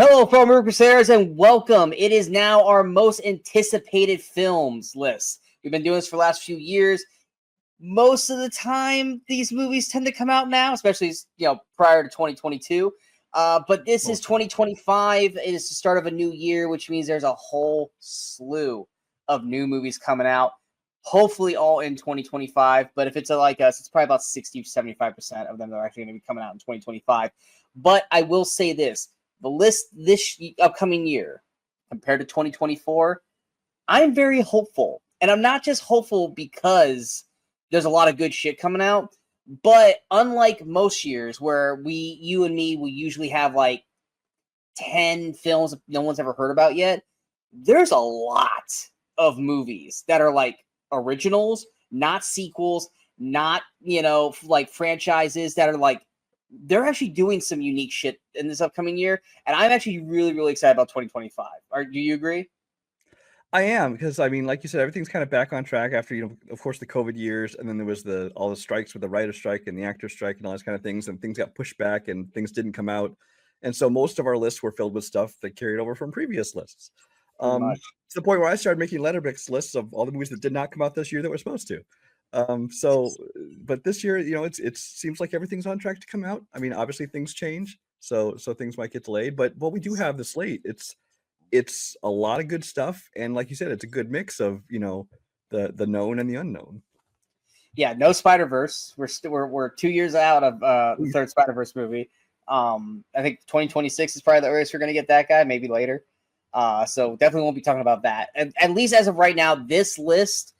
Hello, fellow Crusaders, and welcome. It is now our most anticipated films list. We've been doing this for the last few years. Most of the time, these movies tend to come out now, especially prior to 2022. But this is 2025. It is the start of a new year, which means there's a whole slew of new movies coming out. Hopefully, all in 2025. But if it's like us, it's probably about 60 to 75% of them that are actually going to be coming out in 2025. But I will say this. The list this upcoming year compared to 2024, I'm very hopeful. And I'm not just hopeful because there's a lot of good shit coming out, but unlike most years where you and me, we usually have like 10 films no one's ever heard about yet, there's a lot of movies that are like originals, not sequels, not, like franchises that are like, they're actually doing some unique shit in this upcoming year, and I'm actually really, really excited about 2025. Do you agree? I am, because I mean, like you said, everything's kind of back on track after, of course, the COVID years, and then there was all the strikes with the writer strike and the actor strike and all those kind of things, and things got pushed back and things didn't come out, and so most of our lists were filled with stuff that carried over from previous lists. To the point where I started making Letterboxd lists of all the movies that did not come out this year that were supposed to. But this year, it seems like everything's on track to come out. I mean, obviously things change, so things might get delayed, but what we do have the slate, it's a lot of good stuff, and like you said, it's a good mix of the known and the unknown. Yeah, no Spider-Verse. We're 2 years out of the third Spider-Verse movie. I think 2026 is probably the earliest we're gonna get that guy, maybe later. So definitely won't be talking about that. And at least as of right now, this list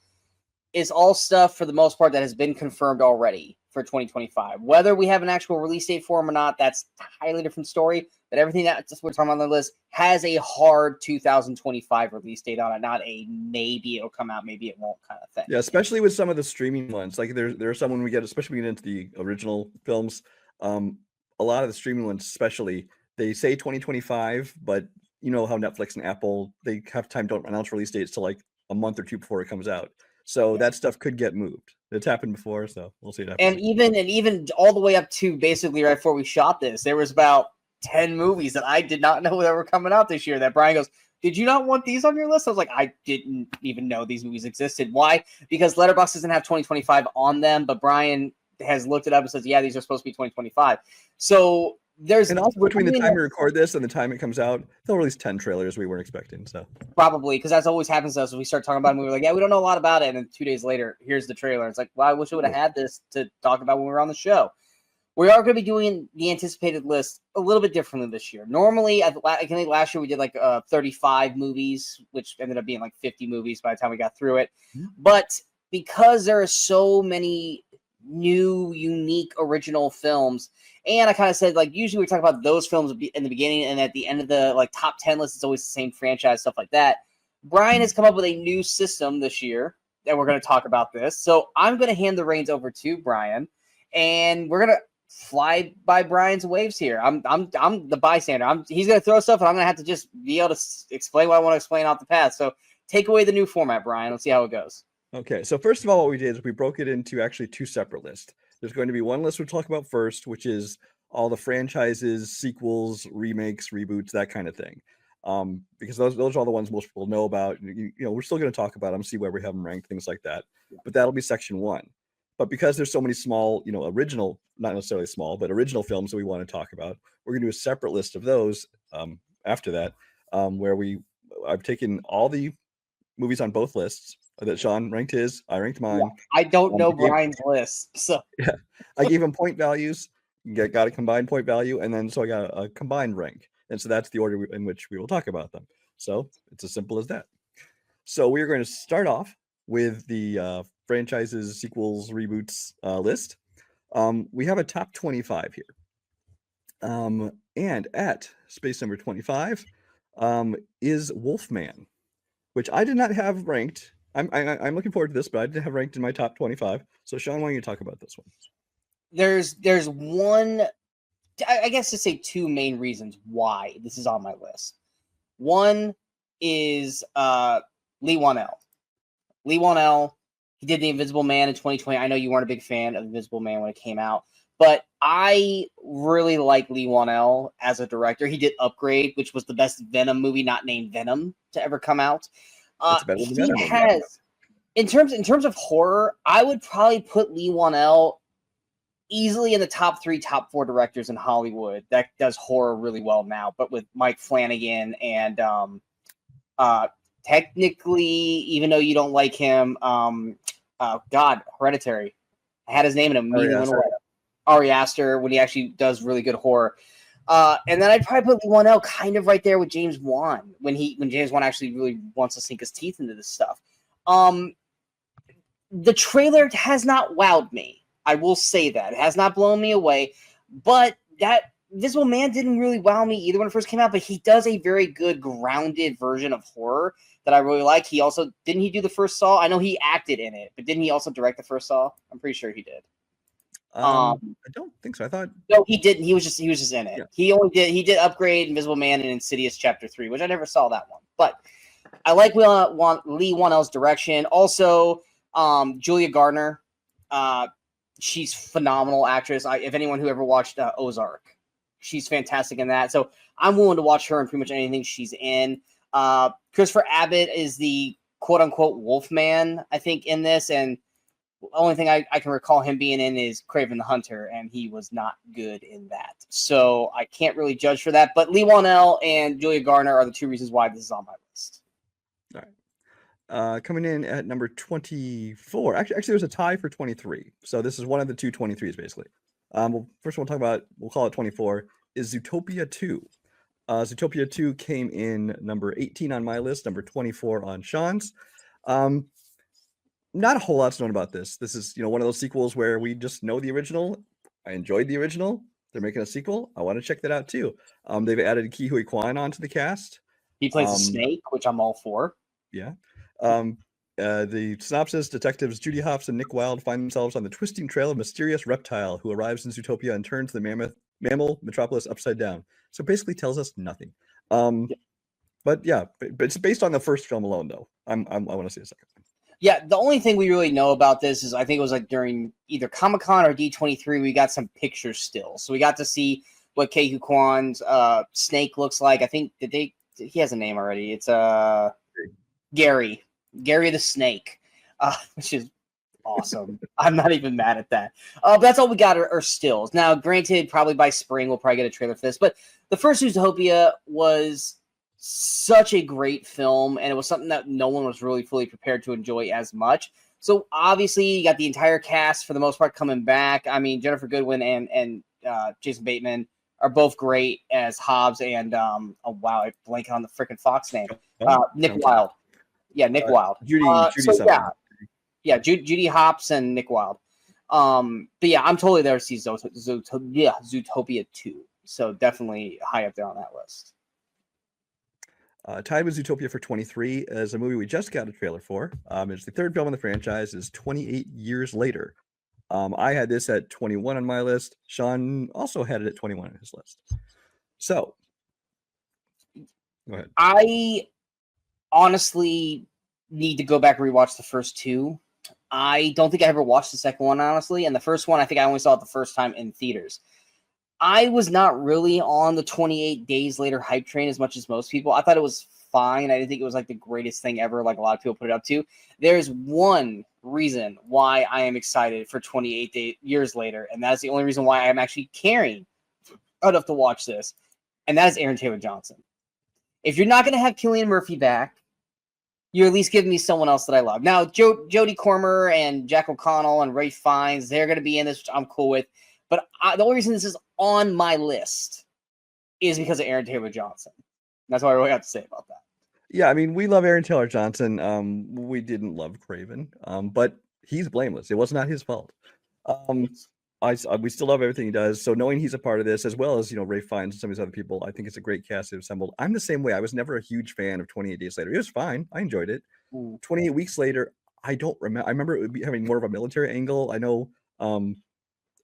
is all stuff for the most part that has been confirmed already for 2025. Whether we have an actual release date for them or not, that's a highly different story. But everything that we're talking about on the list has a hard 2025 release date on it, not a maybe it'll come out, maybe it won't kind of thing. Yeah, especially with some of the streaming ones. Like there are some when we get, especially when we get into the original films, a lot of the streaming ones, especially, they say 2025, but you know how Netflix and Apple, they have time, don't announce release dates till like a month or two before it comes out. So that stuff could get moved. It's happened before, so we'll see. And even all the way up to basically right before we shot this, there was about 10 movies that I did not know that were coming out this year that Brian goes, did you not want these on your list? I was like, I didn't even know these movies existed. Why? Because Letterboxd doesn't have 2025 on them, but Brian has looked it up and says, yeah, these are supposed to be 2025. So there's... And also between the time we record this and the time it comes out, they'll release 10 trailers we weren't expecting. So probably, because that's always happens to us. When we start talking about a movie, we're like, yeah, we don't know a lot about it. And then 2 days later, here's the trailer. It's like, well, I wish I would have had this to talk about when we were on the show. We are going to be doing the anticipated list a little bit differently this year. Normally, I think last year we did like 35 movies, which ended up being like 50 movies by the time we got through it. But because there are so many new, unique, original films, and I kind of said, like, usually we talk about those films in the beginning, and at the end of the like top 10 list, it's always the same franchise, stuff like that. Brian has come up with a new system this year that we're going to talk about this. So I'm going to hand the reins over to Brian, and we're going to fly by Brian's waves here. I'm the bystander. He's gonna throw stuff, and I'm gonna have to just be able to explain what I want to explain off the path. So take away the new format, Brian. Let's see how it goes. Okay, so first of all, what we did is we broke it into actually two separate lists. There's going to be one list we'll talk about first, which is all the franchises, sequels, remakes, reboots, that kind of thing. Because those are all the ones most people know about. We're still going to talk about them, see where we have them ranked, things like that. But that'll be section one. But because there's so many small, original, not necessarily small, but original films that we want to talk about, we're going to do a separate list of those after that, where I've taken all the movies on both lists that Sean ranked his, I ranked mine. Yeah, I don't know Brian's list, so yeah, I gave him point values, got a combined point value, and then so I got a combined rank, and so that's the order in which we will talk about them. So it's as simple as that. So we're going to start off with the franchises, sequels, reboots list. We have a top 25 here. And at space number 25 is Wolfman, which I did not have ranked. I'm looking forward to this, but I didn't have ranked in my top 25. So Sean, why don't you talk about this one? There's one, I guess to say two main reasons why this is on my list. One is Lee Whannell. Lee Whannell, he did The Invisible Man in 2020. I know you weren't a big fan of Invisible Man when it came out, But I really like Lee Wanell as a director. He did Upgrade, which was the best Venom movie not named Venom to ever come out. It's better than He Venom. has, in terms of horror, I would probably put Lee Wanell easily in the top 3, top 4 directors in Hollywood that does horror really well now. But with Mike Flanagan and technically, even though you don't like him, Hereditary. I had his name and immediately went away. Ari Aster, when he actually does really good horror. And then I'd probably put Lee Wanell kind of right there with James Wan when James Wan actually really wants to sink his teeth into this stuff. The trailer has not wowed me. I will say that. It has not blown me away. But that Invisible Man didn't really wow me either when it first came out, but he does a very good grounded version of horror that I really like. He also, didn't he do the first Saw? I know he acted in it, but didn't he also direct the first Saw? I'm pretty sure he did. I don't think so. I thought no, he didn't. He was just in it. Yeah. He did Upgrade, Invisible Man, and Insidious Chapter 3, which I never saw that one. But I like Lee Wanell's direction. Also, Julia Gardner, she's phenomenal actress. If anyone who ever watched Ozark, she's fantastic in that. So I'm willing to watch her in pretty much anything she's in. Christopher Abbott is the quote unquote Wolfman, I think, in this, and the only thing I can recall him being in is Kraven the Hunter, and he was not good in that. So I can't really judge for that. But Lee Wanell and Julia Garner are the 2 reasons why this is on my list. All right. Coming in at number 24. Actually, there's a tie for 23. So this is one of the 2 23s, basically. First we'll call it 24, is Zootopia 2. Zootopia 2 came in number 18 on my list, number 24 on Sean's. Not a whole lot's known about this. This is, one of those sequels where we just know the original. I enjoyed the original. They're making a sequel. I want to check that out too. They've added Ke Huy Quan onto the cast. He plays a snake, which I'm all for. Yeah. The synopsis: detectives Judy Hopps and Nick Wilde find themselves on the twisting trail of a mysterious reptile who arrives in Zootopia and turns the mammal metropolis upside down. So basically tells us nothing. But it's based on the first film alone, though. I want to see a second one. Yeah, the only thing we really know about this is I think it was like during either Comic-Con or D23, we got some pictures still. So we got to see what Ke Huy Quan's snake looks like. I think he has a name already. It's Gary the Snake, which is awesome. I'm not even mad at that. But that's all we got are stills. Now, granted, probably by spring we'll probably get a trailer for this. But the first Zootopia was such a great film, and it was something that no one was really fully prepared to enjoy as much. So obviously you got the entire cast for the most part coming back. I mean, Jennifer Goodwin and Jason Bateman are both great as Hobbs and I blanked on the freaking Fox name. Nick Wilde. Yeah, Nick Wilde. Judy Judy Hopps and Nick Wilde. But yeah, I'm totally there to see Zootopia 2. So definitely high up there on that list. Tied with Zootopia for 23 is a movie we just got a trailer for. It's the 3rd film in the franchise. Is 28 Years Later. I had this at 21 on my list. Sean also had it at 21 on his list. So, go ahead. I honestly need to go back and rewatch the first 2. I don't think I ever watched the second one, honestly. And the first one, I think I only saw it the first time in theaters. I was not really on the 28 Days Later hype train as much as most people. I thought it was fine. I didn't think it was like the greatest thing ever, like a lot of people put it up to. There's one reason why I am excited for 28 Years Later, and that's the only reason why I'm actually caring enough to watch this, and that is Aaron Taylor Johnson. If you're not going to have Cillian Murphy back, you're at least giving me someone else that I love. Now, Jodie Comer and Jack O'Connell and Ralph Fiennes, they're going to be in this, which I'm cool with. But the only reason this is on my list is because of Aaron Taylor Johnson. That's all I really have to say about that. Yeah, I mean, we love Aaron Taylor Johnson. We didn't love Kraven, but he's blameless. It was not his fault. We still love everything he does. So knowing he's a part of this, as well as Ralph Fiennes and some of these other people, I think it's a great cast they've assembled. I'm the same way. I was never a huge fan of 28 Days Later. It was fine. I enjoyed it. 28 Weeks Later, I don't remember. I remember it would be having more of a military angle. I know.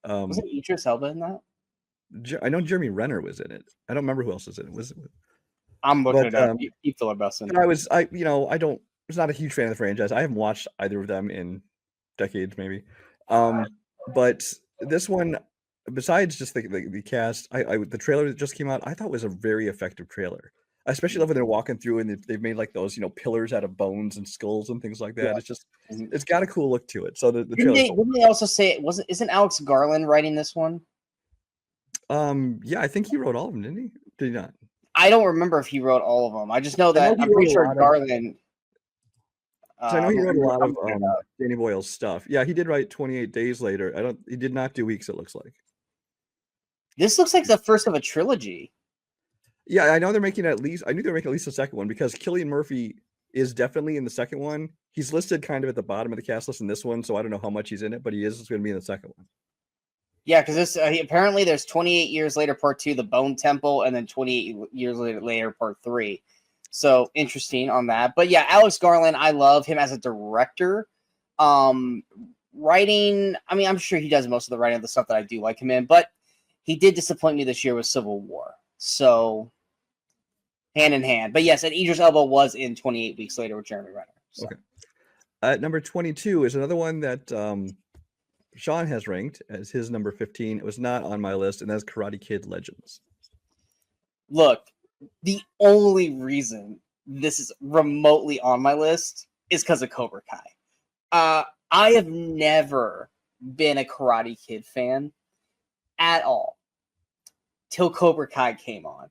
Wasn't Idris Elba in that? I know Jeremy Renner was in it. I don't remember who else was in it. I'm looking it up. Keep filibuster. I was not a huge fan of the franchise. I haven't watched either of them in decades, maybe. But this one, besides just the cast, the trailer that just came out, I thought was a very effective trailer. I especially love when they're walking through and they've made like those, pillars out of bones and skulls and things like Yeah. that. It's just, it's got a cool look to it. So the Didn't trailer. didn't they also say isn't Alex Garland writing this one? Yeah, I think he wrote all of them, didn't he? Did he not? I don't remember if he wrote all of them. I just know that I'm pretty sure Garland. I know he wrote a lot of Danny Boyle's stuff. Yeah, he did write 28 Days Later. He did not do Weeks, it looks like. This looks like the first of a trilogy. Yeah, I know they're making at least. I knew they were making at least a second one because Cillian Murphy is definitely in the second one. He's listed kind of at the bottom of the cast list in this one, so I don't know how much he's in it, but he is going to be in the second one. Yeah, because this apparently there's 28 Years Later Part 2, The Bone Temple, and then 28 Years Later Part 3. So interesting on that. But yeah, Alex Garland, I love him as a director. Writing, I mean, I'm sure he does most of the writing of the stuff that I do like him in, but he did disappoint me this year with Civil War. So hand in hand. But yes, and Idris Elba was in 28 Weeks Later with Jeremy Renner. So. Okay. Number 22 is another one that Sean has ranked as his number 15. It was not on my list, and that's Karate Kid Legends. Look, the only reason this is remotely on my list is because of Cobra Kai. I have never been a Karate Kid fan at all till Cobra Kai came on.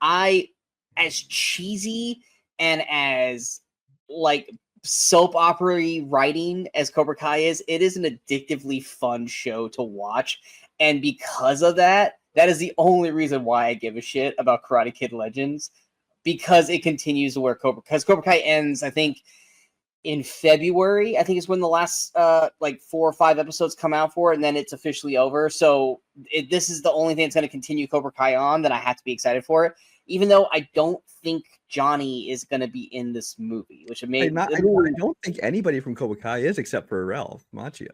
As cheesy and as like soap opera-y writing as Cobra Kai is, it is an addictively fun show to watch. And because of that, that is the only reason why I give a shit about Karate Kid Legends, because it continues to where Cobra Kai ends, I think, in February. I think is when the last 4 or 5 episodes come out for it, and then it's officially over. So this is the only thing that's going to continue Cobra Kai on, that I have to be excited for it. Even though I don't think Johnny is going to be in this movie, which I don't think anybody from Cobra Kai is, except for Ralph Macchio.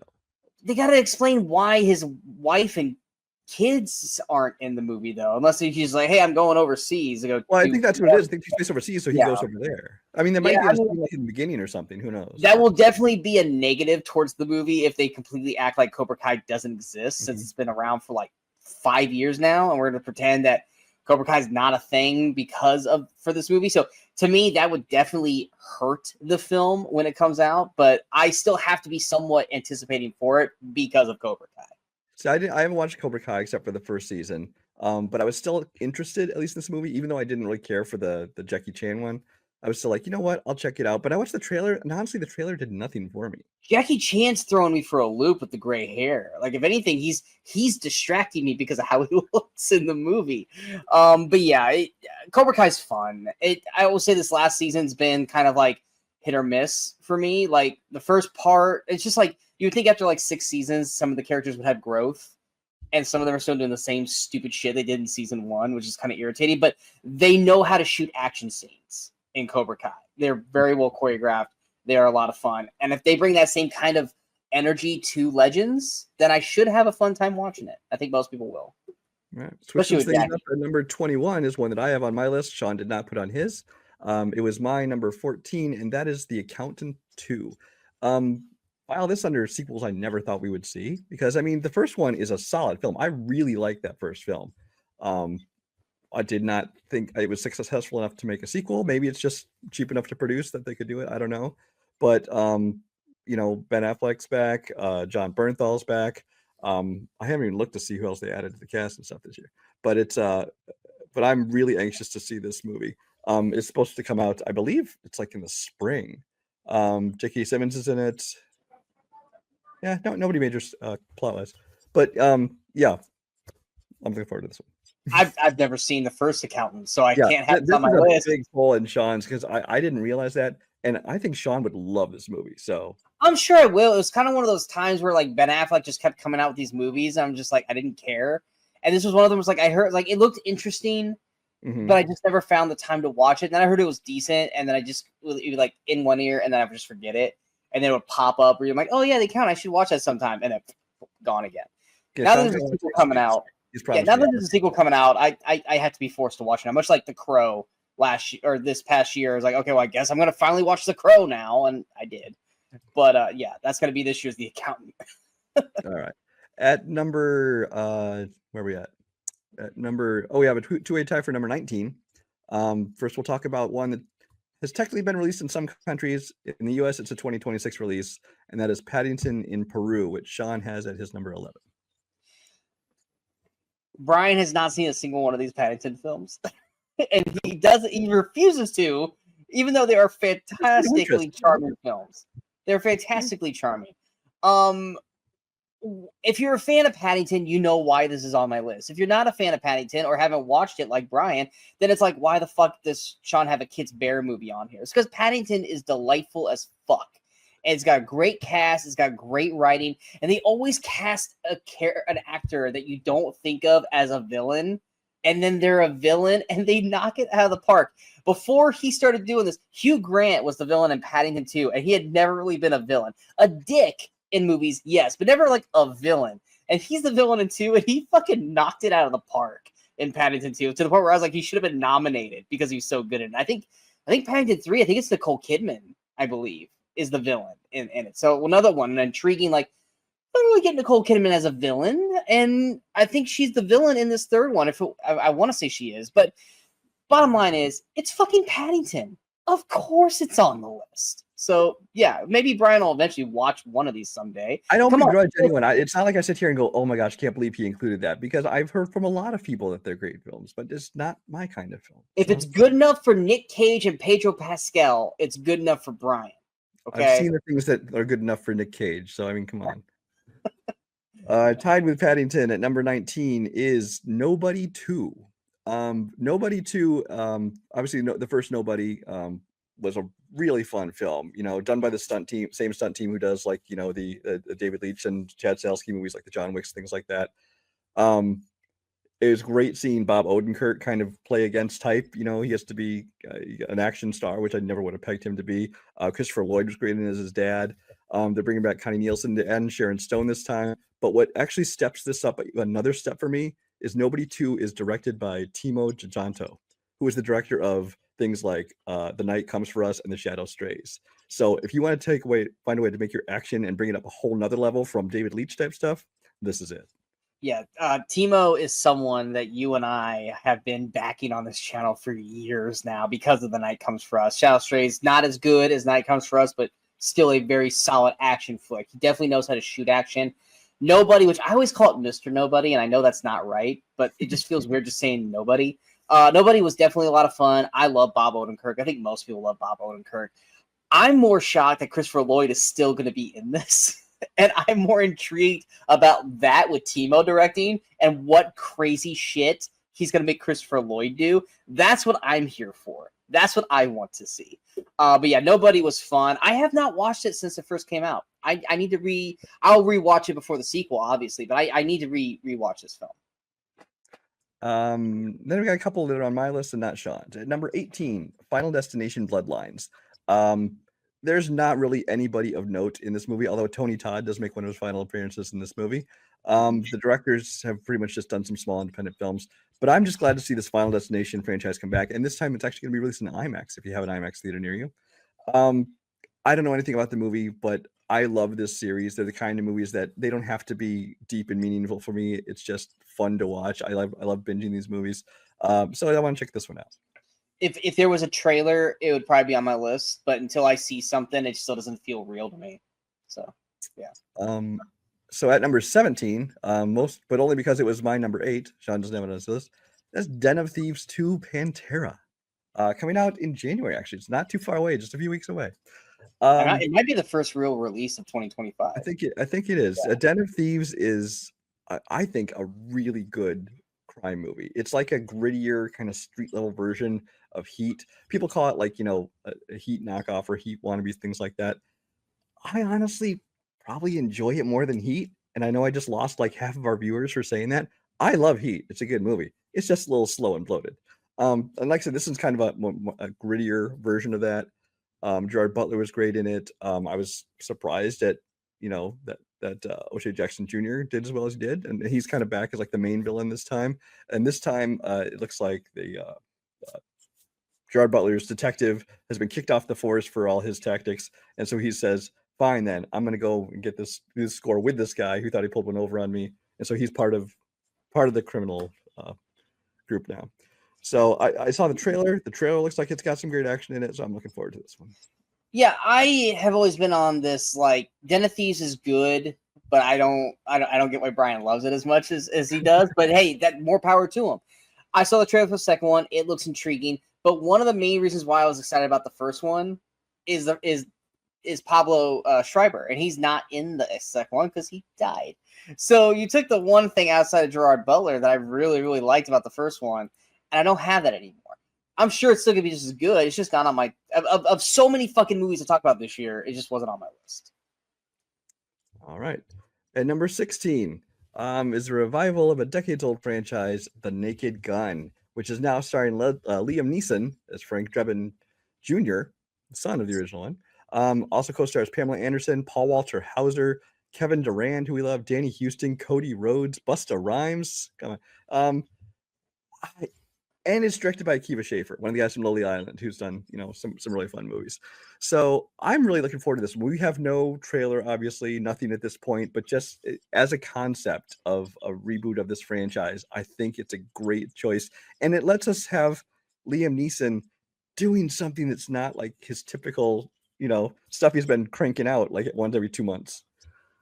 They got to explain why his wife and kids aren't in the movie, though, unless he's like, "Hey, I'm going overseas." I think that's what it is. I think he's based overseas, so he goes over there. I mean, there might be a scene in the beginning or something. Who knows? That will definitely be a negative towards the movie if they completely act like Cobra Kai doesn't exist, since it's been around for like 5 years now, and we're going to pretend that Cobra Kai is not a thing for this movie. So to me, that would definitely hurt the film when it comes out, but I still have to be somewhat anticipating for it because of Cobra Kai. So I haven't watched Cobra Kai except for the first season, but I was still interested, at least in this movie, even though I didn't really care for the Jackie Chan one. I was still like, you know what, I'll check it out. But I watched the trailer, and honestly, the trailer did nothing for me. Jackie Chan's throwing me for a loop with the gray hair. Like, if anything, he's distracting me because of how he looks in the movie. But yeah, Cobra Kai's fun. I will say this last season's been kind of like hit or miss for me. Like the first part, it's just like you would think after like 6 seasons, some of the characters would have growth, and some of them are still doing the same stupid shit they did in season 1, which is kind of irritating. But they know how to shoot action scenes in Cobra Kai. They're very well choreographed. They are a lot of fun. And if they bring that same kind of energy to Legends, then I should have a fun time watching it. I think most people will. Right. Switching things up, number 21 is one that I have on my list. Sean did not put on his. It was my number 14, and that is The Accountant 2. File this under sequels I never thought we would see, because I mean, the first one is a solid film. I really like that first film. I did not think it was successful enough to make a sequel. Maybe it's just cheap enough to produce that they could do it. I don't know. But, Ben Affleck's back. John Bernthal's back. I haven't even looked to see who else they added to the cast and stuff this year. But but I'm really anxious to see this movie. It's supposed to come out, I believe it's like in the spring. J.K. Simmons is in it. Yeah, nobody major plot-wise. But, yeah, I'm looking forward to this one. I've never seen the first Accountant, so I can't have it on my list. Big hole in Sean's, because I didn't realize that, and I think Sean would love this movie. So I'm sure I will. It was kind of one of those times where like Ben Affleck just kept coming out with these movies, and I'm just like, I didn't care. And this was one of them. Was like I heard like it looked interesting, but I just never found the time to watch it. And then I heard it was decent, and then I just it would like in one ear, and then I would just forget it, and then it would pop up where you're like, oh yeah, they count. I should watch that sometime, and it's gone again. Now that there's a sequel coming out. Now that there's a sequel coming out, I had to be forced to watch it now. Much like The Crow last year or this past year, I was like, okay, well, I guess I'm gonna finally watch The Crow now, and I did. But yeah, that's gonna be this year's The Accountant. All right. At number, where are we at? At number, oh, we have a two-way tie for number 19. First, we'll talk about one that has technically been released in some countries. In the US, it's a 2026 release, and that is Paddington in Peru, which Sean has at his number 11. Brian has not seen a single one of these Paddington films. And he refuses to, even though they are fantastically charming films. They're fantastically charming. If you're a fan of Paddington, you know why this is on my list. If you're not a fan of Paddington or haven't watched it like Brian, then it's like, why the fuck does Sean have a Kids Bear movie on here? It's because Paddington is delightful as fuck. And it's got a great cast, it's got great writing, and they always cast an actor that you don't think of as a villain, and then they're a villain, and they knock it out of the park. Before he started doing this, Hugh Grant was the villain in Paddington 2, and he had never really been a villain. A dick in movies, yes, but never like a villain. And he's the villain in 2, and he fucking knocked it out of the park in Paddington 2, to the point where I was like, he should have been nominated because he was so good in it. I think Paddington 3, I think it's Nicole Kidman, I believe, is the villain in it. So another one, an intriguing, like, I don't really get Nicole Kidman as a villain, and I think she's the villain in this third one. I want to say she is, but bottom line is, it's fucking Paddington. Of course it's on the list. So, yeah, maybe Brian will eventually watch one of these someday. I don't begrudge anyone. It's not like I sit here and go, oh my gosh, can't believe he included that, because I've heard from a lot of people that they're great films, but it's not my kind of film. If it's good enough for Nick Cage and Pedro Pascal, it's good enough for Brian. Okay? I've seen the things that are good enough for Nick Cage, so I mean, come on. Tied with Paddington at number 19 is Nobody 2. Nobody 2, obviously the first Nobody was a really fun film, done by the same stunt team who does, like, the David Leitch and Chad Stahelski movies, like the John Wicks, things like that. It was great seeing Bob Odenkirk kind of play against type. He has to be an action star, which I never would have pegged him to be. Christopher Lloyd was great in as his dad. They're bringing back Connie Nielsen and Sharon Stone this time. But what actually steps this up another step for me is Nobody 2 is directed by Timo Tjahjanto, who is the director of things like The Night Comes for Us and The Shadow Strays. So if you want to find a way to make your action and bring it up a whole nother level from David Leitch type stuff, this is it. Yeah, Timo is someone that you and I have been backing on this channel for years now because of The Night Comes for Us. Shadow Strays, not as good as Night Comes for Us, but still a very solid action flick. He definitely knows how to shoot action. Nobody, which I always call it Mr. Nobody, and I know that's not right, but it just feels weird just saying Nobody. Nobody was definitely a lot of fun. I love Bob Odenkirk. I think most people love Bob Odenkirk. I'm more shocked that Christopher Lloyd is still going to be in this. And I'm more intrigued about that with Timo directing and what crazy shit he's going to make Christopher Lloyd do. That's what I'm here for. That's what I want to see. But yeah, Nobody was fun. I have not watched it since it first came out. I need to I'll rewatch it before the sequel, obviously, but I need to rewatch this film. Then we got a couple that are on my list and not Sean's. At number 18, Final Destination Bloodlines. There's not really anybody of note in this movie, although Tony Todd does make one of his final appearances in this movie. The directors have pretty much just done some small independent films, but I'm just glad to see this Final Destination franchise come back. And this time it's actually going to be released in IMAX if you have an IMAX theater near you. I don't know anything about the movie, but I love this series. They're the kind of movies that they don't have to be deep and meaningful for me. It's just fun to watch. I love binging these movies. So I want to check this one out. If there was a trailer, it would probably be on my list, but until I see something, it still doesn't feel real to me. So, yeah. So at number 17, but only because it was my number 8, Sean doesn't have it on his list, that's Den of Thieves 2 Pantera. Coming out in January, actually. It's not too far away, just a few weeks away. It might be the first real release of 2025. I think it is. Yeah. Den of Thieves is, I think, a really good crime movie. It's like a grittier kind of street level version of Heat. People call it like, a Heat knockoff or Heat wannabes, things like that. I honestly probably enjoy it more than Heat. And I know I just lost like half of our viewers for saying that. I love Heat. It's a good movie. It's just a little slow and bloated. And like I said, this is kind of a grittier version of that. Gerard Butler was great in it. I was surprised at, that O'Shea Jackson Jr. did as well as he did. And he's kind of back as like the main villain this time. And this time it looks like the Gerard Butler's detective has been kicked off the force for all his tactics. And so he says, fine, then I'm gonna go and get this score with this guy who thought he pulled one over on me, and so he's part of the criminal group now. So I saw the trailer. The trailer looks like it's got some great action in it, so I'm looking forward to this one. Yeah, I have always been on this, like, Den of Thieves is good, but I don't get why Brian loves it as much as he does. But hey, that more power to him. I saw the trailer for the second one. It looks intriguing. But one of the main reasons why I was excited about the first one is Pablo Schreiber, and he's not in the second one because he died. So you took the one thing outside of Gerard Butler that I really, really liked about the first one, and I don't have that anymore. I'm sure it's still gonna be just as good. It's just not on my of so many fucking movies to talk about this year. It just wasn't on my list. All right, at number 16 is a revival of a decades-old franchise, The Naked Gun, which is now starring Liam Neeson as Frank Drebin Jr., the son of the original one. Also co-stars Pamela Anderson, Paul Walter Hauser, Kevin Durand, who we love, Danny Houston, Cody Rhodes, Busta Rhymes. Come on. And it's directed by Akiva Schaffer, one of the guys from Lonely Island, who's done, some really fun movies. So I'm really looking forward to this. We have no trailer, obviously, nothing at this point, but just as a concept of a reboot of this franchise, I think it's a great choice. And it lets us have Liam Neeson doing something that's not like his typical, stuff he's been cranking out like once every 2 months.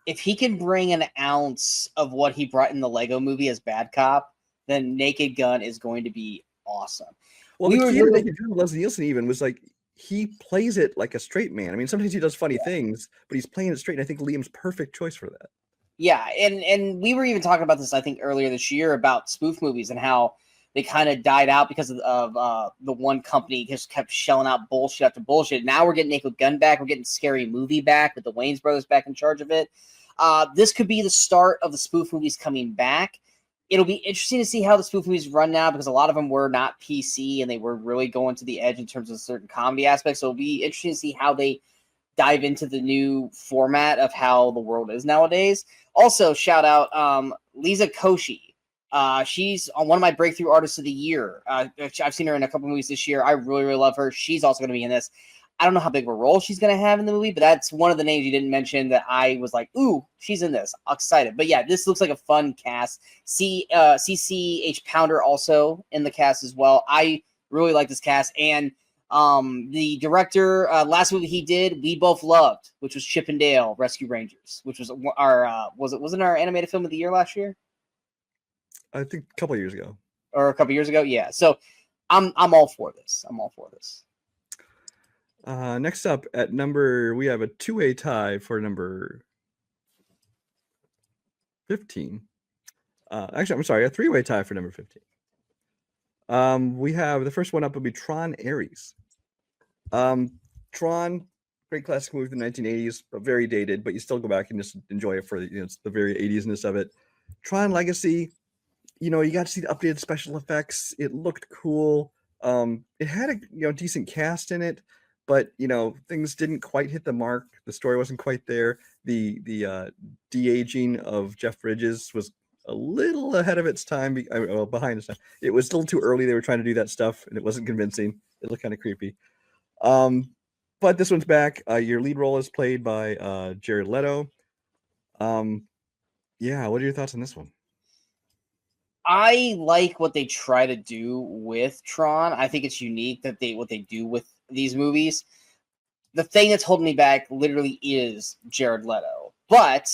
If he can bring an ounce of what he brought in the Lego movie as Bad Cop, then Naked Gun is going to be awesome. Well, the key to Naked Gun with Leslie Nielsen even was like he plays it like a straight man. I mean, sometimes he does funny things, but he's playing it straight. And I think Liam's perfect choice for that. Yeah, and we were even talking about this, I think, earlier this year about spoof movies and how they kind of died out because of the one company just kept shelling out bullshit after bullshit. Now we're getting Naked Gun back. We're getting Scary Movie back with the Wayans brothers back in charge of it. This could be the start of the spoof movies coming back. It'll be interesting to see how the spoof movies run now because a lot of them were not PC and they were really going to the edge in terms of certain comedy aspects. So it'll be interesting to see how they dive into the new format of how the world is nowadays. Also, shout out Lisa Koshy. She's on one of my breakthrough artists of the year. I've seen her in a couple movies this year. I really, really love her. She's also going to be in this. I don't know how big of a role she's going to have in the movie, but that's one of the names you didn't mention that I was like, ooh, she's in this. I'm excited. But yeah, this looks like a fun cast. CCH Pounder also in the cast as well. I really like this cast. And the director, last movie he did, we both loved, which was Chip and Dale Rescue Rangers, which was our, wasn't our animated film of the year last year? I think a couple of years ago. Or a couple of years ago? Yeah. So I'm all for this. I'm all for this. Next up at number, we have a two-way tie for number 15. Actually, I'm sorry, a three-way tie for number 15. We have the first one up will be Tron Ares. Tron, great classic movie from the 1980s, but very dated, but you still go back and just enjoy it for it's the very 80s-ness of it. Tron Legacy, you got to see the updated special effects. It looked cool. It had a decent cast in it, but things didn't quite hit the mark. The story wasn't quite there. The de-aging of Jeff Bridges was a little ahead of its time. Behind its time. It was still too early. They were trying to do that stuff, and it wasn't convincing. It looked kind of creepy. But this one's back. Your lead role is played by Jared Leto. Yeah, what are your thoughts on this one? I like what they try to do with Tron. I think it's unique that what they do with these movies. The thing that's holding me back literally is Jared Leto. But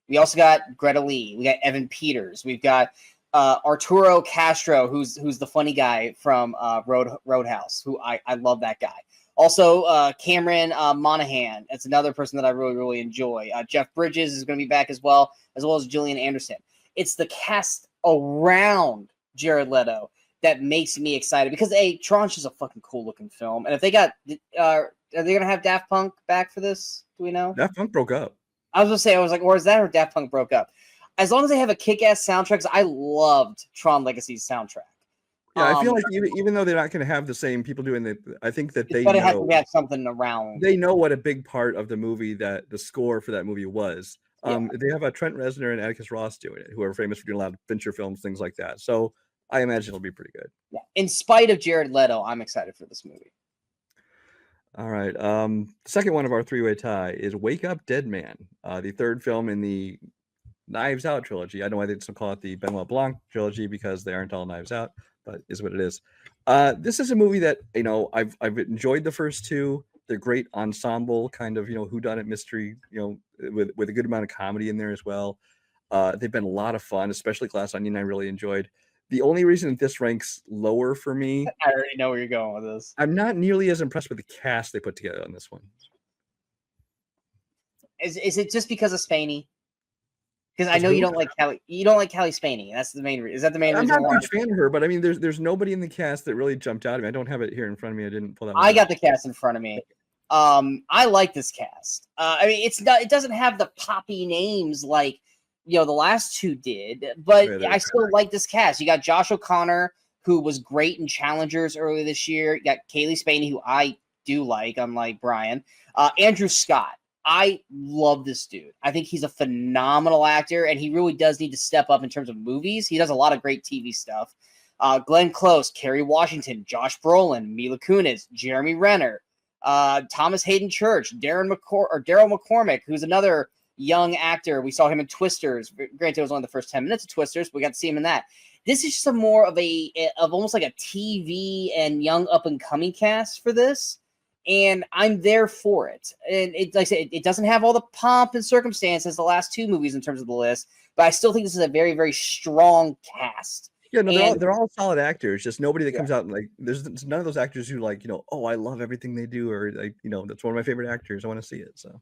we also got Greta Lee. We got Evan Peters. We've got Arturo Castro, who's the funny guy from Roadhouse, who I love that guy. Also, Cameron Monaghan. That's another person that I really, really enjoy. Jeff Bridges is going to be back as well as Gillian Anderson. It's the cast around Jared Leto that makes me excited because Tron's just a fucking cool looking film. And if they got, are they gonna have Daft Punk back for this? Do we know? Daft Punk broke up. I was gonna say, I was like, or is that or Daft Punk broke up? As long as they have a kick-ass soundtrack, 'cause I loved Tron Legacy's soundtrack. Yeah, I feel like even though they're not going to have the same people doing it, I think that they know have to have something around. They know what a big part of the movie that the score for that movie was. They have Trent Reznor and Atticus Ross doing it, who are famous for doing a lot of adventure films, things like that. So I imagine it'll be pretty good. Yeah. In spite of Jared Leto, I'm excited for this movie. All right. The second one of our three-way tie is Wake Up Dead Man, the third film in the Knives Out trilogy. I know why they just call it the Benoit Blanc trilogy because they aren't all Knives Out, but is what it is. This is a movie that I've enjoyed the first two. They're great ensemble kind of whodunit mystery, with a good amount of comedy in there as well. They've been a lot of fun, especially Glass Onion. I really enjoyed. The only reason that this ranks lower for me, I already know where you're going with this. I'm not nearly as impressed with the cast they put together on this one. Is it just because of Spaney? Because I know you don't like Kelly. You don't like Kelly Spaney. That's the main reason. Is that the main reason? I'm not a huge fan of her, but I mean, there's nobody in the cast that really jumped out at me. I don't have it here in front of me. I didn't pull that. I got the cast in front of me. I like this cast. I mean, it doesn't have the poppy names like the last two did, but I still like this cast. You got Josh O'Connor, who was great in Challengers earlier this year. You got Kaylee Spaney, who I do like, unlike Brian. Andrew Scott. I love this dude. I think he's a phenomenal actor, and he really does need to step up in terms of movies. He does a lot of great TV stuff. Glenn Close, Kerry Washington, Josh Brolin, Mila Kunis, Jeremy Renner, Thomas Hayden Church, Daryl McCormick, who's another young actor. We saw him in Twisters. Granted, it was only the first 10 minutes of Twisters, but we got to see him in that. This is just more of almost like a TV and young up and coming cast for this. And I'm there for it. And like I said, it doesn't have all the pomp and circumstance as the last two movies in terms of the list, but I still think this is a very, very strong cast. Yeah, no, they're all solid actors. Just nobody that comes out and there's none of those actors who oh, I love everything they do, or that's one of my favorite actors. I want to see it. So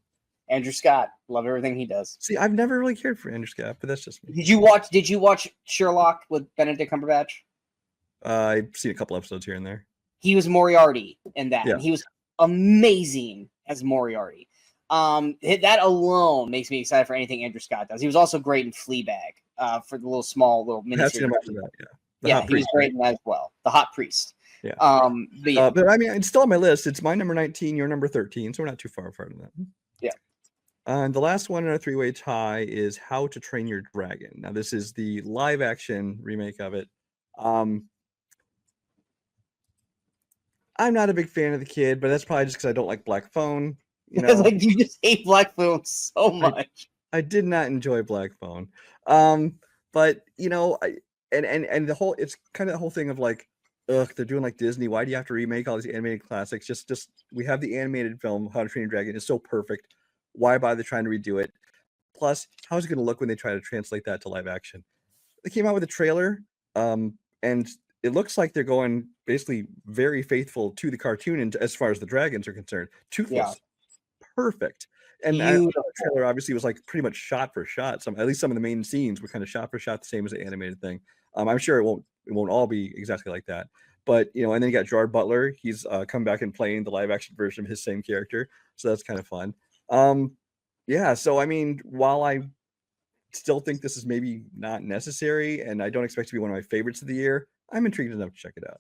Andrew Scott, love everything he does. See, I've never really cared for Andrew Scott, but that's just me. Did you watch Sherlock with Benedict Cumberbatch? I've seen a couple episodes here and there. He was Moriarty in that. Yeah. And he was amazing as Moriarty. That alone makes me excited for anything Andrew Scott does. He was also great in Fleabag, for the little mini series. Yeah, he was great in that as well. The Hot Priest. Yeah. But I mean, it's still on my list. It's my number 19, your number 13, so we're not too far apart on that. Yeah. And the last one in our three-way tie is How to Train Your Dragon. Now, this is the live-action remake of it. I'm not a big fan of the kid, but that's probably just because I don't like Black Phone. You just hate Black Phone so much. I did not enjoy Black Phone. But and the whole, it's kind of the whole thing of they're doing like Disney. Why do you have to remake all these animated classics? Just we have the animated film How to Train Your Dragon. It's so perfect. Why bother trying to redo it? Plus, how's it going to look when they try to translate that to live action? They came out with a trailer, and it looks like they're going basically very faithful to the cartoon, and as far as the dragons are concerned, toothless, perfect. And the trailer obviously was pretty much shot for shot. At least some of the main scenes were kind of shot for shot, the same as the animated thing. I'm sure it won't all be exactly like that, but and then you got Gerard Butler. He's come back and playing the live action version of his same character, so that's kind of fun. Yeah. So I mean, while I still think this is maybe not necessary, and I don't expect it to be one of my favorites of the year, I'm intrigued enough to check it out.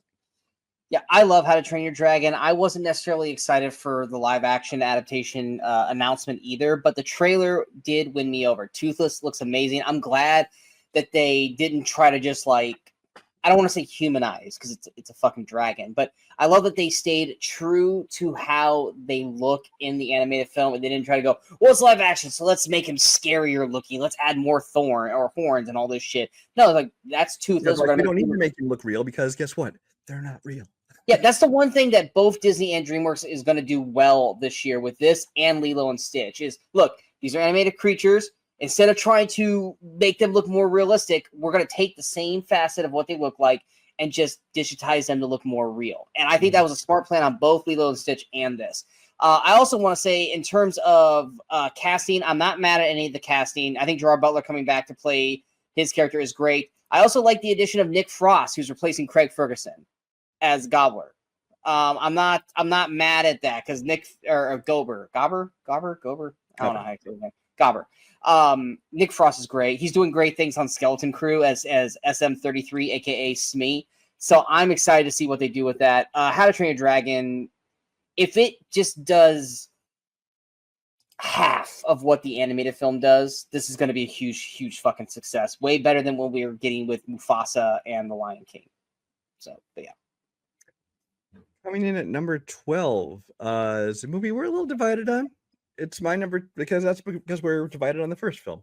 Yeah, I love How to Train Your Dragon. I wasn't necessarily excited for the live action adaptation announcement either, but the trailer did win me over. Toothless looks amazing. I'm glad that they didn't try to just I don't want to say humanize because it's a fucking dragon, but I love that they stayed true to how they look in the animated film, and they didn't try to go, well, it's live action, so let's make him scarier looking. Let's add more horns and all this shit. No, that's Toothless. Yeah, we don't need to make him look real because guess what? They're not real. Yeah, that's the one thing that both Disney and DreamWorks is going to do well this year with this and Lilo and Stitch is, look, these are animated creatures. Instead of trying to make them look more realistic, we're going to take the same facet of what they look like and just digitize them to look more real. And I think that was a smart plan on both Lilo and Stitch and this. I also want to say, in terms of casting, I'm not mad at any of the casting. I think Gerard Butler coming back to play his character is great. I also like the addition of Nick Frost, who's replacing Craig Ferguson as Gobbler. I'm not mad at that because Nick or Gobber. I don't know how to say his name. Gobber. Nick Frost is great. He's doing great things on Skeleton Crew as SM33, aka Smee. So I'm excited to see what they do with that. How to Train Your Dragon, if it just does half of what the animated film does, this is going to be a huge fucking success. Way better than what we were getting with Mufasa and The Lion King. So, but yeah. Coming in at number 12 is a movie we're a little divided on. It's my number because we're divided on the first film.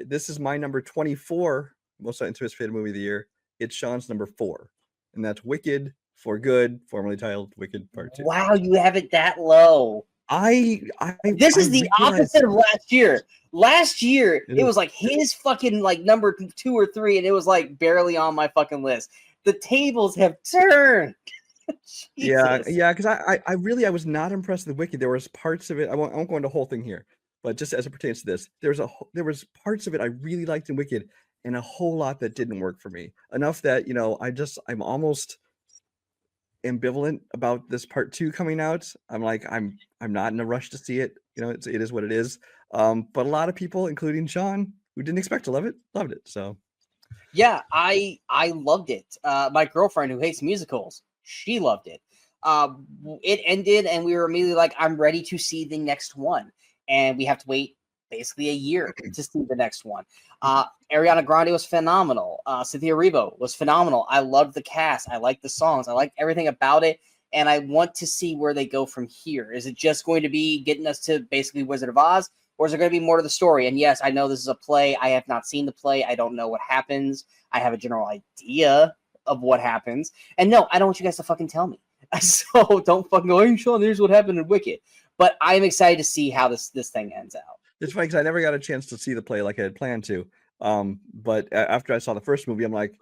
This is my number 24 most anticipated movie of the year. It's Sean's number 4, and that's Wicked for Good, formerly titled Wicked Part 2. Wow, you have it that low. This is the opposite of last year. Last year, it was like his fucking like number 2 or 3, and it was like barely on my fucking list. The tables have turned. Yeah, because I was not impressed with Wicked. There was parts of it. I won't go into the whole thing here, but just as it pertains to this, there was parts of it I really liked in Wicked, and a whole lot that didn't work for me. Enough that I'm almost ambivalent about this part 2 coming out. I'm like I'm not in a rush to see it. It is what it is. But a lot of people, including Sean, who didn't expect to love it, loved it. So yeah, I loved it. My girlfriend who hates musicals, she loved it. It ended, and we were immediately like, I'm ready to see the next one. And we have to wait basically a year to see the next one. Ariana Grande was phenomenal. Cynthia Erivo was phenomenal. I loved the cast. I liked the songs. I liked everything about it. And I want to see where they go from here. Is it just going to be getting us to basically Wizard of Oz? Or is there going to be more to the story? And yes, I know this is a play. I have not seen the play. I don't know what happens. I have a general idea of what happens. And no, I don't want you guys to fucking tell me. So don't fucking go, hey, Sean, here's what happened in Wicked. But I'm excited to see how this thing ends out. It's funny because I never got a chance to see the play like I had planned to. But after I saw the first movie, I'm like,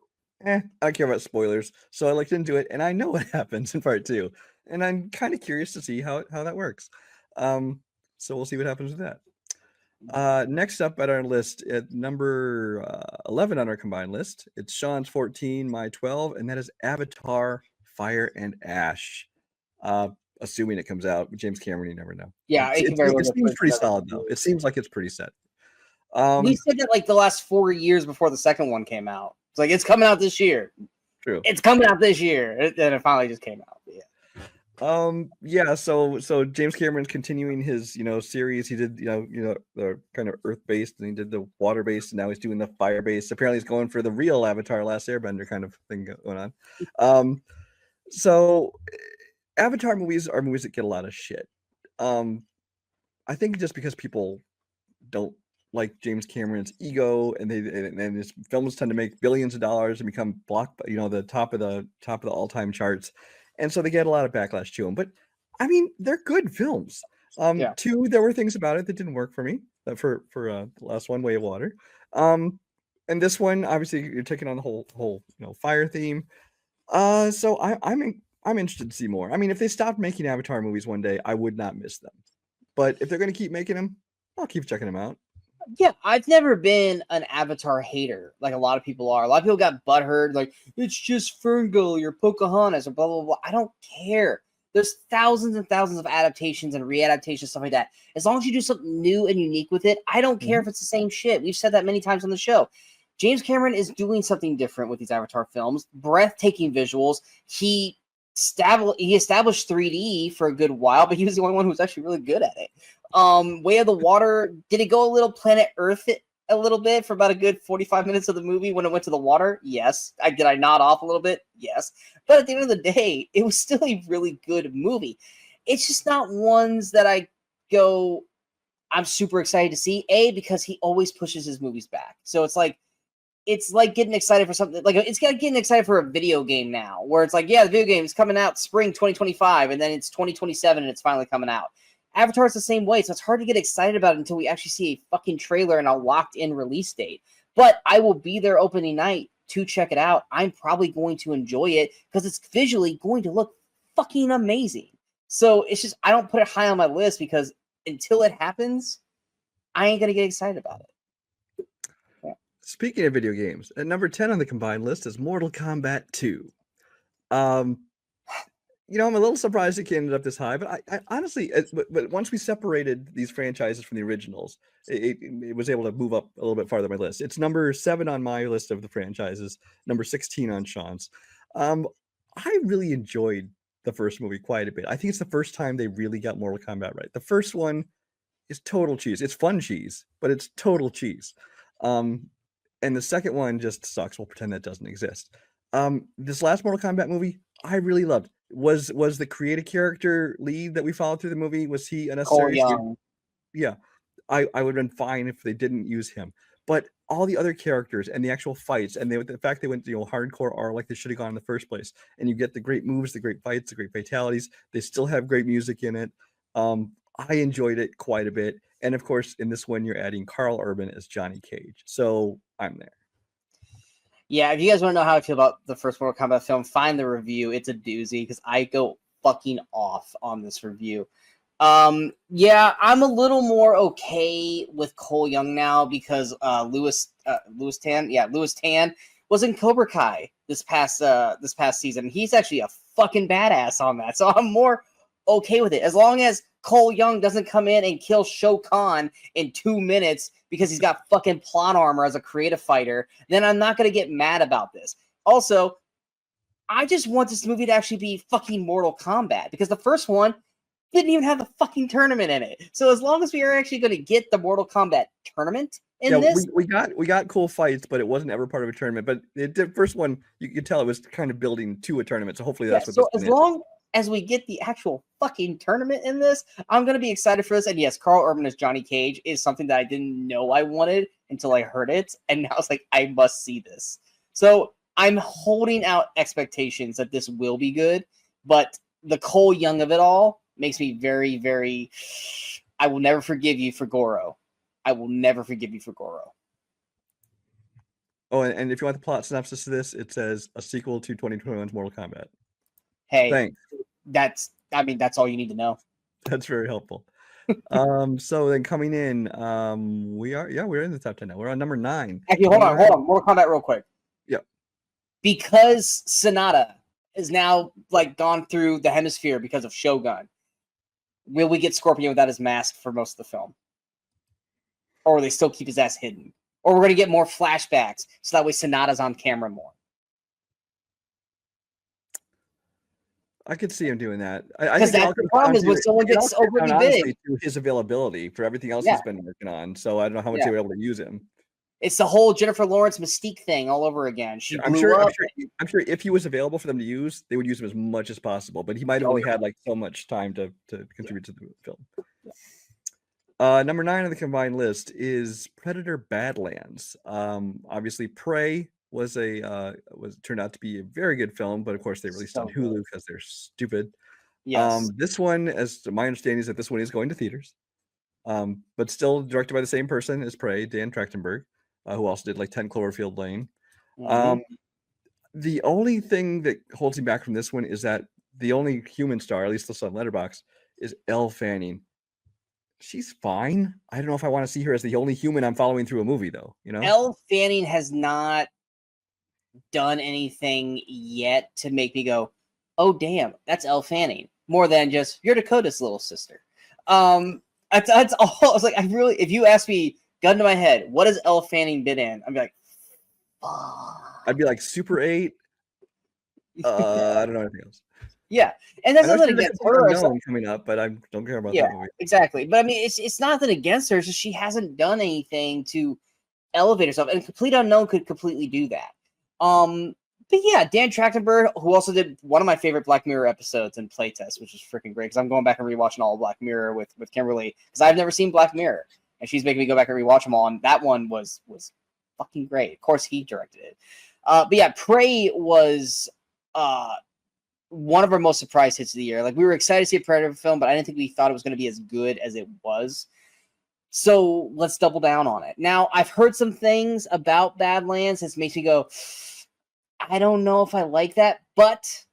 I don't care about spoilers. So I looked into it, and I know what happens in part 2. And I'm kind of curious to see how that works. So we'll see what happens with that. Next up at our list, at number 11 on our combined list, it's Sean's 14, my 12, and that is Avatar: Fire and Ash. Assuming it comes out, James Cameron, you never know. Yeah, it seems pretty solid though. It seems like it's pretty set. We said that like the last 4 years before the second one came out. It's like it's coming out this year. True. It's coming out this year, and it finally just came out. Yeah. So James Cameron's continuing his series. He did the kind of earth based, and he did the water based, and now he's doing the fire based. Apparently he's going for the real Avatar: Last Airbender kind of thing going on. So Avatar movies are movies that get a lot of shit. I think just because people don't like James Cameron's ego, and his films tend to make billions of dollars and become the top of the all-time charts. And so they get a lot of backlash to them. But I mean, they're good films. 2, there were things about it that didn't work for me. For the last one, Way of Water. And this one, obviously, you're taking on the whole fire theme. So I'm interested to see more. I mean, if they stopped making Avatar movies one day, I would not miss them. But if they're going to keep making them, I'll keep checking them out. Yeah, I've never been an Avatar hater like a lot of people are. A lot of people got butthurt, like, it's just Ferngully or Pocahontas or blah, blah, blah. I don't care. There's thousands and thousands of adaptations and readaptations, stuff like that. As long as you do something new and unique with it, I don't care if it's the same shit. We've said that many times on the show. James Cameron is doing something different with these Avatar films. Breathtaking visuals. He established 3D for a good while, but he was the only one who was actually really good at it. Way of the Water, did it go a little Planet Earth a little bit for about a good 45 minutes of the movie when it went to the water? Yes. Did I nod off a little bit? Yes. But at the end of the day, it was still a really good movie. It's just not ones that I go, I'm super excited to see, because he always pushes his movies back. So it's like getting excited for something, like it's like getting excited for a video game now, where it's like, yeah, the video game is coming out spring 2025, and then it's 2027 and it's finally coming out. Avatar's the same way, so it's hard to get excited about it until we actually see a fucking trailer and a locked-in release date. But I will be there opening night to check it out. I'm probably going to enjoy it because it's visually going to look fucking amazing. So it's just, I don't put it high on my list because until it happens, I ain't going to get excited about it. Speaking of video games, at number 10 on the combined list is Mortal Kombat 2. I'm a little surprised it ended up this high, but I honestly, but once we separated these franchises from the originals, it was able to move up a little bit farther on my list. It's number 7 on my list of the franchises, number 16 on Sean's. I really enjoyed the first movie quite a bit. I think it's the first time they really got Mortal Kombat right. The first one is total cheese. It's fun cheese, but it's total cheese. And the second one just sucks. We'll pretend that doesn't exist. This last Mortal Kombat movie, I really loved. Was the creative character lead that we followed through the movie, was he Cole unnecessary? Young. Yeah, I would have been fine if they didn't use him. But all the other characters and the actual fights, and the fact they went hardcore R like they should have gone in the first place, and you get the great moves, the great fights, the great fatalities. They still have great music in it. I enjoyed it quite a bit, and of course, in this one, you're adding Carl Urban as Johnny Cage, so I'm there. Yeah, if you guys want to know how I feel about the first Mortal Kombat film, find the review. It's a doozy because I go fucking off on this review. Yeah, I'm a little more okay with Cole Young now because Lewis Tan was in Cobra Kai this past season. He's actually a fucking badass on that, so I'm more okay with it as long as Cole Young doesn't come in and kill Shao Kahn in 2 minutes because he's got fucking plot armor as a creative fighter. Then I'm not gonna get mad about this. Also, I just want this movie to actually be fucking Mortal Kombat because the first one didn't even have the fucking tournament in it. So as long as we are actually going to get the Mortal Kombat tournament in this, we got cool fights, but it wasn't ever part of a tournament. But the first one, you could tell it was kind of building to a tournament. So hopefully that's what. So as long as we get the actual fucking tournament in this, I'm going to be excited for this. And yes, Carl Urban as Johnny Cage is something that I didn't know I wanted until I heard it, and now it's like I must see this. So I'm holding out expectations that this will be good, but the Cole Young of it all makes me very, very. I will never forgive you for Goro. I will never forgive you for Goro. Oh, and if you want the plot synopsis of this, it says a sequel to 2021's Mortal Kombat. Hey, thanks. That's all you need to know. That's very helpful. So then coming in, we're in the top 10 now. We're on number 9. Actually, hold on. Mortal Kombat real quick. Yep. Because Sonata is now gone through the hemisphere because of Shogun. Will we get Scorpion without his mask for most of the film? Or will they still keep his ass hidden? Or we're going to get more flashbacks so that way Sonata's on camera more? I could see him doing that. Because that's the problem is when someone gets overly big. To his availability for everything else he's been working on. So I don't know how much they were able to use him. It's the whole Jennifer Lawrence Mystique thing all over again. I'm sure if he was available for them to use, they would use him as much as possible. But he might have only had so much time to contribute to the film. Number 9 on the combined list is Predator: Badlands. Obviously, Prey was turned out to be a very good film, but of course they released on Hulu because they're stupid. Yes. This one, as my understanding, is that this one is going to theaters, but still directed by the same person as Prey, Dan Trachtenberg, who also did 10 Cloverfield Lane. Mm-hmm. The only thing that holds me back from this one is that the only human star, at least listed on Letterboxd, is Elle Fanning. She's fine. I don't know if I want to see her as the only human I'm following through a movie, though. Elle Fanning has not done anything yet to make me go, "Oh damn, that's Elle Fanning." More than just you're Dakota's little sister. That's all. I was like, if you ask me, gun to my head, what has Elle Fanning been in? I'd be like, I'd be like Super 8. I don't know anything else. Yeah, and that's nothing against her. Coming up, but I don't care about that movie. Exactly. But I mean, it's nothing against her. It's just she hasn't done anything to elevate herself, and Complete Unknown could completely do that. But yeah, Dan Trachtenberg, who also did one of my favorite Black Mirror episodes in Playtest, which is freaking great because I'm going back and rewatching all of Black Mirror with Kimberly because I've never seen Black Mirror, and she's making me go back and rewatch them all. And that one was fucking great. Of course, he directed it. But yeah, Prey was one of our most surprise hits of the year. We were excited to see a Predator film, but I didn't think we thought it was going to be as good as it was. So let's double down on it. Now, I've heard some things about Badlands that makes me go, I don't know if I like that, but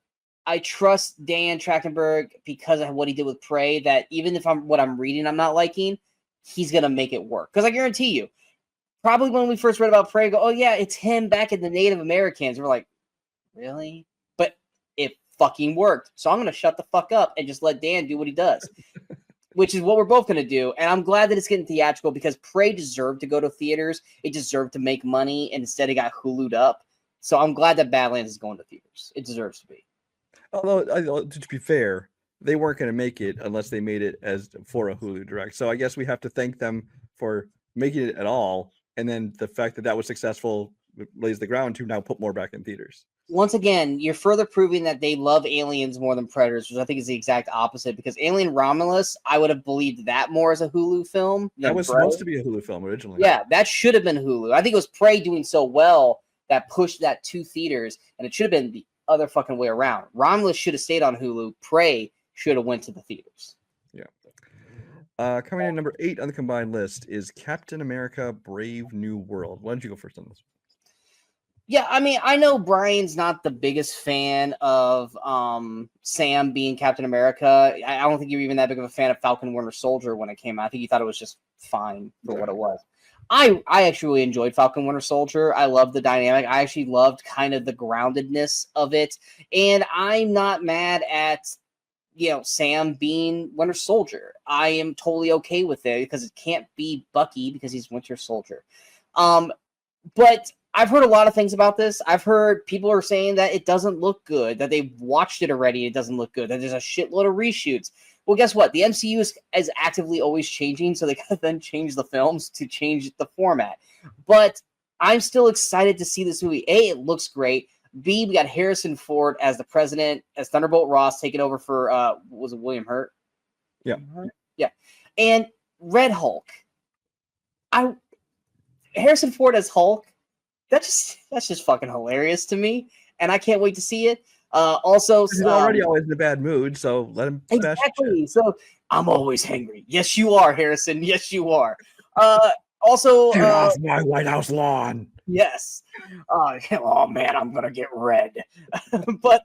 I trust Dan Trachtenberg because of what he did with Prey, that even if what I'm reading I'm not liking, he's going to make it work. Because I guarantee you, probably when we first read about Prey, go, oh yeah, it's him back in the Native Americans. We're like, really? But it fucking worked. So I'm going to shut the fuck up and just let Dan do what he does. Which is what we're both going to do. And I'm glad that it's getting theatrical because Prey deserved to go to theaters. It deserved to make money, and instead it got Hulu'd up. So I'm glad that Badlands is going to theaters. It deserves to be. Although, to be fair, they weren't going to make it unless they made it as for a Hulu direct. So I guess we have to thank them for making it at all. And then the fact that was successful lays the ground to now put more back in theaters. once again, you're further proving that they love aliens more than Predators, which I think is the exact opposite. Because Alien Romulus, I would have believed that more as a Hulu film than That was Prey. supposed to be a Hulu film originally. Yeah, that should have been Hulu. I think it was Prey doing so well that pushed that to theaters, and it should have been the other fucking way around. Romulus should have stayed on Hulu. Prey should have went to the theaters. Yeah. Coming in number 8 on the combined list is Captain America: Brave New World. Why don't you go first on this? Yeah, I mean, I know Brian's not the biggest fan of Sam being Captain America. I don't think you're even that big of a fan of Falcon Winter Soldier when it came out. I think you thought it was just fine for what it was. I actually really enjoyed Falcon Winter Soldier. I loved the dynamic. I actually loved kind of the groundedness of it. And I'm not mad at, Sam being Winter Soldier. I am totally okay with it because it can't be Bucky because he's Winter Soldier. But I've heard a lot of things about this. I've heard people are saying that it doesn't look good, that they've watched it already. It doesn't look good, that there's a shitload of reshoots. Well, guess what? The MCU is actively always changing, so they gotta then change the films to change the format. But I'm still excited to see this movie. A, it looks great. B, we got Harrison Ford as the president, as Thunderbolt Ross taking over for, was it William Hurt? Yeah. Yeah. And Red Hulk. Harrison Ford as Hulk, that's just fucking hilarious to me, and I can't wait to see it. Also, he's already always in a bad mood, so let him. Exactly. So I'm always hangry. Yes, you are, Harrison. Yes, you are. Also, get off my White House lawn. Yes. Oh man, I'm gonna get red. But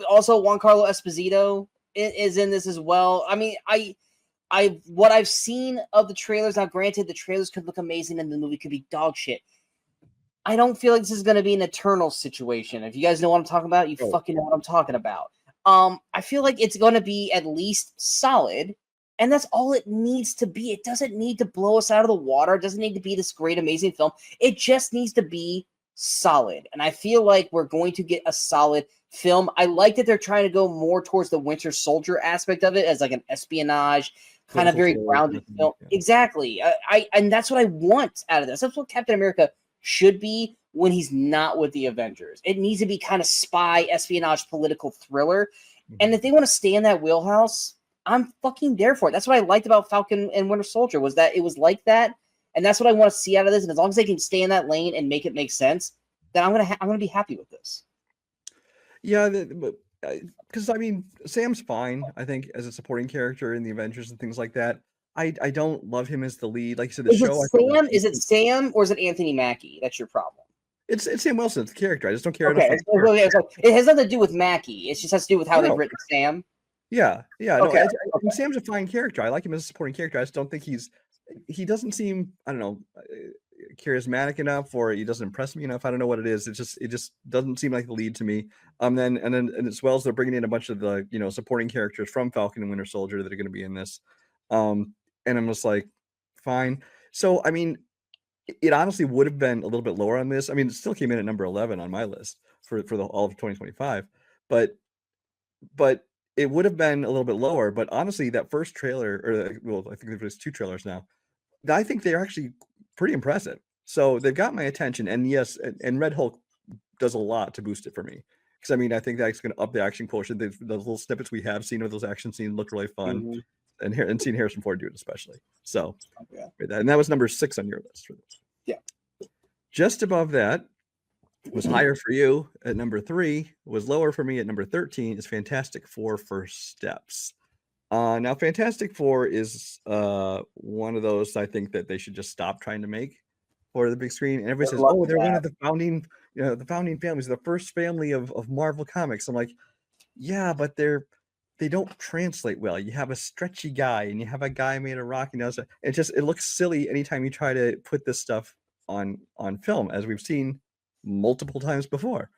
also Giancarlo Esposito is in this as well. I mean, what I've seen of the trailers, now granted the trailers could look amazing and the movie could be dog shit. I don't feel like this is going to be an Eternal situation. If you guys know what I'm talking about, you fucking know what I'm talking about. I feel like it's going to be at least solid, and that's all it needs to be. It doesn't need to blow us out of the water. It doesn't need to be this great, amazing film. It just needs to be solid, and I feel like we're going to get a solid film. I like that they're trying to go more towards the Winter Soldier aspect of it as like an espionage, kind of very grounded film. Yeah. Exactly. And that's what I want out of this. That's what Captain America should be when he's not with the Avengers. It needs to be kind of spy, espionage, political thriller. Mm-hmm. And if they want to stay in that wheelhouse, I'm fucking there for it. That's what I liked about Falcon and Winter Soldier, was that it was like that. And that's what I want to see out of this. And as long as they can stay in that lane and make it make sense, then I'm gonna be happy with this. Yeah, because I mean, Sam's fine, I think, as a supporting character in the Avengers and things like that. I don't love him as the lead. Like you said, is it Sam or is it Anthony Mackie? That's your problem. It's Sam Wilson's character. I just don't care. Okay, it has nothing to do with Mackie. It just has to do with how they've written Sam. Yeah. Okay. No, Sam's a fine character. I like him as a supporting character. I just don't think he doesn't seem, I don't know, charismatic enough, or he doesn't impress me enough. I don't know what it is. It just doesn't seem like the lead to me. And as well as they're bringing in a bunch of the supporting characters from Falcon and Winter Soldier that are going to be in this. And I'm just like, fine. So I mean, it honestly would have been a little bit lower on this. I mean, it still came in at number 11 on my list for all of 2025, but it would have been a little bit lower. But honestly, that first trailer, I think there's 2 trailers now, I think they're actually pretty impressive. So they've got my attention. And yes, and Red Hulk does a lot to boost it for me. Because I mean, I think that's going to up the action quotient. Those little snippets we have seen of those action scenes look really fun. Mm-hmm. And seeing Harrison Ford do it especially. So, and that was number 6 on your list for this. Yeah. Just above that was higher for you at number 3, was lower for me at number 13 is Fantastic Four: First Steps. Now Fantastic Four is one of those I think that they should just stop trying to make for the big screen. And everybody says, oh, they're one of the founding, the founding families, the first family of Marvel Comics. I'm like, yeah, but they don't translate well. You have a stretchy guy and you have a guy made of rock. So it looks silly anytime you try to put this stuff on film, as we've seen multiple times before.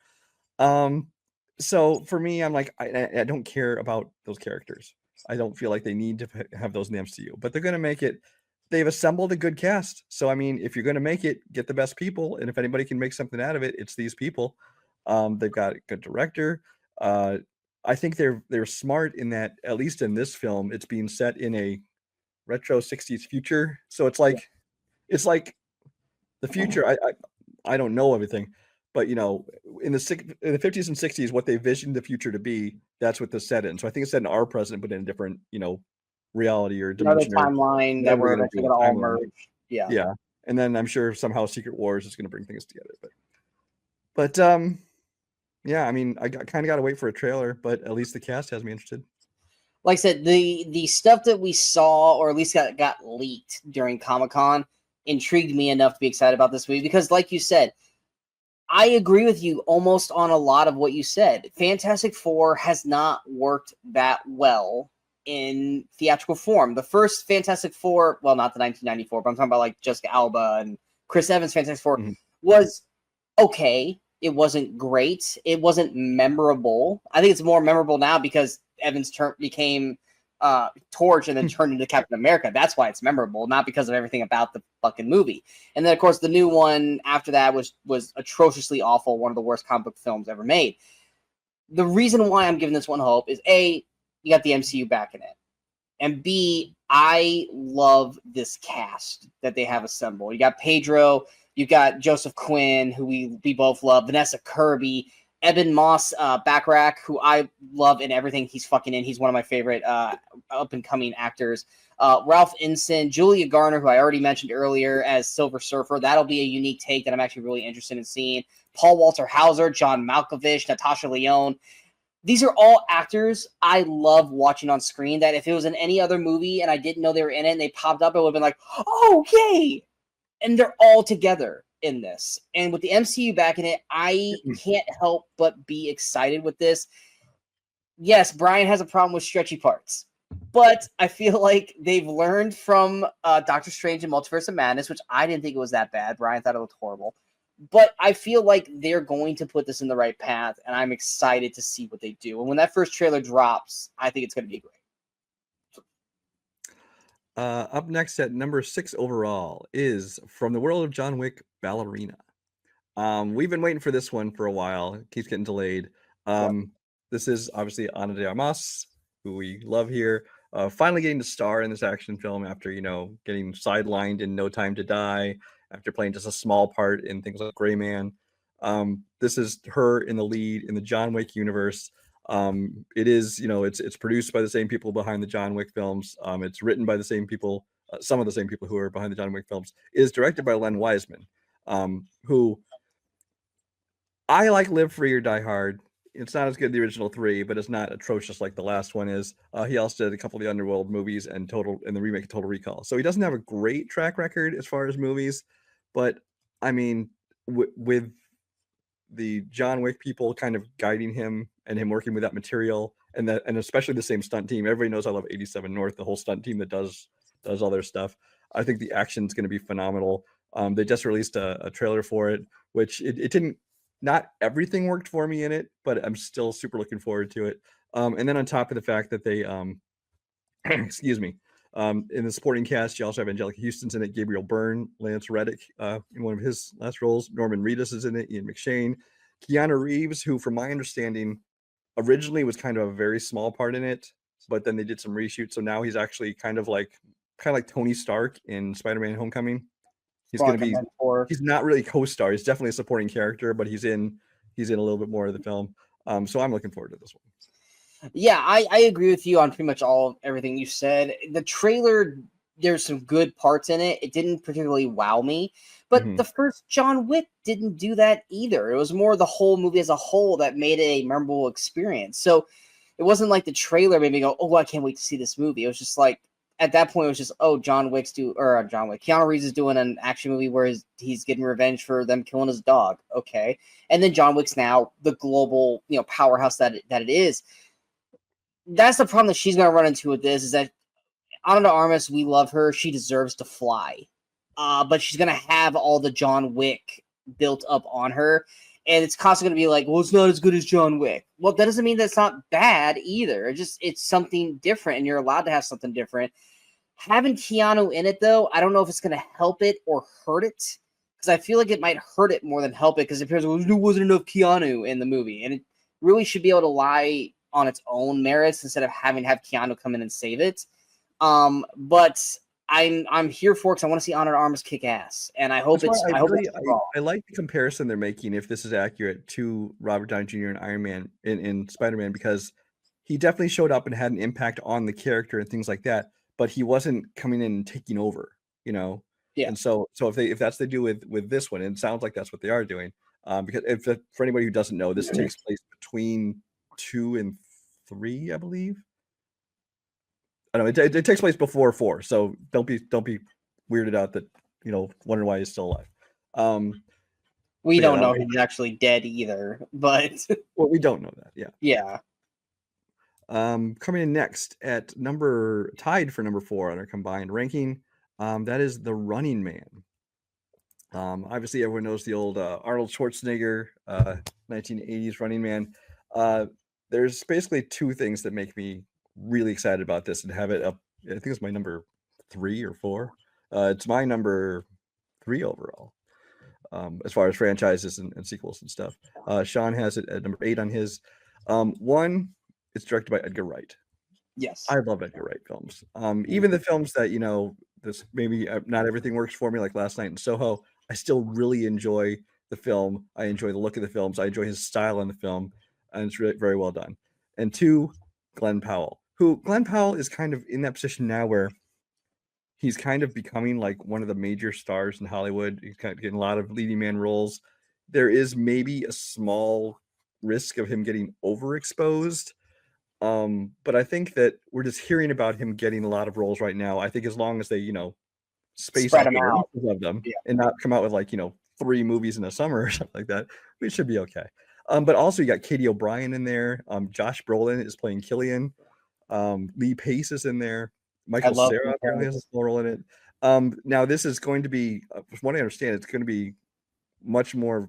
So for me, I'm like, I don't care about those characters. I don't feel like they need to have those in the MCU, but they're going to make it. They've assembled a good cast. So, I mean, if you're going to make it, get the best people. And if anybody can make something out of it, it's these people. They've got a good director. I think they're smart in that, at least in this film, it's being set in a retro 60s future. So it's like the future. I don't know everything, But in the 50s and 60s, what they visioned the future to be, that's what this set in. So I think it's set in our present, but in a different, reality or Another dimension, or timeline that whatever we're they're going to eventually do going with to all timeline. merge. Yeah. Yeah. And then I'm sure somehow Secret Wars is going to bring things together. But yeah, I mean, I kind of got to wait for a trailer, but at least the cast has me interested. Like I said, the stuff that we saw, or at least got leaked during Comic-Con, intrigued me enough to be excited about this movie. Because, like you said, I agree with you almost on a lot of what you said. Fantastic Four has not worked that well in theatrical form. The first Fantastic Four, well, not the 1994, but I'm talking about like Jessica Alba and Chris Evans' Fantastic Four, was okay. It wasn't great. It wasn't memorable. I think it's more memorable now because Evans became Torch and then turned into Captain America. That's why it's memorable, not because of everything about the fucking movie. And then, of course, the new one after that was atrociously awful, one of the worst comic book films ever made. The reason why I'm giving this one hope is, A, you got the MCU back in it. And B, I love this cast that they have assembled. You got Pedro, you got Joseph Quinn, who we both love, Vanessa Kirby, Eben Moss Backrack, who I love in everything he's fucking in. He's one of my favorite up-and-coming actors. Ralph Ensign, Julia Garner, who I already mentioned earlier as Silver Surfer. That'll be a unique take that I'm actually really interested in seeing. Paul Walter Hauser, John Malkovich, Natasha Lyonne. These are all actors I love watching on screen that if it was in any other movie and I didn't know they were in it and they popped up, it would have been like, oh, yay! And they're all together in this. And with the MCU back in it, I can't help but be excited with this. Yes, Brian has a problem with stretchy parts, but I feel like they've learned from Doctor Strange and Multiverse of Madness, which I didn't think it was that bad. Brian thought it looked horrible. But I feel like they're going to put this in the right path, and I'm excited to see what they do. And when that first trailer drops, I think it's going to be great. Up next at number 6 overall is From the World of John Wick, Ballerina. We've been waiting for this one for a while. It keeps getting delayed. This is obviously Ana de Armas, who we love here, finally getting to star in this action film after, getting sidelined in No Time to Die, after playing just a small part in things like Gray Man. This is her in the lead in the John Wick universe. It is, it's produced by the same people behind the John Wick films. It's written by the same people, some of the same people who are behind the John Wick films. It is directed by Len Wiseman, who I like Live Free or Die Hard. It's not as good as the original 3, but it's not atrocious like the last one is. He also did a couple of the Underworld movies and the remake of Total Recall. So he doesn't have a great track record as far as movies, but I mean, with the John Wick people kind of guiding him and him working with that material and especially the same stunt team. Everybody knows I love 87 North, the whole stunt team that does all their stuff. I think the action's going to be phenomenal. They just released a trailer for it, which it didn't. Not everything worked for me in it, but I'm still super looking forward to it. And then on top of the fact that they, excuse me, in the supporting cast, you also have Angelica Houston's in it, Gabriel Byrne, Lance Reddick in one of his last roles, Norman Reedus is in it, Ian McShane, Keanu Reeves, who, from my understanding, originally was kind of a very small part in it, but then they did some reshoots, so now he's actually kind of like Tony Stark in Spider-Man: Homecoming. He's going to be. He's not really co-star. He's definitely a supporting character, but he's in a little bit more of the film. So I'm looking forward to this one. Yeah, I agree with you on pretty much everything you said. The trailer, there's some good parts in it. It didn't particularly wow me, but the first John Wick didn't do that either. It was more the whole movie as a whole that made it a memorable experience. So it wasn't like the trailer made me go, "Oh, I can't wait to see this movie." It was just like, at that point, it was just, Keanu Reeves is doing an action movie where he's getting revenge for them killing his dog. Okay. And then John Wick's now the global, powerhouse that it is. That's the problem that she's going to run into with this, is that Ana de Armas, we love her. She deserves to fly. But she's going to have all the John Wick built up on her. And it's constantly going to be like, well, it's not as good as John Wick. Well, that doesn't mean that's not bad either. It's something different, and you're allowed to have something different. Having Keanu in it, though, I don't know if it's going to help it or hurt it, because I feel like it might hurt it more than help it, because it appears there wasn't enough Keanu in the movie, and it really should be able to lie on its own merits instead of having Keanu come in and save it. But I'm here for because I want to see Honor Arms kick ass, and I hope That's it's why I like the comparison they're making, if this is accurate, to Robert Downey Jr. and Iron Man in Spider-Man, because he definitely showed up and had an impact on the character and things like that, but he wasn't coming in and taking over, you know. Yeah. And so if that's what they do with this one, and it sounds like that's what they are doing. Because for anybody who doesn't know, this takes place between 2 and 3, I believe. I know it takes place before 4, so don't be weirded out that, you know, wondering why he's still alive. We don't know he's actually dead either, but well, we don't know that. Yeah. Yeah. Coming in next at tied for number 4 on our combined ranking, that is The Running Man. Obviously, everyone knows the old Arnold Schwarzenegger 1980s Running Man. There's basically 2 things that make me really excited about this and have it up. I think it's my number 3 or 4. It's my number 3 overall, as far as franchises and sequels and stuff. Sean has it at number 8 on his. 1, it's directed by Edgar Wright. Yes, I love Edgar Wright films. Even the films that, you know, this maybe not everything works for me, like Last Night in Soho, I still really enjoy the film. I enjoy the look of the films. I enjoy his style in the film, and it's really very well done. And 2, Glenn Powell is kind of in that position now where he's kind of becoming like one of the major stars in Hollywood. He's kind of getting a lot of leading man roles. There is maybe a small risk of him getting overexposed. But I think that we're just hearing about him getting a lot of roles right now. I think as long as they, you know, space out the releases of them and not come out with, like, you know, 3 movies in a summer or something like that, we should be okay. But also you got Katie O'Brien in there. Josh Brolin is playing Killian. Lee Pace is in there. Michael Cera apparently has a small role in it. Now this is going to be, from what I understand, it's going to be much more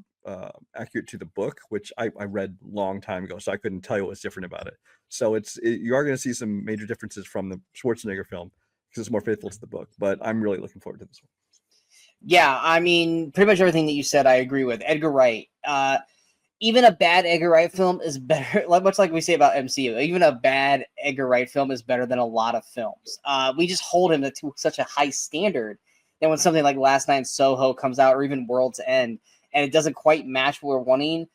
accurate to the book, which I read a long time ago, so I couldn't tell you what was different about it. So you are going to see some major differences from the Schwarzenegger film because it's more faithful to the book. But I'm really looking forward to this one. Yeah, I mean, pretty much everything that you said, I agree with. Edgar Wright. Even a bad Edgar Wright film is better, much like we say about MCU. Even a bad Edgar Wright film is better than a lot of films. We just hold him to such a high standard that when something like Last Night in Soho comes out, or even World's End, and it doesn't quite match what we're wanting,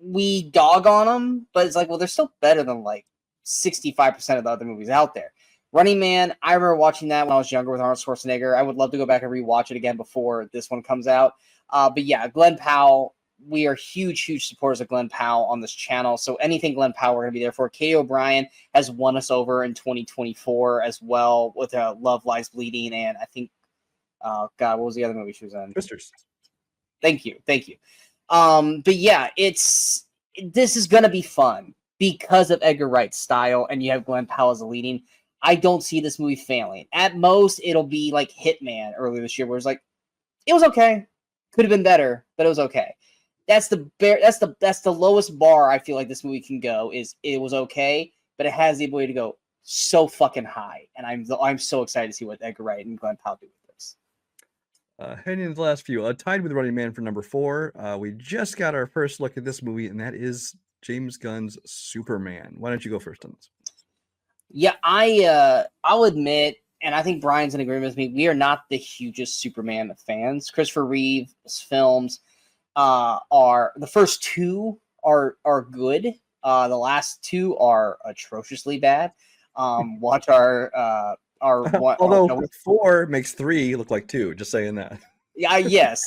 we dog on them, but it's like, well, they're still better than like 65% of the other movies out there. Running Man, I remember watching that when I was younger with Arnold Schwarzenegger. I would love to go back and rewatch it again before this one comes out. But yeah, Glenn Powell, we are huge supporters of Glenn Powell on this channel. So anything Glenn Powell, we're going to be there for. Katie O'Brien has won us over in 2024 as well with Love Lies Bleeding. And I think, God, what was the other movie she was in? Twisters. Thank you. But yeah, this is going to be fun because of Edgar Wright's style, and you have Glenn Powell as a leading. I don't see this movie failing. At most, it'll be like Hitman earlier this year, where it's like, it was okay, could have been better, but it was okay. That's the lowest bar I feel like this movie can go. Is it was okay, but it has the ability to go so fucking high, and I'm so excited to see what Edgar Wright and Glenn Powell do with this. Heading into the last few, tied with Running Man for number 4. We just got our first look at this movie, and that is James Gunn's Superman. Why don't you go first on this? Yeah, I'll admit, and I think Brian's in agreement with me, we are not the hugest Superman fans. Christopher Reeve's films are the first 2 are good. The last 2 are atrociously bad. Watch our although 4 makes 3 look like 2. Just saying that. Yeah, yes.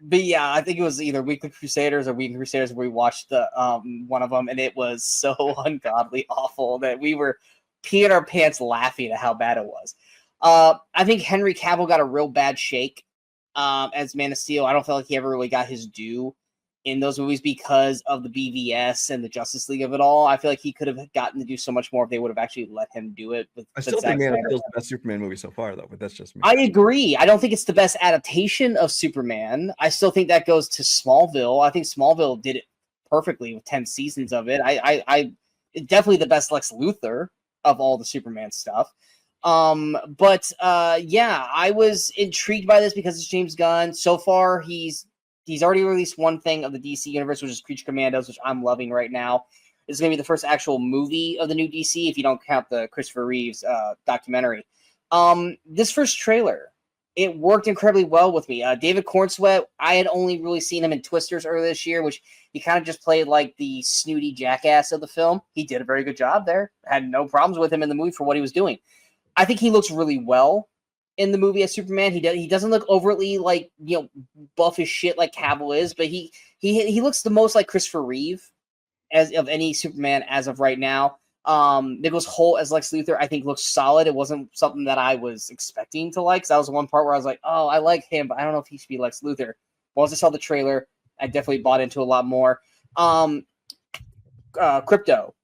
But yeah, I think it was either Weekly Crusaders or Weekly Crusaders where we watched the one of them, and it was so ungodly awful that we were peeing our pants laughing at how bad it was. I think Henry Cavill got a real bad shake as Man of Steel. I don't feel like he ever really got his due in those movies because of the BVS and the Justice League of it all. I feel like he could have gotten to do so much more if they would have actually let him do it. I still think Man of Steel is the best Superman movie so far, though, but that's just me. I agree. I don't think it's the best adaptation of Superman. I still think that goes to Smallville. I think Smallville did it perfectly with 10 seasons of it. I definitely the best Lex Luthor of all the Superman stuff. But yeah, I was intrigued by this because it's James Gunn. So far, he's already released one thing of the DC universe, which is Creature Commandos, which I'm loving right now. It's going to be the first actual movie of the new DC, if you don't count the Christopher Reeves documentary. This first trailer, it worked incredibly well with me. David Cornsweet, I had only really seen him in Twisters earlier this year, which he kind of just played like the snooty jackass of the film. He did a very good job there. Had no problems with him in the movie for what he was doing. I think he looks really well in the movie as Superman. He doesn't look overtly like, buff as shit like Cavill is, but he looks the most like Christopher Reeve as of any Superman as of right now. Nicholas Hoult as Lex Luthor, I think, looks solid. It wasn't something that I was expecting to like. So that was one part where I was like, oh, I like him, but I don't know if he should be Lex Luthor. Once I saw the trailer, I definitely bought into a lot more. Crypto.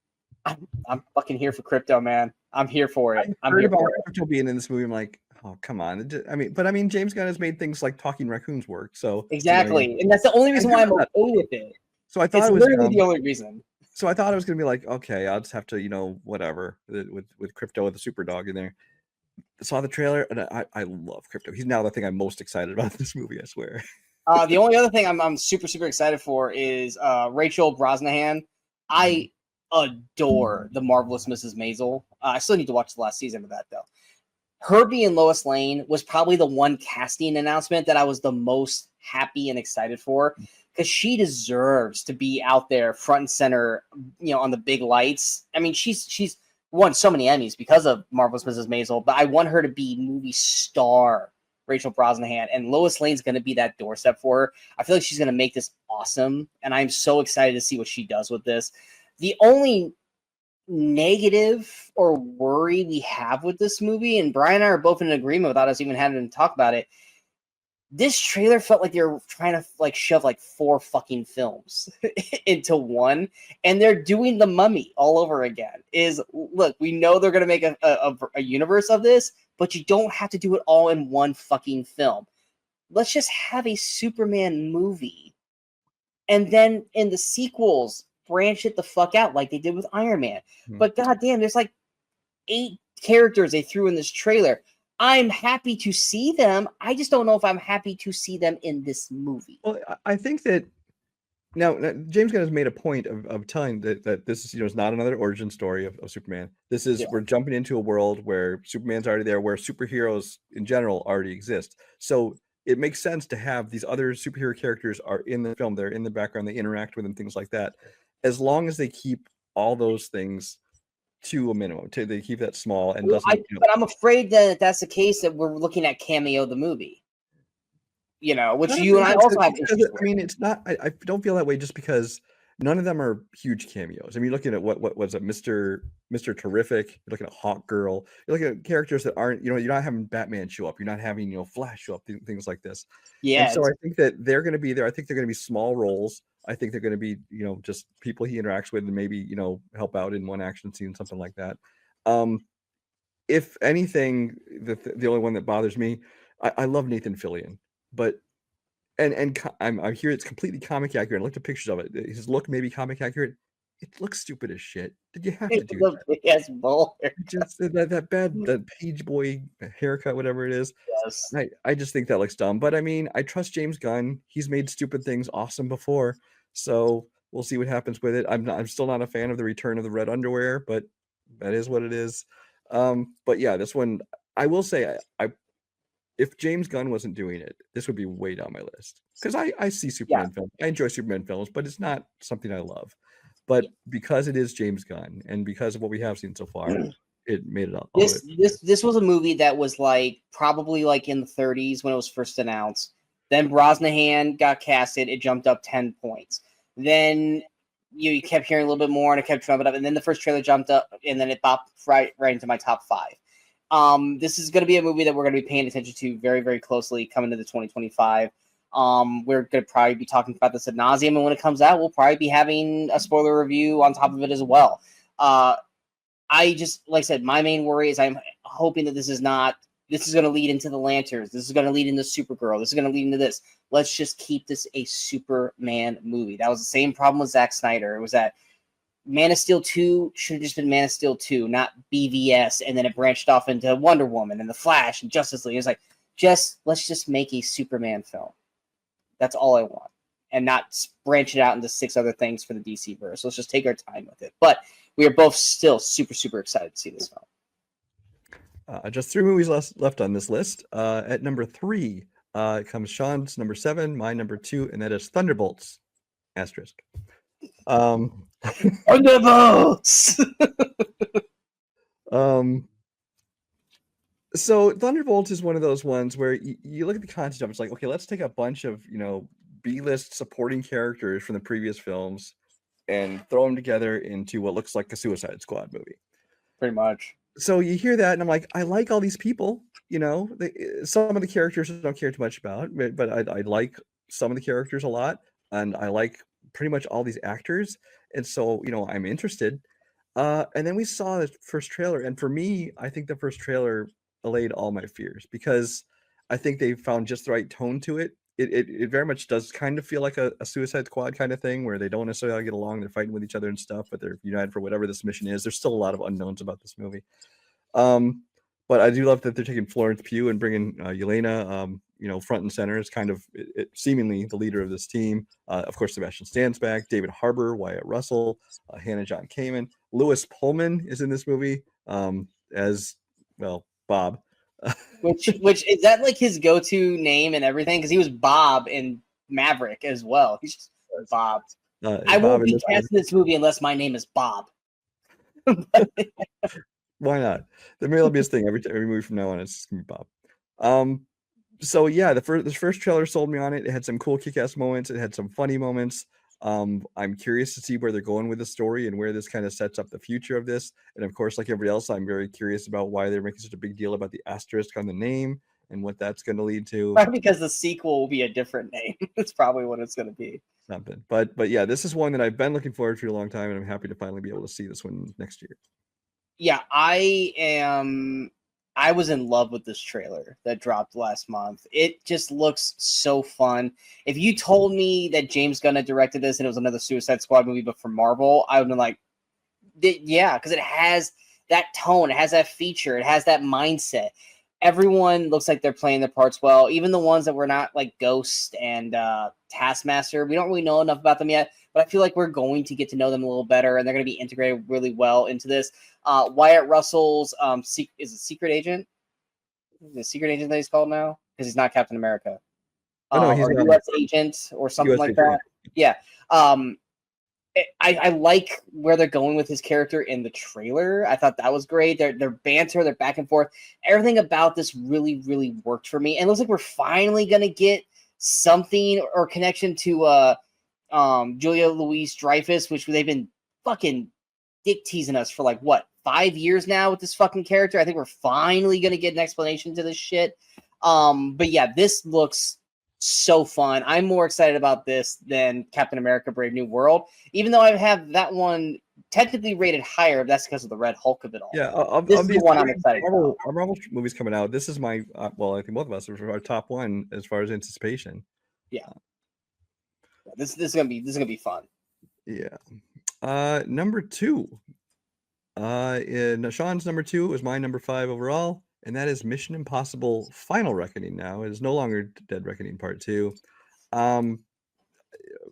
I'm fucking here for Crypto, man. I'm here for it. I heard about Crypto being in this movie. I'm like, oh, come on. I mean, James Gunn has made things like Talking Raccoons work. So exactly, and that's the only reason why I'm okay with it. So I thought it's it was literally the only reason. So I thought it was going to be like, okay, I'll just have to, whatever, with Crypto with the super dog in there. I saw the trailer, and I love Crypto. He's now the thing I'm most excited about in this movie, I swear. The only other thing I'm super, super excited for is Rachel Brosnahan. I adore The Marvelous Mrs. Maisel. I still need to watch the last season of that, though. Her being Lois Lane was probably the one casting announcement that I was the most happy and excited for, because she deserves to be out there front and center, on the big lights. I mean, she's won so many Emmys because of Marvelous Mrs. Maisel, but I want her to be movie star Rachel Brosnahan, and Lois Lane's going to be that doorstep for her. I feel like she's going to make this awesome, and I'm so excited to see what she does with this. The only negative or worry we have with this movie, and Brian and I are both in agreement without us even having to talk about it, this trailer felt like they were trying to shove 4 fucking films into one, and they're doing The Mummy all over again. Look, we know they're going to make a universe of this, but you don't have to do it all in one fucking film. Let's just have a Superman movie, and then in the sequels, branch it the fuck out like they did with Iron Man. But goddamn, there's 8 characters they threw in this trailer. I'm happy to see them. I just don't know if I'm happy to see them in this movie. Well, I think that now James Gunn has made a point of telling that this is, is not another origin story of Superman. This is, we're jumping into a world where Superman's already there, where superheroes in general already exist. So it makes sense to have these other superhero characters are in the film. They're in the background. They interact with them, things like that. As long as they keep all those things to a minimum, they keep that small and doesn't. But I'm afraid that that's the case, that we're looking at Cameo the movie. Which you and I also have issues with. I mean, it's not. I don't feel that way just because none of them are huge cameos. I mean, you're looking at what was it, Mr. Terrific. You're looking at Hawk Girl. You're looking at characters that aren't. You're not having Batman show up. You're not having Flash show up. Things like this. Yeah. And so I think that they're going to be there. I think they're going to be small roles. I think they're going to be just people he interacts with and maybe help out in one action scene, something like that. If anything, the only one that bothers me, I love Nathan Fillion, but and I hear it's completely comic accurate. I looked at pictures of it. His look may be comic accurate. It looks stupid as shit. Did you have to do that? Yes, bull. Just that page boy haircut, whatever it is. Yes. I just think that looks dumb. But I mean, I trust James Gunn. He's made stupid things awesome before. So we'll see what happens with it. I'm still not a fan of the return of the red underwear, but that is what it is. But yeah, this one, I will say, if James Gunn wasn't doing it, this would be way down my list, because I see Superman films. I enjoy Superman films, but it's not something I love. But because it is James Gunn, and because of what we have seen so far, it made it all. This was a movie that was probably in the 30s when it was first announced. Then Brosnahan got casted. It jumped up 10 points. Then you kept hearing a little bit more, and it kept jumping up. And then the first trailer jumped up, and then it popped right into my top 5. This is going to be a movie that we're going to be paying attention to very, very closely coming into 2025. We're going to probably be talking about this ad nauseum, and when it comes out, we'll probably be having a spoiler review on top of it as well. I just, like I said, my main worry is I'm hoping that this is going to lead into the Lanterns. This is going to lead into Supergirl. This is going to lead into this. Let's just keep this a Superman movie. That was the same problem with Zack Snyder. It was that Man of Steel 2 should have just been Man of Steel 2, not BVS, and then it branched off into Wonder Woman and The Flash and Justice League. It's let's just make a Superman film. That's all I want. And not branch it out into 6 other things for the DC verse. Let's just take our time with it. But we are both still super, super excited to see this film. Just 3 movies left on this list. At number 3 comes Sean's number 7, my number 2, and that is Thunderbolts. Asterisk. Thunderbolts. So Thunderbolts is one of those ones where you look at the concept of it, it's like, okay, let's take a bunch of B-list supporting characters from the previous films and throw them together into what looks like a Suicide Squad movie. Pretty much. So you hear that, and I'm like, I like all these people. Some of the characters I don't care too much about, but I like some of the characters a lot, and I like pretty much all these actors, and so I'm interested. And then we saw the first trailer, and for me, I think the first trailer allayed all my fears because I think they found just the right tone to it. It very much does kind of feel like a Suicide Squad kind of thing where they don't necessarily get along. They're fighting with each other and stuff, but they're united for whatever this mission is. There's still a lot of unknowns about this movie. But I do love that they're taking Florence Pugh and bringing Yelena, front and center as kind of seemingly the leader of this team. Of course, Sebastian Stan's back, David Harbour, Wyatt Russell, Hannah John Kamen. Lewis Pullman is in this movie as, well, Bob. Which is that like his go-to name and everything? Because he was Bob in Maverick as well. He's just Bob. I won't be cast in this movie unless my name is Bob. Why not? Maybe that'll be his thing every movie from now on. It's just gonna be Bob. So yeah, the first trailer sold me on it. It had some cool kick-ass moments. It had some funny moments. I'm curious to see where they're going with the story and where this kind of sets up the future of this. And of course, like everybody else, I'm very curious about why they're making such a big deal about the asterisk on the name and what that's going to lead to. Probably because the sequel will be a different name. That's probably what it's going to be. Something. But yeah, this is one that I've been looking forward to a long time, and I'm happy to finally be able to see this one next year. Yeah, I was in love with this trailer that dropped last month. It just looks so fun. If you told me that James Gunn had directed this and it was another Suicide Squad movie, but for Marvel, I would have been like, yeah, because it has that tone, it has that feature, it has that mindset. Everyone looks like they're playing their parts well. Even the ones that were not like Ghost and Taskmaster, we don't really know enough about them yet, but I feel like we're going to get to know them a little better, and they're going to be integrated really well into this. Wyatt Russell's is a secret agent. The secret agent that he's called now because he's not Captain America. He's a U.S. agent or something like that. Yeah. I like where they're going with his character in the trailer. I thought that was great. Their banter, their back and forth, everything about this really, really worked for me. And it looks like we're finally gonna get something or connection to Julia Louis-Dreyfus, which they've been fucking dick teasing us for like what 5 years now with this fucking character. I think we're finally gonna get an explanation to this shit. But yeah, this looks so fun. I'm more excited about this than Captain America Brave New World, even though I have that one technically rated higher, but that's because of the Red Hulk of it all. Yeah, this is the one I'm excited about. Our Marvel movies coming out, this is my, well, I think both of us are our top one as far as anticipation. Yeah. This is gonna be fun. Yeah. Number 2. Sean's number 2 was my number 5 overall. And that is Mission Impossible Final Reckoning now. It is no longer Dead Reckoning Part 2.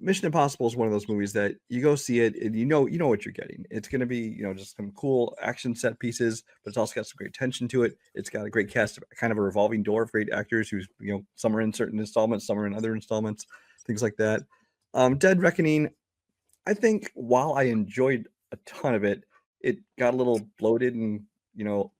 Mission Impossible is one of those movies that you go see it and you know what you're getting. It's going to be, just some cool action set pieces, but it's also got some great tension to it. It's got a great cast, kind of a revolving door of great actors who's, some are in certain installments, some are in other installments, things like that. Dead Reckoning, I think while I enjoyed a ton of it, it got a little bloated and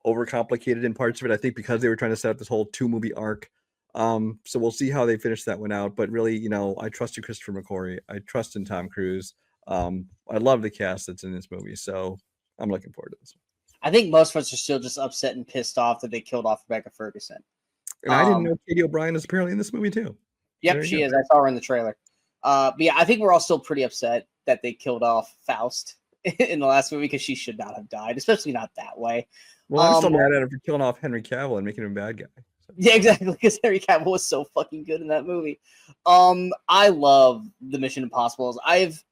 overcomplicated in parts of it. I think because they were trying to set up this whole 2-movie arc. So we'll see how they finish that one out. But really, I trust in Christopher McQuarrie. I trust in Tom Cruise. I love the cast that's in this movie. So I'm looking forward to this one. I think most of us are still just upset and pissed off that they killed off Rebecca Ferguson. And I didn't know Katie O'Brien is apparently in this movie too. Yep, she is. I saw her in the trailer. But yeah, I think we're all still pretty upset that they killed off Faust in the last movie because she should not have died, especially not that way. Well, I'm still mad at her for killing off Henry Cavill and making him a bad guy. So. Yeah, exactly, because Henry Cavill was so fucking good in that movie. I love the Mission Impossibles. I've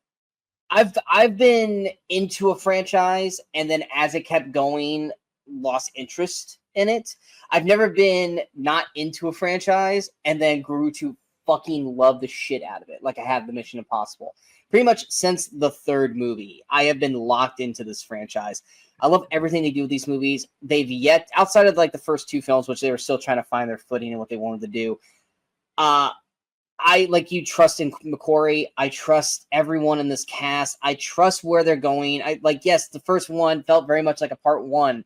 been into a franchise, and then as it kept going, lost interest in it. I've never been not into a franchise and then grew to fucking love the shit out of it, like I have the Mission Impossible. Pretty much since the third movie, I have been locked into this franchise. I love everything they do with these movies. They've yet, outside of like the first two films, which they were still trying to find their footing and what they wanted to do. I, like you, trust in McQuarrie. I trust everyone in this cast. I trust where they're going. Yes, the first one felt very much like a part one,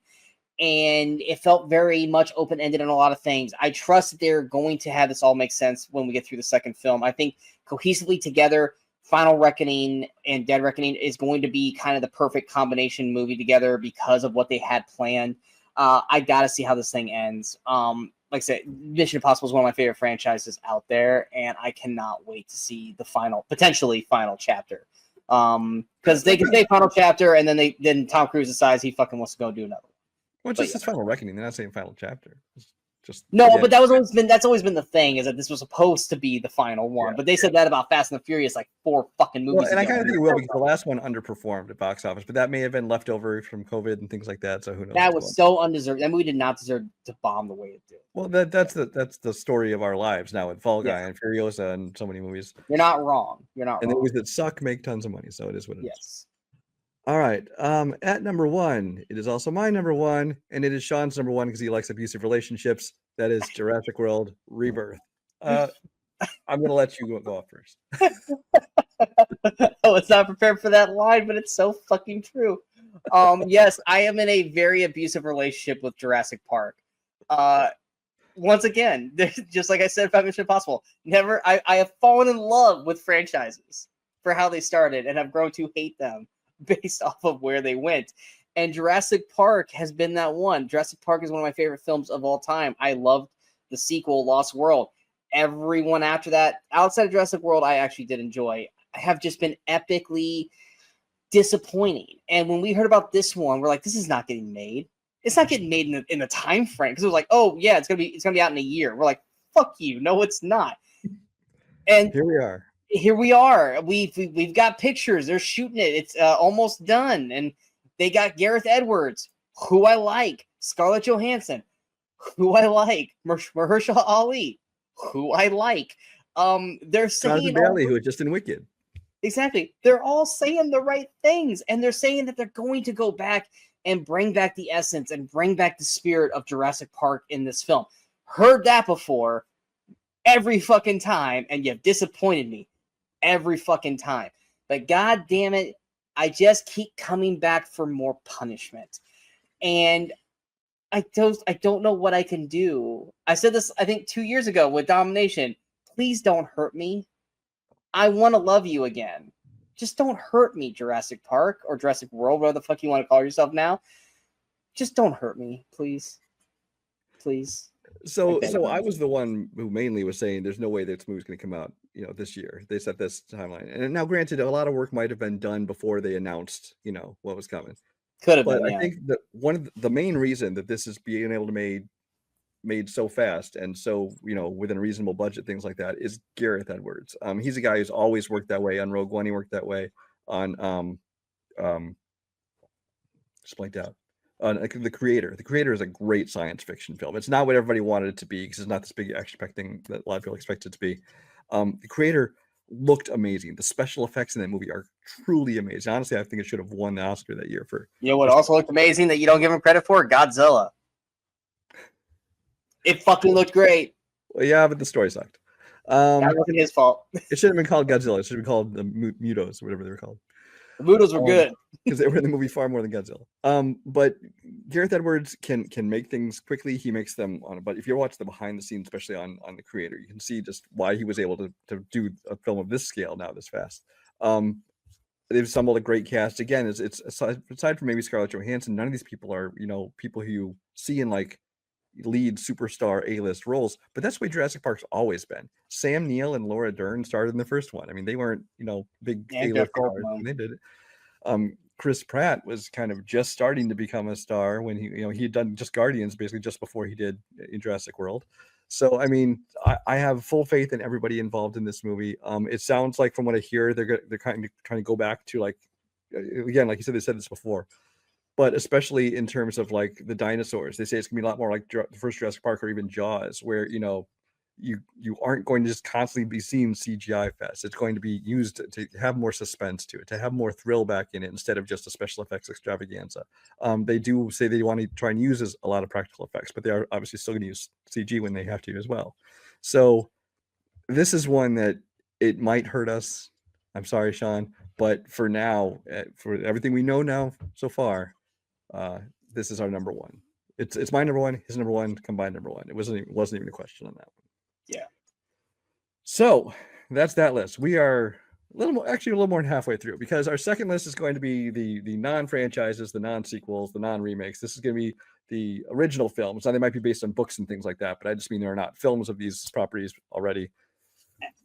and it felt very much open-ended in a lot of things. I trust that they're going to have this all make sense when we get through the second film. I think cohesively together, Final Reckoning and Dead Reckoning is going to be kind of the perfect combination movie together because of what they had planned. I gotta see how this thing ends. Like I said, Mission Impossible is one of my favorite franchises out there, and I cannot wait to see the potentially final chapter. Because they can say final chapter, and then Tom Cruise decides he fucking wants to go do another one. Well, just his Final Reckoning. They're not saying final chapter. But that's always been the thing, is that this was supposed to be the final one. Yeah, but they said that about Fast and the Furious like 4 fucking movies and ago. I kind of think it will, because the last one underperformed at box office, but that may have been left over from COVID and things like that. So who knows? That was so undeserved. That movie did not deserve to bomb the way it did. Well, that's the story of our lives now with Fall Guy and Furiosa and so many movies. You're not wrong. And the movies that suck make tons of money, so it is what it is. All right. At number 1, it is also my number 1, and it is Sean's number 1 because he likes abusive relationships. That is Jurassic World Rebirth. I'm going to let you go off first. I was not prepared for that line, but it's so fucking true. Yes, I am in a very abusive relationship with Jurassic Park. Once again, just like I said about Mission Impossible, I have fallen in love with franchises for how they started and have grown to hate them based off of where they went. And Jurassic Park has been that one. Jurassic Park is one of my favorite films of all time. I loved the sequel, Lost World. Everyone after that, outside of Jurassic World, I actually did enjoy. I have just been epically disappointing. And when we heard about this one, we're like, this is not getting made. It's not getting made in the time frame, because it was like, oh yeah, it's gonna be out in a year. We're like, fuck you, no, it's not. And here we are. We've got pictures. They're shooting it. It's almost done, and they got Gareth Edwards, who I like, Scarlett Johansson, who I like, Mahershala Ali, who I like. They're saying Bailey, who is just in Wicked. Exactly. They're all saying the right things, and they're saying that they're going to go back and bring back the essence and bring back the spirit of Jurassic Park in this film. Heard that before every fucking time, and you've disappointed me every fucking time. But god damn it, I just keep coming back for more punishment. And I don't know what I can do. I said this, I think, 2 years ago with Domination. Please don't hurt me. I want to love you again. Just don't hurt me, Jurassic Park or Jurassic World, whatever the fuck you want to call yourself now. Just don't hurt me, please. Please. So I was the one who mainly was saying there's no way this movie's going to come out, this year. They set this timeline. And now, granted, a lot of work might have been done before they announced, what was coming. Could have been, yeah. I think that one of the main reason that this is being able to made so fast and so, within a reasonable budget, things like that, is Gareth Edwards. He's a guy who's always worked that way. On Rogue One, he worked that way. On just blanked out. The Creator is a great science fiction film. It's not what everybody wanted it to be, because it's not this big action packed thing that a lot of people expect it to be. The Creator looked amazing. The special effects in that movie are truly amazing. Honestly, I think it should have won the Oscar that year for. You know what also looked amazing that you don't give him credit for? Godzilla. It fucking looked great. Well, yeah, but the story sucked. That wasn't his fault. It should have been called Godzilla. It should have been called the Mutos, or whatever they were called. The Mutos were good because they were in the movie far more than Godzilla. But Gareth Edwards can make things quickly. He makes them but if you watch the behind the scenes, especially on the Creator, you can see just why he was able to do a film of this scale now this fast. They've assembled a great cast. Again, it's aside from maybe Scarlett Johansson, none of these people are people who you see in like lead superstar A-list roles, but that's the way Jurassic Park's always been. Sam Neill and Laura Dern started in the first one. I mean, they weren't big A-list stars when they did it. Chris Pratt was kind of just starting to become a star when he had done just Guardians basically just before he did in Jurassic World. So I mean, I have full faith in everybody involved in this movie. It sounds like, from what I hear, they're kind of trying to go back to, like, again, like you said, they said this before, but especially in terms of like the dinosaurs, they say it's gonna be a lot more like the first Jurassic Park or even Jaws, where you aren't going to just constantly be seeing CGI fest. It's going to be used to have more suspense to it, to have more thrill back in it instead of just a special effects extravaganza. They do say they want to try and use a lot of practical effects, but they are obviously still going to use CG when they have to as well. So this is one that it might hurt us. I'm sorry, Sean, but for now, for everything we know now so far, this is our number one. It's my number one, his number one, combined number one. It wasn't even a question on that one. Yeah. So that's that list. We are a little more than halfway through, because our second list is going to be the non-franchises, the non-sequels, the non-remakes. This is going to be the original films. Now they might be based on books and things like that, but I just mean there are not films of these properties already.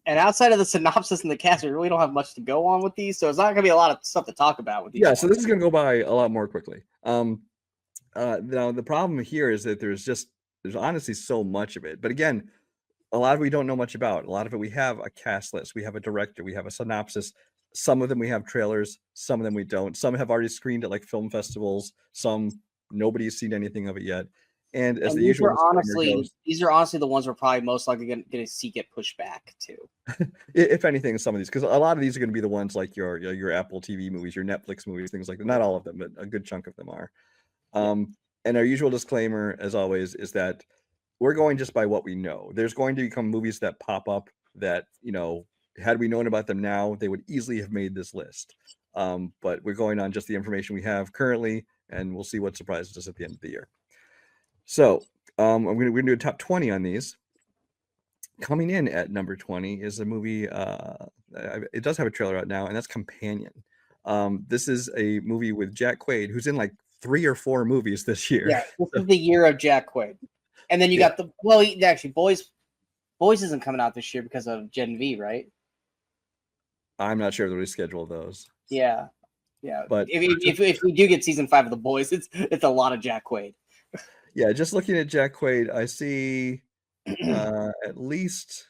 And outside of the synopsis and the cast, we really don't have much to go on with these, so it's not going to be a lot of stuff to talk about with these. Yeah, so this is going to go by a lot more quickly. Now the problem here is that there's honestly so much of it. But again, a lot of it we don't know much about. A lot of it we have a cast list, we have a director, we have a synopsis. Some of them we have trailers, some of them we don't. Some have already screened at like film festivals. Some nobody's seen anything of it yet. And as the these usual, these are honestly the ones we're probably most likely going to see get pushed back to. If anything, some of these, because a lot of these are going to be the ones like your Apple TV movies, your Netflix movies, things like that. Not all of them, but a good chunk of them are. And our usual disclaimer, as always, is that we're going just by what we know. There's going to become movies that pop up that, had we known about them now, they would easily have made this list. But we're going on just the information we have currently, and we'll see what surprises us at the end of the year. So we're going to do a top 20 on these. Coming in at number 20 is a movie. It does have a trailer out now, and that's Companion. This is a movie with Jack Quaid, who's in like 3 or 4 movies this year. Yeah, this is the year of Jack Quaid. And then you got Boys isn't coming out this year because of Gen V, right? I'm not sure of the reschedule of those. Yeah. But if we do get season 5 of The Boys, it's a lot of Jack Quaid. Yeah, just looking at Jack Quaid, I see at least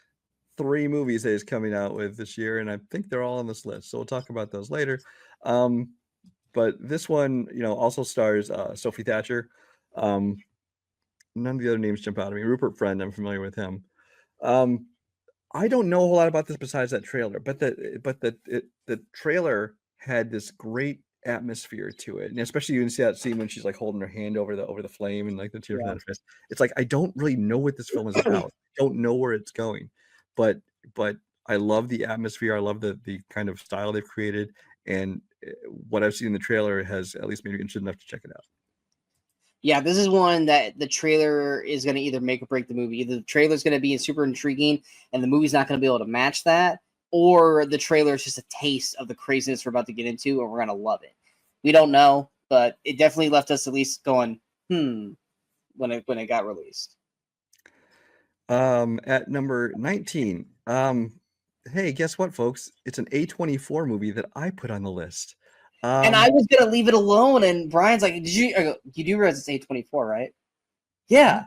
3 movies that he's coming out with this year, and I think they're all on this list. So we'll talk about those later. But this one, also stars Sophie Thatcher. None of the other names jump out at me. Rupert Friend, I'm familiar with him. I don't know a whole lot about this besides that trailer, but the trailer had this great atmosphere to it, and especially you can see that scene when she's like holding her hand over the flame and like the tear from that face. It's like I don't really know what this film is about. I don't know where it's going, but I love the atmosphere. I love the kind of style they've created, and what I've seen in the trailer has at least made me interested enough to check it out. Yeah, this is one that the trailer is going to either make or break the movie. Either the trailer is going to be super intriguing and the movie's not going to be able to match that, or the trailer is just a taste of the craziness we're about to get into and we're going to love it. We don't know, but it definitely left us at least going, when it got released. At number 19, hey, guess what, folks? It's an A24 movie that I put on the list. And I was going to leave it alone, and Brian's like, you do realize it's A24, right? Yeah.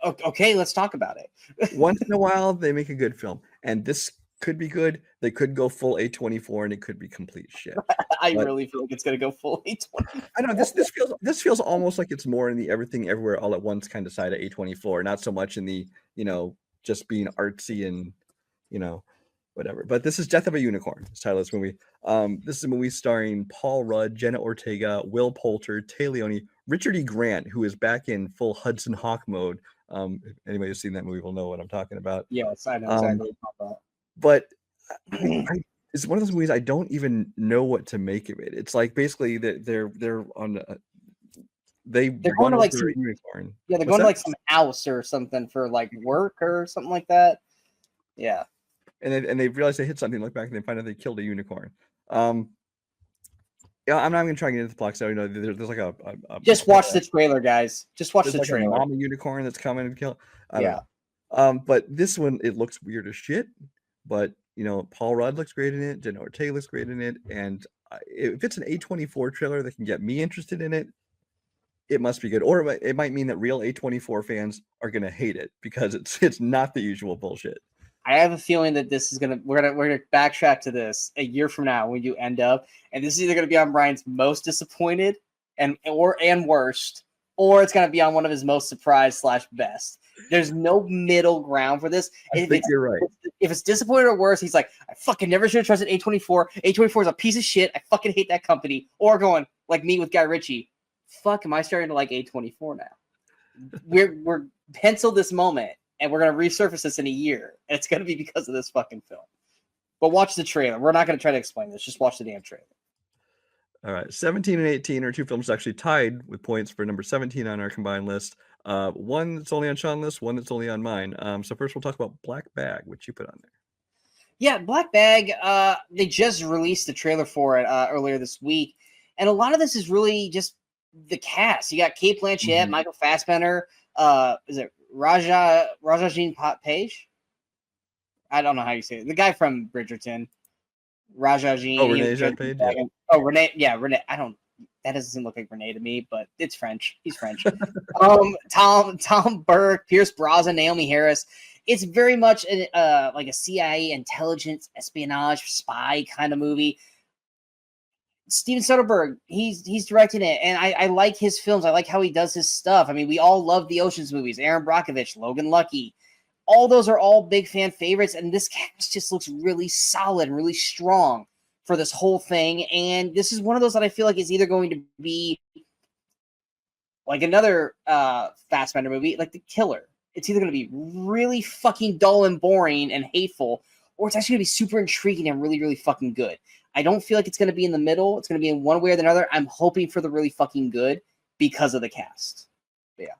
Okay, let's talk about it. Once in a while, they make a good film, and this could be good. They could go full A24, and it could be complete shit. I really feel like it's going to go full A24. I don't know. This feels almost like it's more in the everything everywhere all at once kind of side of A24, not so much in the just being artsy and whatever. But this is Death of a Unicorn. It's the title of this movie. This is a movie starring Paul Rudd, Jenna Ortega, Will Poulter, Tay Leone, Richard E. Grant, who is back in full Hudson Hawk mode. If anybody who's seen that movie will know what I'm talking about. Yes, I know exactly about that. But it's one of those movies I don't even know what to make of it. It's like basically they're on they're going to like some unicorn. Yeah, they're going to like some house or something for like work or something like that. Yeah. And they realize they hit something, look back, and they find out they killed a unicorn. Yeah, I'm not even trying to get into the plot. So there's like a just watch the trailer, guys. Just watch the trailer. A mama unicorn that's coming and kill. Yeah. But this one, it looks weird as shit. But Paul Rudd looks great in it. Jenna Ortega looks great in it. And if it's an A24 trailer that can get me interested in it, it must be good. Or it might mean that real A24 fans are gonna hate it because it's not the usual bullshit. I have a feeling that we're gonna backtrack to this a year from now when you end up, and this is either gonna be on Brian's most disappointed and worst, or it's gonna be on one of his most surprised / best. There's no middle ground for this. I think you're right. If it's disappointed or worse, he's like, I fucking never should have trusted A24. A24 is a piece of shit. I fucking hate that company. Or going like me with Guy Ritchie. Fuck, am I starting to like A24 now? We're penciled this moment, and we're gonna resurface this in a year, and it's gonna be because of this fucking film. But watch the trailer. We're not gonna try to explain this. Just watch the damn trailer. All right, 17 and 18 are two films actually tied with points for number 17 on our combined list. One that's only on Sean's list, one that's only on mine. So first we'll talk about Black Bag, which you put on there. Yeah, Black Bag, they just released the trailer for it earlier this week. And a lot of this is really just the cast. You got Kate Blanchett, Michael Fassbender, is it Raja-Jean Page? I don't know how you say it. The guy from Bridgerton. Raja-Jean. Oh, Renee Jean Page? Yeah. Oh, Renee. Yeah, Renee. That doesn't look like Renee to me, but it's French. He's French. Tom Burke, Pierce Brosnan, Naomi Harris. It's very much like a CIA intelligence, espionage, spy kind of movie. Steven Soderbergh, he's directing it, and I like his films. I like how he does his stuff. I mean, we all love the Ocean's movies. Aaron Brockovich, Logan Lucky. All those are all big fan favorites, and this cast just looks really solid and really strong for this whole thing. And this is one of those that I feel like is either going to be like another Fassbender movie, like The Killer. It's either going to be really fucking dull and boring and hateful, or it's actually going to be super intriguing and really, really fucking good. I don't feel like it's going to be in the middle. It's going to be in one way or the other. I'm hoping for the really fucking good because of the cast. But yeah.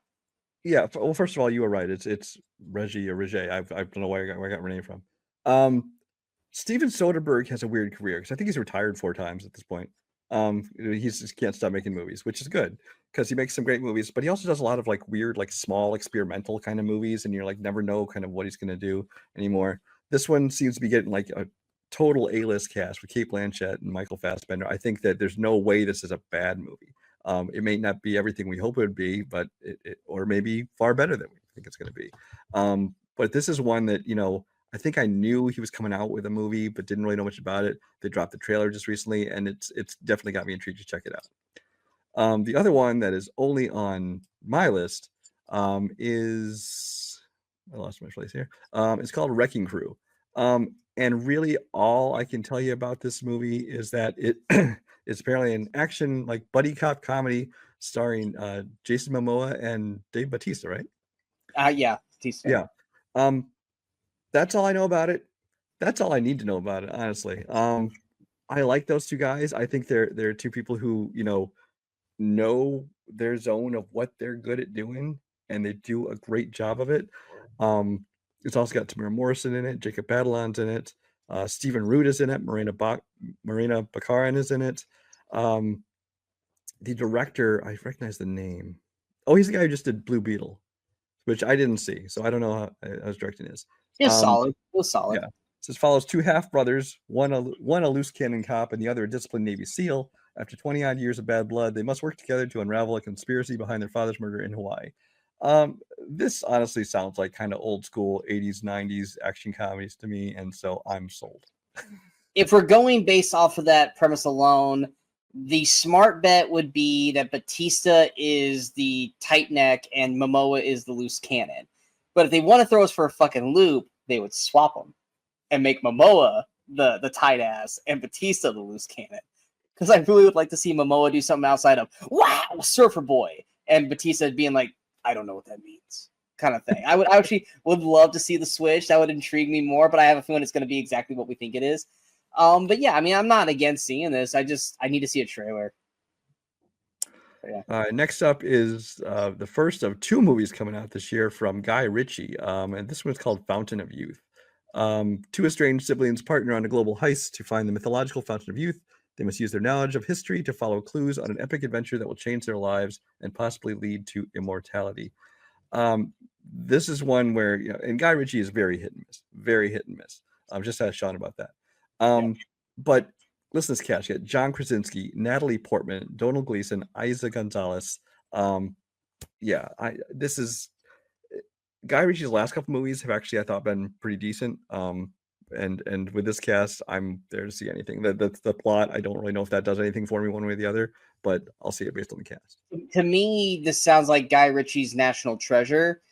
Yeah. Well, first of all, you were right. It's Reggie or Regé. I don't know where I got Renee from. Steven Soderbergh has a weird career because I think he's retired 4 times at this point. He just can't stop making movies, which is good because he makes some great movies, but he also does a lot of like weird, like small experimental kind of movies, and you're like never know kind of what he's going to do anymore. This one seems to be getting like a total A-list cast with Kate Blanchett and Michael Fassbender. I think that there's no way this is a bad movie. It may not be everything we hope it would be, but or maybe far better than we think it's going to be. But this is one that, you know, I think I knew he was coming out with a movie, but didn't really know much about it. They dropped the trailer just recently, and it's definitely got me intrigued to check it out. The other one that is only on my list is, I lost my place here. It's called Wrecking Crew. And really all I can tell you about this movie is that it is apparently an action, like buddy cop comedy starring Jason Momoa and Dave Bautista, right? Yeah, Bautista. Yeah. That's all I know about it. That's all I need to know about it, honestly. I like those two guys. I think they're two people who, you know their zone of what they're good at doing, and they do a great job of it. It's also got Tamara Morrison in it, Jacob Batalon's in it, Stephen Root is in it, Marina Baccarin is in it. The director, I recognize the name. Oh, he's the guy who just did Blue Beetle, which I didn't see, so I don't know how his directing is. It was solid. It was solid. Yeah. So it follows 2 half-brothers, one a loose cannon cop and the other a disciplined Navy SEAL. After 20-odd years of bad blood, they must work together to unravel a conspiracy behind their father's murder in Hawaii. This honestly sounds like kind of old school 80s, 90s action comedies to me, and so I'm sold. If we're going based off of that premise alone, the smart bet would be that Bautista is the tight neck and Momoa is the loose cannon. But if they want to throw us for a fucking loop, they would swap them and make Momoa the tight ass and Bautista the loose cannon. Because I really would like to see Momoa do something outside of, wow, Surfer Boy, and Bautista being like, I don't know what that means, kind of thing. I actually would love to see the switch. That would intrigue me more, but I have a feeling it's going to be exactly what we think it is. But yeah, I mean, I'm not against seeing this. I need to see a trailer. Yeah. Next up is the first of 2 movies coming out this year from Guy Ritchie, and this one's called Fountain of Youth. 2 estranged siblings partner on a global heist to find the mythological Fountain of Youth. They must use their knowledge of history to follow clues on an epic adventure that will change their lives and possibly lead to immortality. This is one where, you know, and Guy Ritchie is very hit and miss. Just ask Sean about that. But listen to this cast. You got John Krasinski, Natalie Portman, Donald Gleason, Isa Gonzalez. This is Guy Ritchie's last couple movies have actually, I thought, been pretty decent. And with this cast, I'm there to see anything. The plot, I don't really know if that does anything for me one way or the other, but I'll see it based on the cast. To me, this sounds like Guy Ritchie's National Treasure.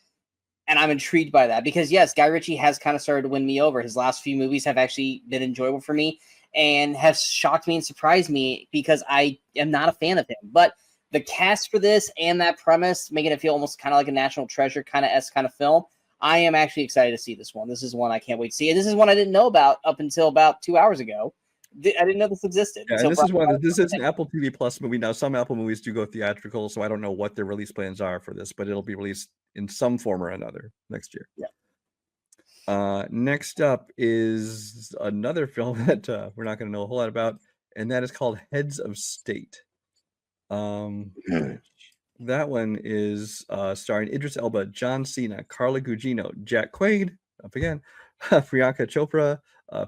And I'm intrigued by that because, yes, Guy Ritchie has kind of started to win me over. His last few movies have actually been enjoyable for me and have shocked me and surprised me because I am not a fan of him. But the cast for this and that premise, making it feel almost kind of like a National Treasure kind of film, I am actually excited to see this one. This is one I can't wait to see. And this is one I didn't know about up until about 2 hours ago. I didn't know this existed. Yeah, and this is an Apple TV Plus movie. Now, some Apple movies do go theatrical, so I don't know what their release plans are for this, but it'll be released in some form or another next year. Yeah. Next up is another film that we're not going to know a whole lot about, and that is called Heads of State. That one is starring Idris Elba, John Cena, Carla Gugino, Jack Quaid, up again, Priyanka Chopra,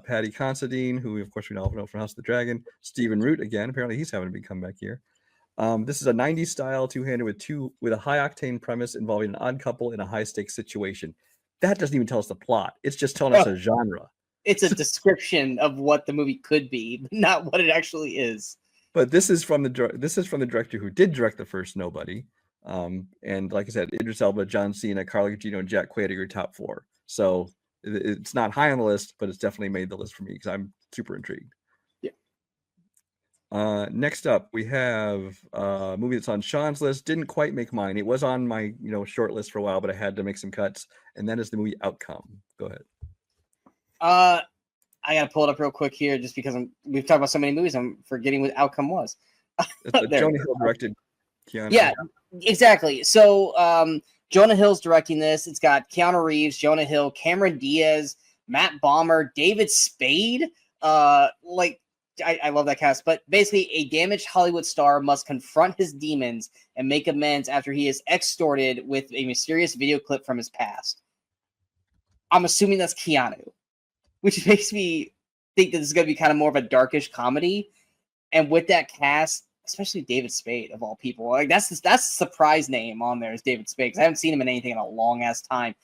Patty Considine, who of course we all know from House of the Dragon, Stephen Root again. Apparently he's having a big comeback here. This is a 90s style two-hander with a high-octane premise involving an odd couple in a high-stakes situation. That doesn't even tell us the plot. It's just telling us a genre. It's a description of what the movie could be, not what it actually is. But this is from the director who did direct the first Nobody. And like I said, Idris Elba, John Cena, Carla Gugino, and Jack Quaid are your top four. So it's not high on the list, but it's definitely made the list for me because I'm super intrigued. Yeah. Next up, we have a movie that's on Sean's list. Didn't quite make mine. It was on my short list for a while, but I had to make some cuts. And that is the movie Outcome. Go ahead. I gotta pull it up real quick here, just because we've talked about so many movies. I'm forgetting what Outcome was. Jonah Hill directed. Keanu. Yeah, exactly. So Jonah Hill's directing this. It's got Keanu Reeves, Jonah Hill, Cameron Diaz, Matt Bomer, David Spade. I love that cast. But basically, a damaged Hollywood star must confront his demons and make amends after he is extorted with a mysterious video clip from his past. I'm assuming that's Keanu, which makes me think that this is going to be kind of more of a darkish comedy. And with that cast, especially David Spade, of all people, like that's the surprise name on there is David Spade, because I haven't seen him in anything in a long ass time.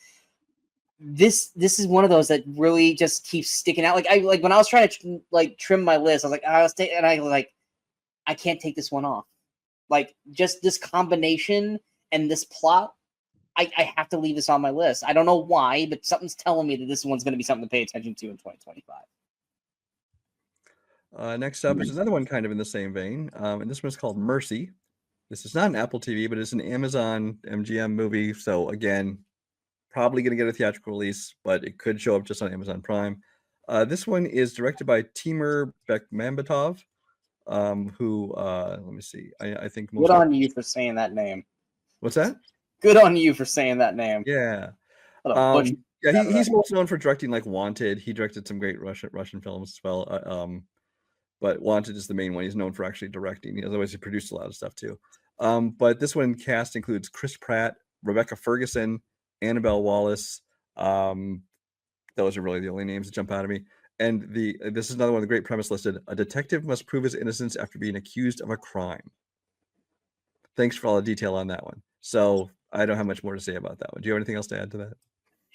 This is one of those that really just keeps sticking out. Like when I was trying to trim my list, I was like, I can't take this one off. Like, just this combination and this plot, I have to leave this on my list. I don't know why, but something's telling me that this one's going to be something to pay attention to in 2025. Next up is another one kind of in the same vein, and this one's called Mercy. This is not an Apple TV, but it's an Amazon MGM movie. So again, probably going to get a theatrical release, but it could show up just on Amazon Prime. This one is directed by Timur Bekmambetov, who let me see. I think good on you for saying that name. What's that? Good on you for saying that name. Yeah. Yeah, he's most known for directing like Wanted. He directed some great Russian films as well. But Wanted is the main one. He's known for actually directing. Otherwise, he produced a lot of stuff too. But this one cast includes Chris Pratt, Rebecca Ferguson, Annabelle Wallis. Those are really the only names that jump out at me. And this is another one of the great premise listed. A detective must prove his innocence after being accused of a crime. Thanks for all the detail on that one. So I don't have much more to say about that one. Do you have anything else to add to that?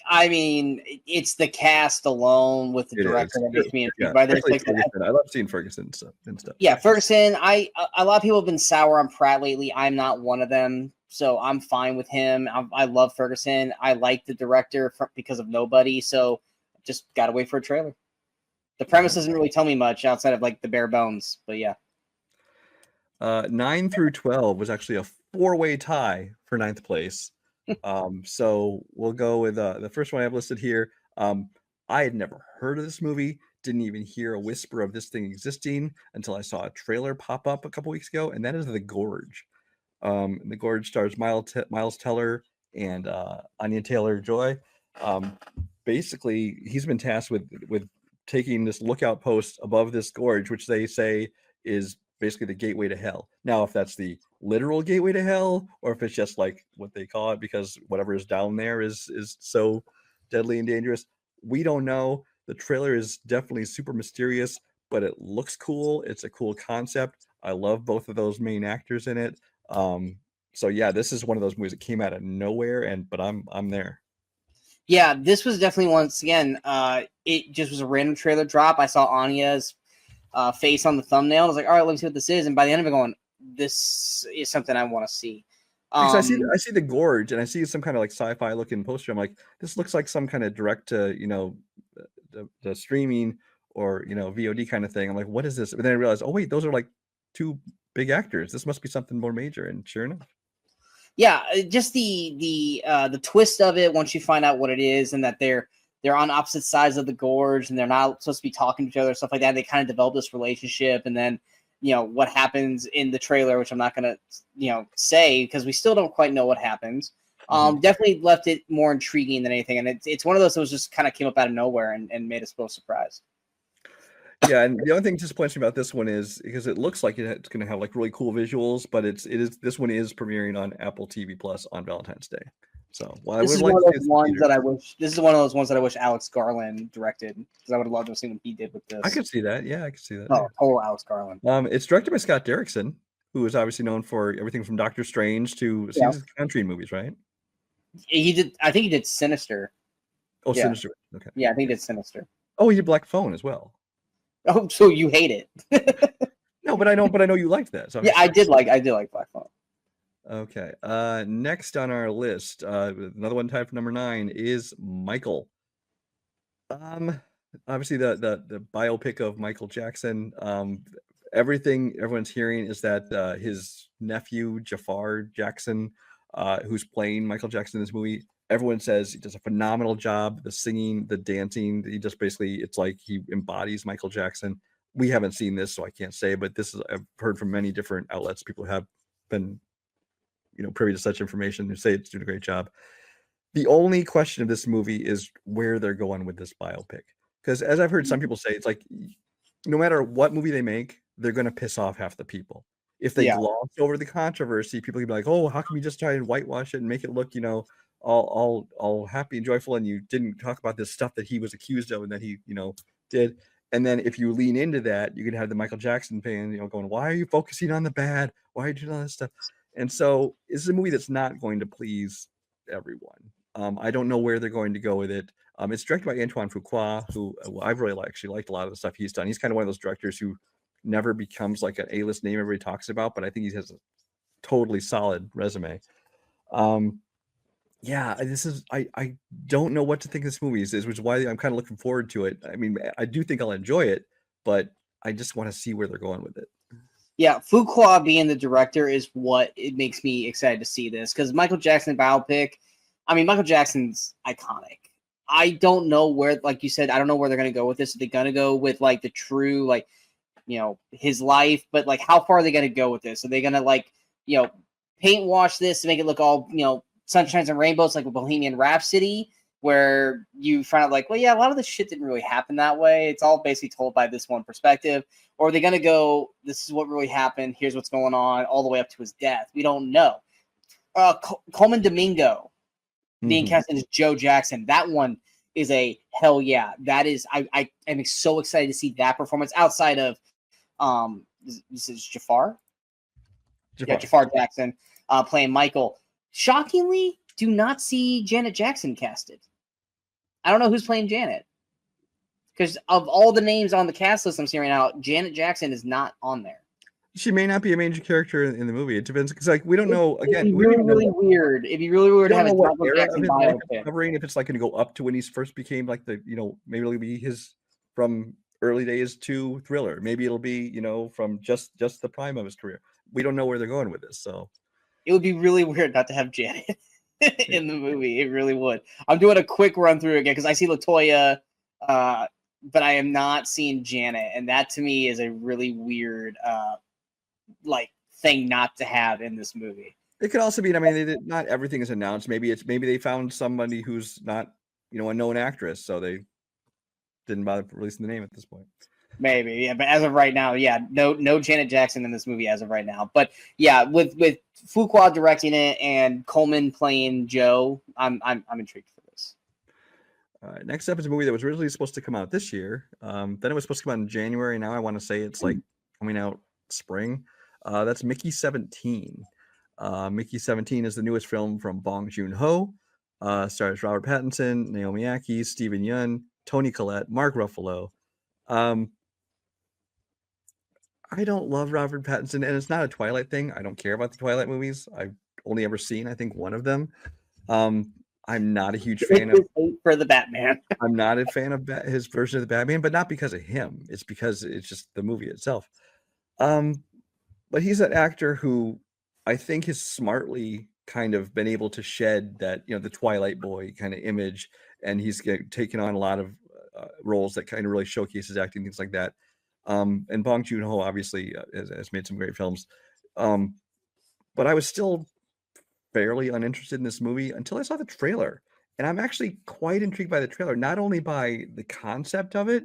I mean, it's the cast alone with the director that makes me intrigued by this. I love seeing Ferguson and stuff. Yeah, Ferguson. A lot of people have been sour on Pratt lately. I'm not one of them, so I'm fine with him. I love Ferguson. I like the director because of Nobody, so just gotta wait for a trailer. The premise doesn't really tell me much outside of like the bare bones, but yeah. 9 through 12 was actually a 4-way tie for 9th place. So we'll go with the first one I have listed here. I had never heard of this movie, didn't even hear a whisper of this thing existing until I saw a trailer pop up a couple weeks ago, and that is The Gorge. The Gorge stars Miles Teller and Anya Taylor-Joy. Basically, he's been tasked with taking this lookout post above this gorge, which they say is basically the gateway to hell. Now, if that's the literal gateway to hell, or if it's just like what they call it because whatever is down there is so deadly and dangerous, we don't know. The trailer is definitely super mysterious, but it looks cool. It's a cool concept. I love both of those main actors in it. So yeah, this is one of those movies that came out of nowhere, but I'm there. Yeah, this was definitely, once again, it just was a random trailer drop. I saw Anya's face on the thumbnail. I was like, all right, let me see what this is. And by the end of it, going, this is something I want to see. Because I see the gorge and I see some kind of like sci-fi looking poster. I'm like, this looks like some kind of direct to, the streaming or, VOD kind of thing. I'm like, what is this? But then I realized, oh wait, those are like two big actors. This must be something more major. And sure enough. Yeah, just the twist of it once you find out what it is and that they're on opposite sides of the gorge and they're not supposed to be talking to each other, stuff like that. They kind of develop this relationship, and then what happens in the trailer, which I'm not gonna say because we still don't quite know what happens. Definitely left it more intriguing than anything, and it's one of those that was just kind of came up out of nowhere and made us both surprised. Yeah, and the only thing disappoints me about this one is because it looks like it's going to have like really cool visuals, but this one is premiering on Apple TV Plus on Valentine's Day. So while this is one of those ones that I wish. This is one of those ones that I wish Alex Garland directed, because I would have loved to see what he did with this. I could see that. Yeah, I could see that. Oh, total Alex Garland. It's directed by Scott Derrickson, who is obviously known for everything from Doctor Strange to country movies, right? He did. I think he did Sinister. Oh, yeah. Sinister. Okay. Yeah, I think he did Sinister. Oh, he did Black Phone as well. Oh, so you hate it? No, but I know you liked that. So yeah, I did like Black Phone. Okay. Next on our list, another one tied for number 9 is Michael. Obviously the biopic of Michael Jackson. Everything everyone's hearing is that his nephew Jafar Jackson, who's playing Michael Jackson in this movie, everyone says he does a phenomenal job. The singing, the dancing, he just basically, it's like he embodies Michael Jackson. We haven't seen this, so I can't say, but I've heard from many different outlets. People have been, privy to such information who say it's doing a great job. The only question of this movie is where they're going with this biopic. Because as I've heard some people say, it's like, no matter what movie they make, they're going to piss off half the people. If they gloss over the controversy, people can be like, oh, how come you just try and whitewash it and make it look, all happy and joyful, and you didn't talk about this stuff that he was accused of and that he, did. And then if you lean into that, you can have the Michael Jackson fan, going, why are you focusing on the bad? Why are you doing all this stuff? And so this is a movie that's not going to please everyone. I don't know where they're going to go with it. It's directed by Antoine Fuqua, who I've really actually liked a lot of the stuff he's done. He's kind of one of those directors who never becomes like an A-list name everybody talks about, but I think he has a totally solid resume. Yeah, I don't know what to think of this movie, which is why I'm kind of looking forward to it. I mean, I do think I'll enjoy it, but I just want to see where they're going with it. Yeah, Fuqua being the director is what it makes me excited to see this, because Michael Jackson biopic, I mean, Michael Jackson's iconic. I don't know where, like you said, I don't know where they're going to go with this. Are they going to go with like the true, like, his life, but like how far are they going to go with this? Are they going to like, paint wash this to make it look all, sunshines and rainbows like a Bohemian Rhapsody, where you find out like, well, yeah, a lot of this shit didn't really happen that way. It's all basically told by this one perspective. Or are they going to go, this is what really happened, here's what's going on, all the way up to his death? We don't know. Coleman Domingo being cast as Joe Jackson, that one is a hell yeah. That is, I am so excited to see that performance outside of, this is Jafar? Yeah, Jafar Jackson playing Michael. Shockingly, do not see Janet Jackson casted. I don't know who's playing Janet. Because of all the names on the cast list I'm seeing right now, Janet Jackson is not on there. She may not be a major character in the movie. It depends, because like we don't know. Again, it'd be really weird. It'd be really weird to have a Michael Jackson biopic. Covering if it's like going to go up to when he first became like the, maybe it'll be his from early days to Thriller. Maybe it'll be, from just the prime of his career. We don't know where they're going with this, so. It would be really weird not to have Janet in the movie. It really would. I'm doing a quick run through again because I see LaToya, but I am not seeing Janet, and that to me is a really weird, thing not to have in this movie. It could also be. I mean, not everything is announced. Maybe they found somebody who's not, a known actress, so they didn't bother releasing the name at this point. Maybe, yeah, but as of right now, yeah, no Janet Jackson in this movie as of right now. But yeah, with Fuqua directing it and Coleman playing Joe, I'm intrigued for this. All right, next up is a movie that was originally supposed to come out this year. Then it was supposed to come out in January. Now I want to say it's like coming out spring. That's Mickey 17. Mickey 17 is the newest film from Bong Joon-ho. Stars Robert Pattinson, Naomi Ackie, Steven Yeun, Toni Collette, Mark Ruffalo. I don't love Robert Pattinson, and it's not a Twilight thing. I don't care about the Twilight movies. only ever seen, I think, one of them. I'm not a huge fan of for the Batman. I'm not a fan of his version of the Batman, but not because of him. It's because it's just the movie itself. But he's an actor who I think has smartly kind of been able to shed that, the Twilight boy kind of image, and he's taken on a lot of roles that kind of really showcase his acting, things like that. And Bong Joon-ho obviously has made some great films. But I was still fairly uninterested in this movie until I saw the trailer. And I'm actually quite intrigued by the trailer, not only by the concept of it,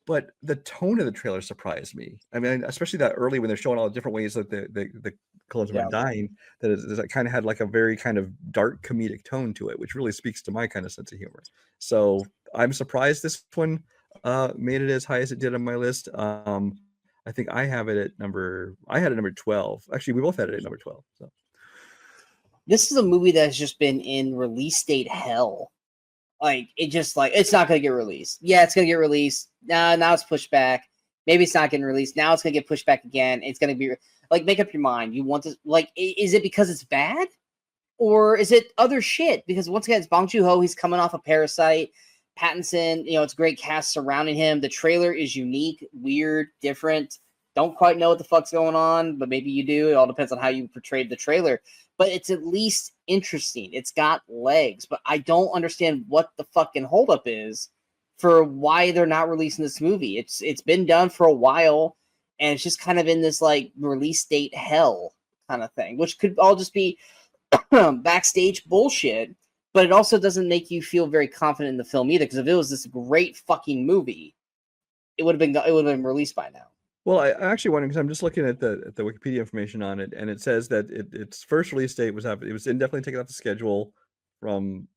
but the tone of the trailer surprised me. I mean, especially that early when they're showing all the different ways that the clones are dying, that kind of had like a very kind of dark comedic tone to it, which really speaks to my kind of sense of humor. So I'm surprised this one made it as high as it did on my list. I think I had it at number 12. Actually, we both had it at number 12. So this is a movie that's just been in release date hell. Like, it's not going to get released. Yeah, it's going to get released. Now it's pushed back. Maybe it's not getting released. Now it's going to get pushed back again. It's going to be, like, make up your mind. You want this, like, is it because it's bad? Or is it other shit? Because, once again, it's Bong Joon-ho. He's coming off a Parasite. Pattinson, it's a great cast surrounding him. The trailer is unique, weird, different. Don't quite know what the fuck's going on, but maybe you do. It all depends on how you portrayed the trailer. But it's at least interesting. It's got legs, but I don't understand what the fucking holdup is for why they're not releasing this movie. It's been done for a while, and it's just kind of in this like release date hell kind of thing, which could all just be backstage bullshit. But it also doesn't make you feel very confident in the film either. Because if it was this great fucking movie, it would have been released by now. Well, I actually wonder, because I'm just looking at the Wikipedia information on it, and it says that its first release date was indefinitely taken off the schedule from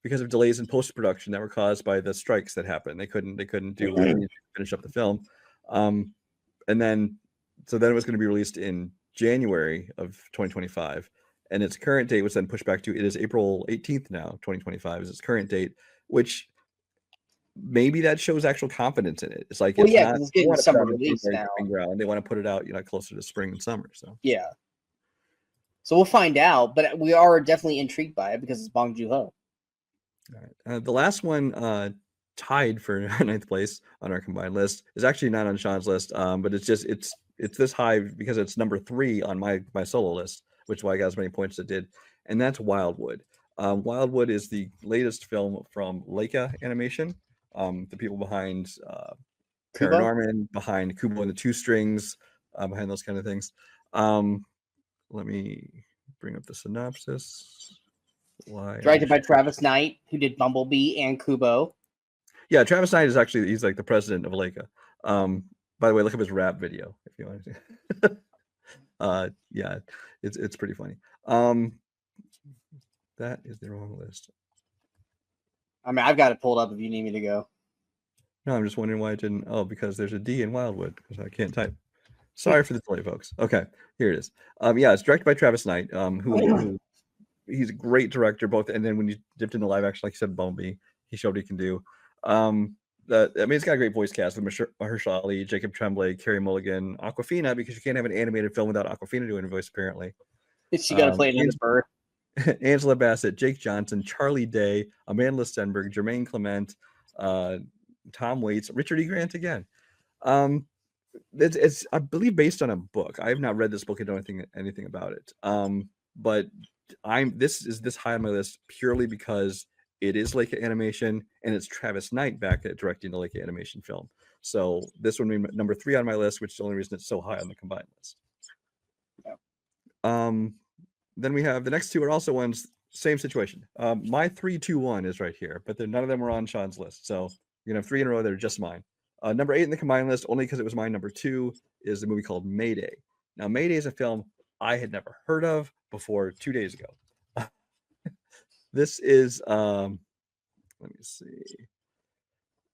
because of delays in post production that were caused by the strikes that happened. They couldn't finish up the film, and then it was going to be released in January of 2025, and its current date was then pushed back to it is April 18th now, 2025 is its current date, which maybe that shows actual confidence in it. It's like, it's getting summer release now. They want to put it out, closer to spring and summer. So yeah. So we'll find out, but we are definitely intrigued by it because it's Bong Joon-ho. All right. The last one tied for 9th place on our combined list is actually not on Sean's list, but it's this high because it's number 3 on my solo list, which is why I got as many points as it did, and that's Wildwood. Wildwood is the latest film from Leica Animation. The people behind Paranorman, behind Kubo and the Two Strings, behind those kind of things. Let me bring up the synopsis. Directed by Travis Knight, who did Bumblebee and Kubo. Yeah, Travis Knight is he's like the president of Leica. By the way, look up his rap video if you want to. Yeah, it's pretty funny. That is the wrong list. I mean, I've got it pulled up if you need me to go. No, I'm just wondering why it didn't. Oh, because there's a D in Wildwood because I can't type. Sorry for the delay, folks. Okay, here it is. Yeah, it's directed by Travis Knight, who he's a great director, both. And then when you dipped into live action, like you said, Bumblebee, he showed what he can do. It's got a great voice cast with Mahershala Ali, Jacob Tremblay, Carey Mulligan, Awkwafina, because you can't have an animated film without Awkwafina doing a voice, apparently. She got to play another bird. Angela Bassett, Jake Johnson, Charlie Day, Amanda Stenberg, Jermaine Clement, Tom Waits, Richard E. Grant again. It's I believe based on a book. I have not read this book and know anything about it. But this is this high on my list purely because it is Leica Animation and it's Travis Knight back at directing the Leica Animation film. So this one would be number 3 on my list, which is the only reason it's so high on the combined list. Yeah. Then we have the next 2 are also ones, same situation. My 3, 2, 1 is right here, but none of them were on Sean's list. So you're gonna have 3 in a row that are just mine. Number 8 in the combined list, only because it was mine. Number 2 is a movie called Mayday. Now, Mayday is a film I had never heard of before 2 days ago. This is let me see.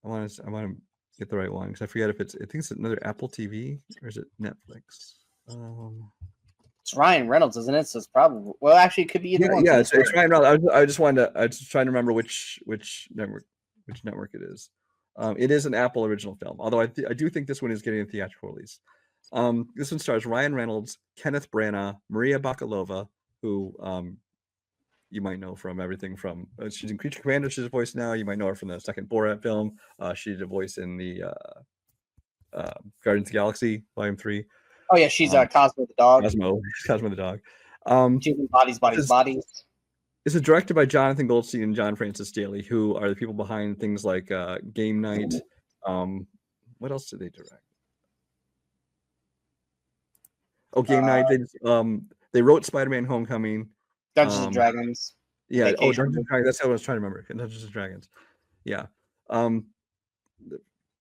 I want to get the right one because I forget if I think it's another Apple TV or is it Netflix? It's Ryan Reynolds, isn't it? So it's probably actually it could be either one. Yeah, it's Ryan Reynolds. I just trying to remember which network it is. It is an Apple original film, although I do think this one is getting a theatrical release. This one stars Ryan Reynolds, Kenneth Branagh, Maria Bakalova, who you might know from everything from she's in Creature Commander. She's a voice now. You might know her from the second Borat film. She did a voice in the Guardians of the Galaxy Volume 3. Oh yeah, she's Cosmo the dog. Cosmo the dog. She's in Bodies. This is directed by Jonathan Goldstein and John Francis Daly, who are the people behind things like Game Night. What else did they direct? Oh, Game Night. They wrote Spider-Man: Homecoming. Dungeons and Dragons. Yeah. Oh, Dungeons and Dragons. That's what I was trying to remember. Dungeons and Dragons. Yeah. The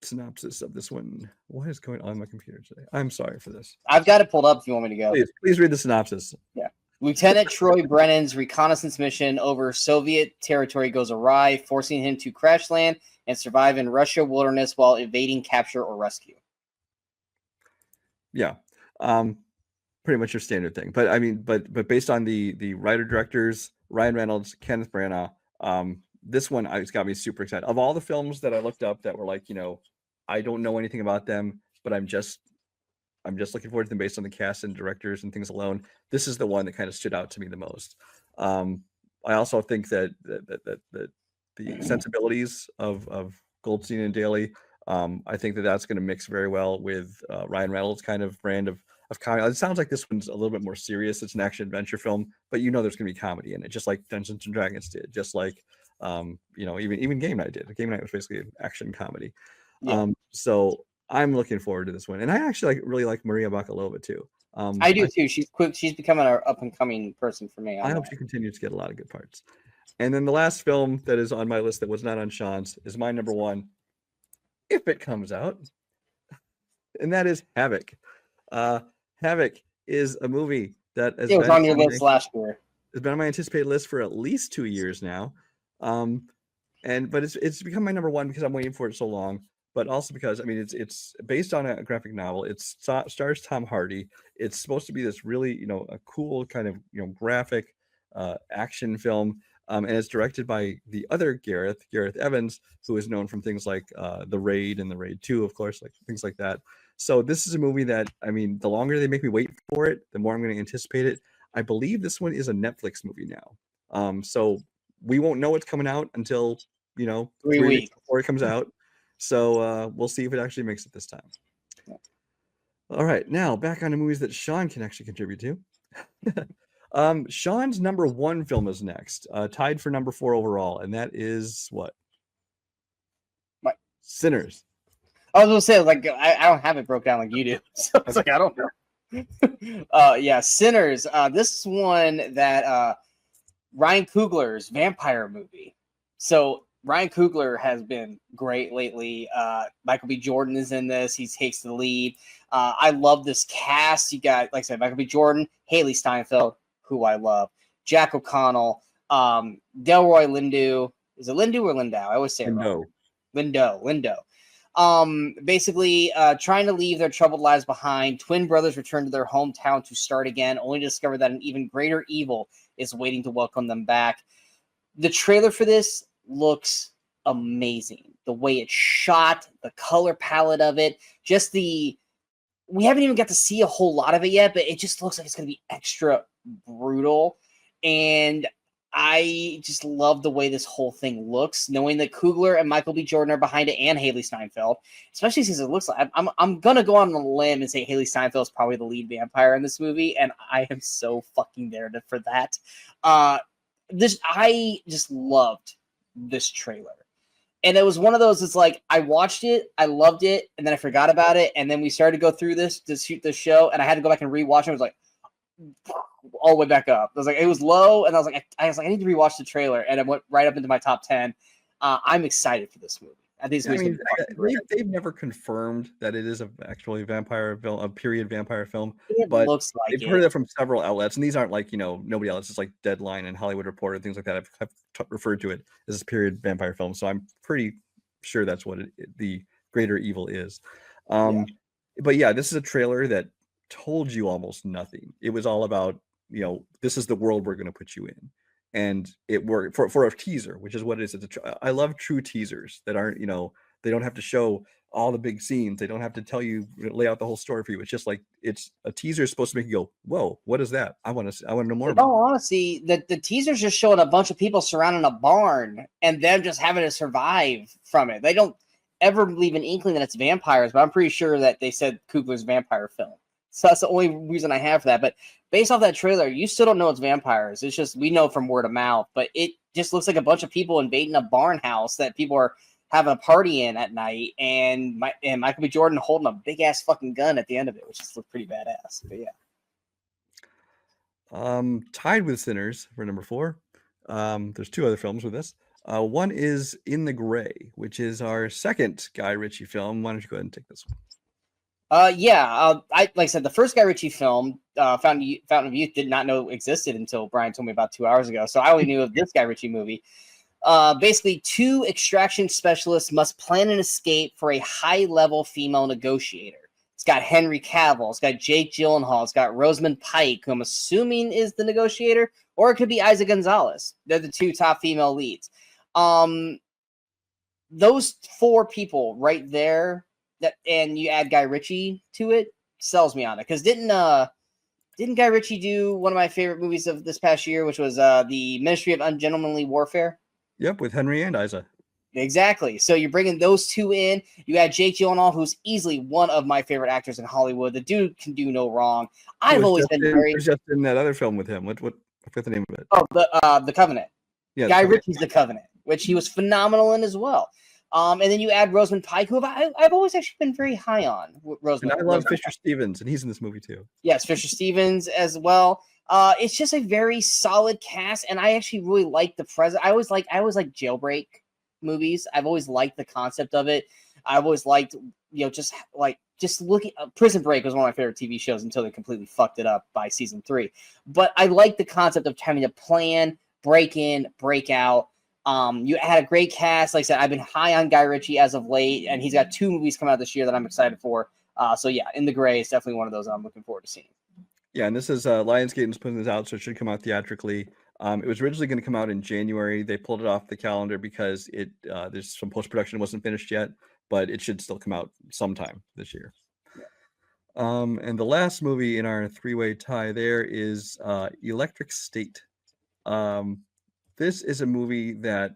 synopsis of this one. What is going on in my computer today? I'm sorry for this. I've got it pulled up if you want me to go. Please read the synopsis. Yeah. Lieutenant Troy Brennan's reconnaissance mission over Soviet territory goes awry, forcing him to crash land and survive in Russia wilderness while evading capture or rescue. Yeah. Pretty much your standard thing. But I mean, but based on the writer-directors, Ryan Reynolds, Kenneth Branagh, this one it's got me super excited. Of all the films that I looked up that were like, I don't know anything about them, but I'm just looking forward to them based on the cast and directors and things alone. This is the one that kind of stood out to me the most. I also think that the sensibilities of Goldstein and Daly, I think that's going to mix very well with Ryan Reynolds' kind of brand of comedy. It sounds like this one's a little bit more serious. It's an action adventure film, but there's going to be comedy in it, just like Dungeons and Dragons did, just like even Game Night did. Game Night was basically an action comedy. Yeah. So I'm looking forward to this one, and I actually really like Maria Bakalova too. I do too. She's quick. She's becoming an up and coming person for me. I hope she continues to get a lot of good parts. And then the last film that is on my list that was not on Sean's is my number one, if it comes out, and that is Havoc. Havoc is a movie that has was on your list last year. It's been on my anticipated list for at least 2 years now, but it's become my number one because I'm waiting for it so long. But also because it's based on a graphic novel. It stars Tom Hardy. It's supposed to be this really a cool kind of graphic action film, and it's directed by the other Gareth Evans, who is known from things like The Raid and The Raid 2, of course, like things like that. So this is a movie that the longer they make me wait for it, the more I'm going to anticipate it. I believe this one is a Netflix movie now, so we won't know it's coming out until 3 weeks before it comes out. So we'll see if it actually makes it this time. Yeah. All right, now back on the movies that Sean can actually contribute to. Sean's number one film is next, tied for number 4 overall, and that is what? Sinners. I was gonna say, like, I don't have it broke down like you do, so it's like I don't know. Yeah, Sinners. This one that Ryan Coogler's vampire movie. So Ryan Coogler has been great lately. Michael B. Jordan is in this. He takes the lead. I love this cast. You got, like I said, Michael B. Jordan, Haley Steinfeld, who I love, Jack O'Connell, Delroy Lindo. Is it Lindo or Lindau? I always say it wrong. Lindo. Basically trying to leave their troubled lives behind. Twin brothers return to their hometown to start again, only to discover that an even greater evil is waiting to welcome them back. The trailer for this looks amazing. The way it's shot, the color palette of it, we haven't even got to see a whole lot of it yet, but it just looks like it's going to be extra brutal. And I just love the way this whole thing looks, knowing that Coogler and Michael B. Jordan are behind it, and Haley Steinfeld, especially since it looks like I'm going to go on a limb and say Haley Steinfeld is probably the lead vampire in this movie, and I am so fucking there for that. I just loved this trailer. And it was one of those, it's like, I watched it, I loved it, and then I forgot about it, and then we started to go through this to shoot this show, and I had to go back and rewatch it. I was like, all the way back up. I was like, it was low, and I was like, I need to rewatch the trailer, and it went right up into my top 10. I'm excited for this movie. I think they've never confirmed that it is actually a period vampire film. It but looks like they've heard that from several outlets, and these aren't like nobody else. It's like Deadline and Hollywood Reporter, things like that. I've referred to it as a period vampire film, so I'm pretty sure that's what the greater evil is. But yeah, this is a trailer that told you almost nothing. It was all about this is the world we're going to put you in. And it worked for a teaser, which is what it is. I love true teasers that aren't, they don't have to show all the big scenes. They don't have to tell you, lay out the whole story for you. It's just like it's a teaser supposed to make you go, "Whoa, what is that? I want to know more In about." all honesty, the teaser's just showing a bunch of people surrounding a barn and them just having to survive from it. They don't ever leave an inkling that it's vampires, but I'm pretty sure that they said Coogler's vampire film. So that's the only reason I have for that. But based off that trailer, you still don't know it's vampires. It's just we know from word of mouth, but it just looks like a bunch of people invading a barn house that people are having a party in at night, and Michael B. Jordan holding a big ass fucking gun at the end of it, which just looked pretty badass. But yeah. Tied with Sinners for number 4. There's 2 other films with this. One is In the Gray, which is our second Guy Ritchie film. Why don't you go ahead and take this one? I like I said, the first Guy Ritchie film, Fountain of Youth, did not know existed until Brian told me about 2 hours ago. So I only knew of this Guy Ritchie movie. Basically, 2 extraction specialists must plan an escape for a high-level female negotiator. It's got Henry Cavill, it's got Jake Gyllenhaal, it's got Rosamund Pike, who I'm assuming is the negotiator, or it could be Isa Gonzalez. They're the 2 top female leads. Those 4 people right there, and you add Guy Ritchie to it, sells me on it. Because didn't Guy Ritchie do one of my favorite movies of this past year, which was the Ministry of Ungentlemanly Warfare? Yep, with Henry and Isa. Exactly. So you're bringing those 2 in. You add Jake Gyllenhaal, who's easily one of my favorite actors in Hollywood. The dude can do no wrong. I've always been very. Just in that other film with him. What? I forget the name of it. Oh, the Covenant. Yeah, Guy Ritchie's The Covenant, which he was phenomenal in as well. And then you add Rosamund Pike, who I've always actually been very high on. Rosamund. And I love Fisher Stevens, and he's in this movie too. Yes, Fisher Stevens as well. It's just a very solid cast, and I actually really like the present. I always like Jailbreak movies. I've always liked the concept of it. I've always liked, just looking. Prison Break was one of my favorite TV shows until they completely fucked it up by season 3. But I like the concept of having to plan, break in, break out. You had a great cast. Like I said, I've been high on Guy Ritchie as of late, and he's got 2 movies coming out this year that I'm excited for. So yeah, In the Gray is definitely one of those I'm looking forward to seeing. Yeah, and this is Lionsgate is putting this out, so it should come out theatrically. It was originally going to come out in January. They pulled it off the calendar because there's some post-production wasn't finished yet, but it should still come out sometime this year. And the last movie in our 3-way tie there is Electric State. This is a movie that,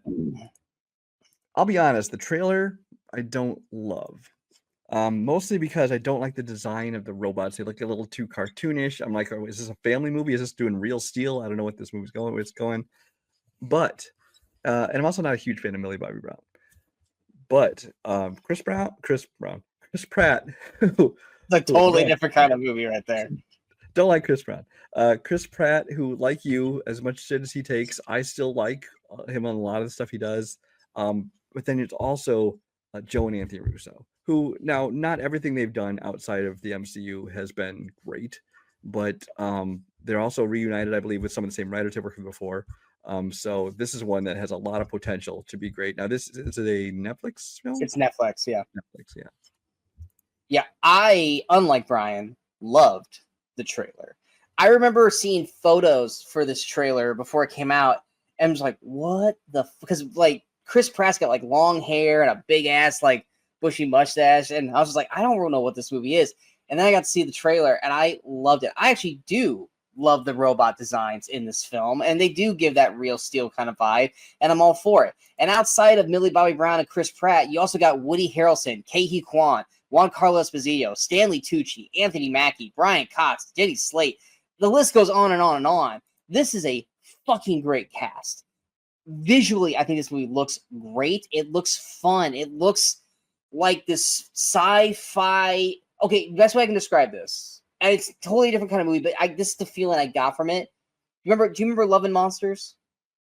I'll be honest, the trailer I don't love. Mostly because I don't like the design of the robots. They look a little too cartoonish. I'm like, oh, is this a family movie? Is this doing Real Steel? I don't know what this movie's going. Where it's going. But and I'm also not a huge fan of Millie Bobby Brown. But Chris Pratt, it's a totally different kind of movie right there. Don't like Chris Pratt. Chris Pratt, who, like you, as much shit as he takes, I still like him on a lot of the stuff he does. But then it's also Joe and Anthony Russo, who now not everything they've done outside of the MCU has been great, but they're also reunited, I believe, with some of the same writers they worked with before. So this is one that has a lot of potential to be great. Now, this is a Netflix film? It's Netflix, yeah. Netflix, yeah. Yeah, I, unlike Brian, loved the trailer. I remember seeing photos for this trailer before it came out, and was like, what the because like Chris Pratt's got like long hair and a big ass like bushy mustache, and I was just like, I don't really know what this movie is. And then I got to see the trailer, and I loved it. I actually do love the robot designs in this film, and they do give that Real Steel kind of vibe, and I'm all for it. And outside of Millie Bobby Brown and Chris Pratt, you also got Woody Harrelson, Ke-Huy Quan, Juan Carlos Esposito, Stanley Tucci, Anthony Mackie, Brian Cox, Jenny Slate. The list goes on and on and on. This is a fucking great cast. Visually, I think this movie looks great. It looks fun. It looks like this sci-fi. Okay, best way I can describe this. And it's a totally different kind of movie, but this is the feeling I got from it. Do you remember Love and Monsters?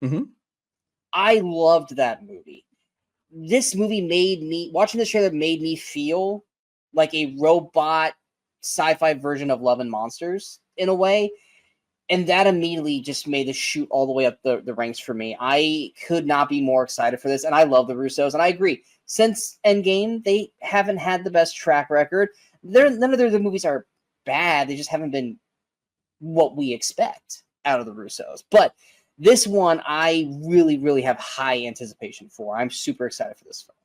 Mm-hmm. I loved that movie. This movie watching this trailer made me feel like a robot sci-fi version of Love and Monsters in a way. And that immediately just made the shoot all the way up the ranks for me. I could not be more excited for this. And I love the Russos. And I agree. Since Endgame, they haven't had the best track record. None of their movies are bad. They just haven't been what we expect out of the Russos. But this one, I really, really have high anticipation for. I'm super excited for this film.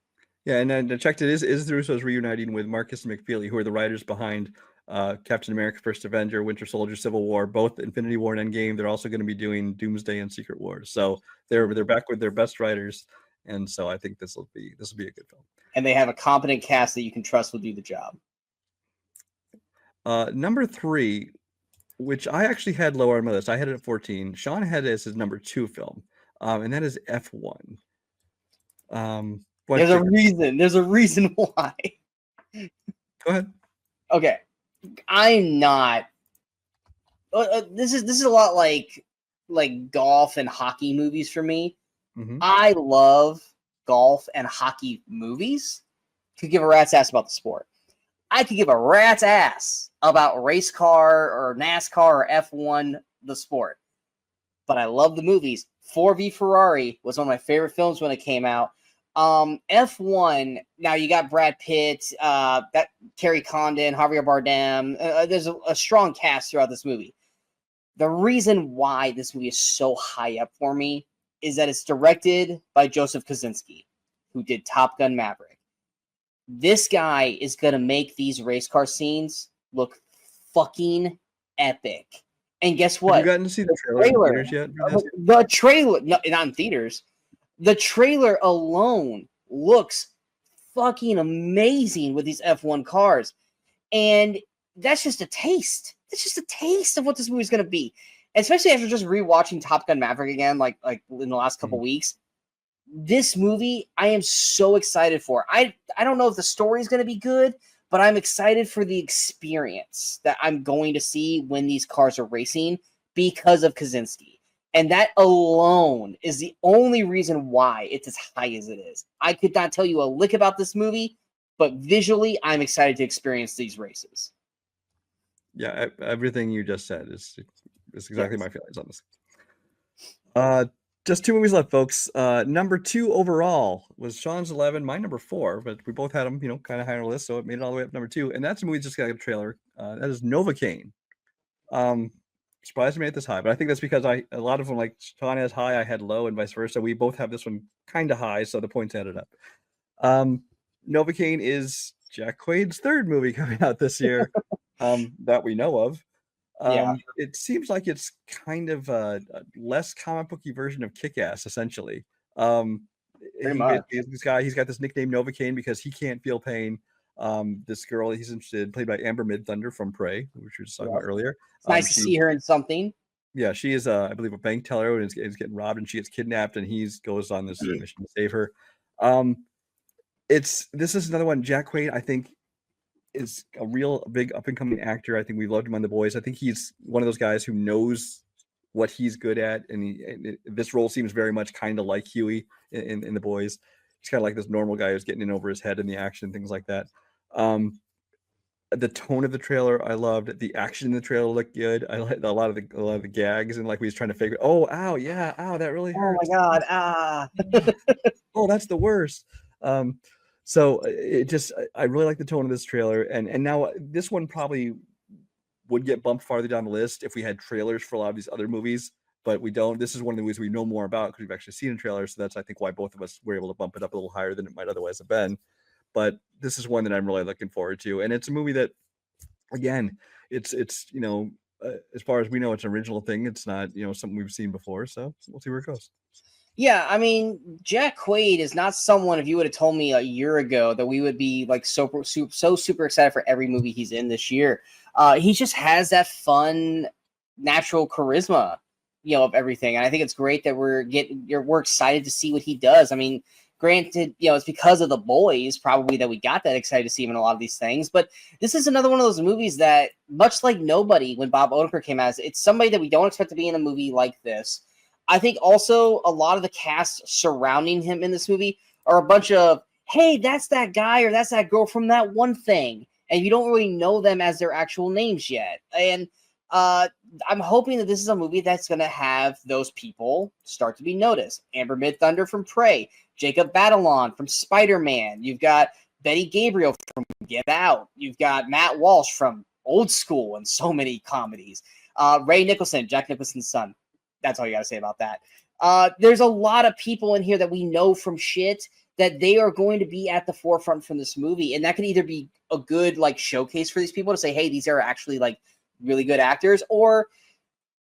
Yeah, and then I checked it is the Russos reuniting with Marcus and McFeely, who are the writers behind Captain America: First Avenger, Winter Soldier, Civil War, both Infinity War and Endgame. They're also going to be doing Doomsday and Secret Wars. So they're back with their best writers, and so I think this will be a good film. And they have a competent cast that you can trust will do the job. Number 3, which I actually had lower on my list. I had it at 14. Sean had it as his number 2 film, and that is F1. There's a reason. There's a reason why. Go ahead. Okay, I'm not. This is a lot like golf and hockey movies for me. Mm-hmm. I love golf and hockey movies. Could give a rat's ass about the sport. I could give a rat's ass about race car or NASCAR or F1, the sport. But I love the movies. Ford v Ferrari was one of my favorite films when it came out. F1, now you got Brad Pitt, that Kerry Condon, Javier Bardem. There's a strong cast throughout this movie. The reason why this movie is so high up for me is that it's directed by Joseph Kosinski, who did Top Gun Maverick. This guy is going to make these race car scenes look fucking epic. And guess what? Have you gotten to see the trailer in theaters yet? The trailer, no, not in theaters. The trailer alone looks fucking amazing with these F1 cars. And that's just a taste. It's just a taste of what this movie's going to be. Especially after just rewatching Top Gun Maverick again, like in the last couple weeks. This movie, I am so excited for. I don't know if the story is going to be good, but I'm excited for the experience that I'm going to see when these cars are racing because of Kosinski. And that alone is the only reason why it's as high as it is. I could not tell you a lick about this movie, but visually, I'm excited to experience these races. Yeah, everything you just said is exactly my feelings on this. Just 2 movies left, folks. Number 2 overall was Sean's 11, my number 4, but we both had them, kind of high on our list, so it made it all the way up number 2. And that's a movie just got a trailer. That is Novocaine. Surprised me at this high, but I think that's because a lot of them, like Sean has high, I had low, and vice versa. We both have this one kind of high, so the points added up. Novocaine is Jack Quaid's 3rd movie coming out this year, that we know of. It seems like it's kind of a less comic booky version of Kick-Ass, essentially. He's got this nickname Novocaine because he can't feel pain. This girl he's interested in, played by Amber Midthunder from Prey, which we were just talking about earlier. It's nice to see her in something. Yeah, she is, I believe, a bank teller and is getting robbed, and she gets kidnapped, and he goes on this mission to save her. This is another one. Jack Quaid, I think, is a real big up and coming actor. I think we loved him on The Boys. I think he's one of those guys who knows what he's good at, and this role seems very much kind of like Huey in The Boys. He's kind of like this normal guy who's getting in over his head in the action, things like that. The tone of the trailer I loved. The action in the trailer looked good. I liked a lot of the gags, and like we was trying to figure, ow, that really hurts. Oh my god, oh, that's the worst. So I really like the tone of this trailer, and now this one probably would get bumped farther down the list if we had trailers for a lot of these other movies, but we don't. This is one of the movies we know more about because we've actually seen a trailer, so that's I think why both of us were able to bump it up a little higher than it might otherwise have been. But this is one that I'm really looking forward to, and it's a movie that, again, it's as far as we know, it's an original thing. It's not something we've seen before, so we'll see where it goes. Yeah, I mean, Jack Quaid is not someone, if you would have told me a year ago that we would be like so super excited for every movie he's in this year. He just has that fun, natural charisma, of everything. And I think it's great that we're excited to see what he does. I mean, granted, it's because of The Boys probably that we got that excited to see him in a lot of these things. But this is another one of those movies that, much like Nobody, when Bob Odenkirk came out, it's somebody that we don't expect to be in a movie like this. I think also a lot of the cast surrounding him in this movie are a bunch of, hey, that's that guy or that's that girl from that one thing. And you don't really know them as their actual names yet. And I'm hoping that this is a movie that's going to have those people start to be noticed. Amber Midthunder from Prey, Jacob Batalon from Spider-Man. You've got Betty Gabriel from Get Out. You've got Matt Walsh from Old School and so many comedies. Ray Nicholson, Jack Nicholson's son. That's all you got to say about that. There's a lot of people in here that we know from shit that they are going to be at the forefront from this movie. And that could either be a good like showcase for these people to say, hey, these are actually like really good actors, or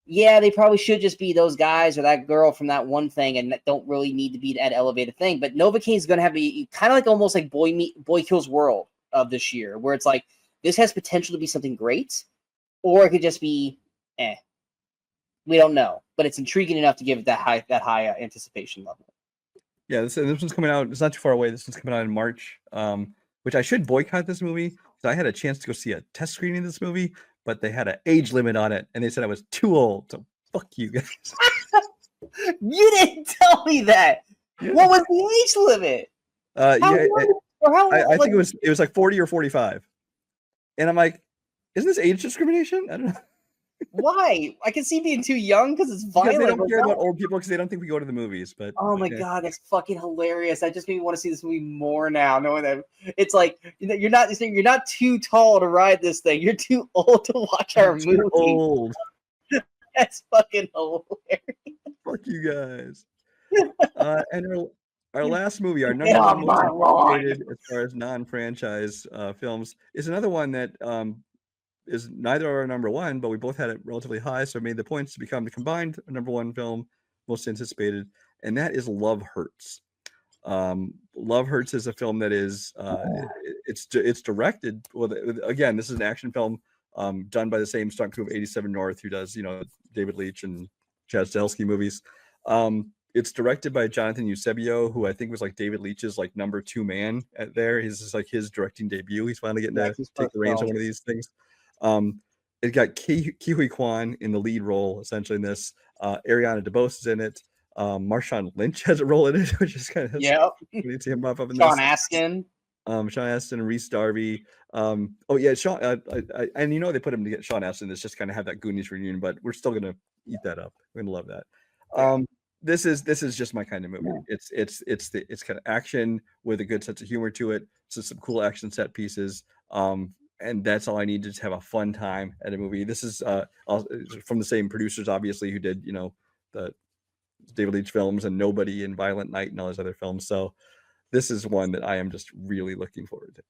yeah, they probably should just be those guys or that girl from that one thing and don't really need to be that elevated thing. But Novocaine is going to have be kind of like almost like Boy Kills World of this year, where it's like this has potential to be something great, or it could just be we don't know, but it's intriguing enough to give it that high anticipation level. Yeah, this one's coming out. It's not too far away. This one's coming out in March, which I should boycott this movie because I had a chance to go see a test screening of this movie, but they had an age limit on it, and they said I was too old. So fuck you guys. You didn't tell me that. Yeah. What was the age limit? I think it was like 40 or 45, and I'm like, isn't this age discrimination? I don't know. Why? I can see being too young because it's violent. Because they don't care about old people because they don't think we go to the movies. But oh my god, that's fucking hilarious! I just made me want to see this movie more now, knowing that it's like you're not too tall to ride this thing. You're too old to watch our movie. Old. That's fucking hilarious. Fuck you guys. And our last movie, our number one most anticipated as far as non-franchise films, is another one that is neither our number one, but we both had it relatively high, so it made the points to become the combined number one film most anticipated, and that is Love Hurts. Love Hurts is a film that is it's directed. Well, again, this is an action film done by the same stunt crew of 87 North, who does David Leitch and Chad Stahelski movies. It's directed by Jonathan Eusebio, who I think was like David Leitch's like number 2 man there. This is like his directing debut. He's finally getting to take the reins on one of these things. It got Ke Huy Quan in the lead role, essentially in this. Ariana DeBose is in it. Marshawn Lynch has a role in it, which is kind of we need to see him pop up in Sean Astin. Sean Astin and Reese Darby. Sean. And they put him to get Sean Astin. It's just kind of have that Goonies reunion, but we're still gonna eat that up. We're gonna love that. This is just my kind of movie. Yeah. It's kind of action with a good sense of humor to it. So some cool action set pieces. And that's all I need to just have a fun time at a movie. This is from the same producers, obviously, who did the David Leitch films and Nobody and Violent Night and all those other films. So this is one that I am just really looking forward to.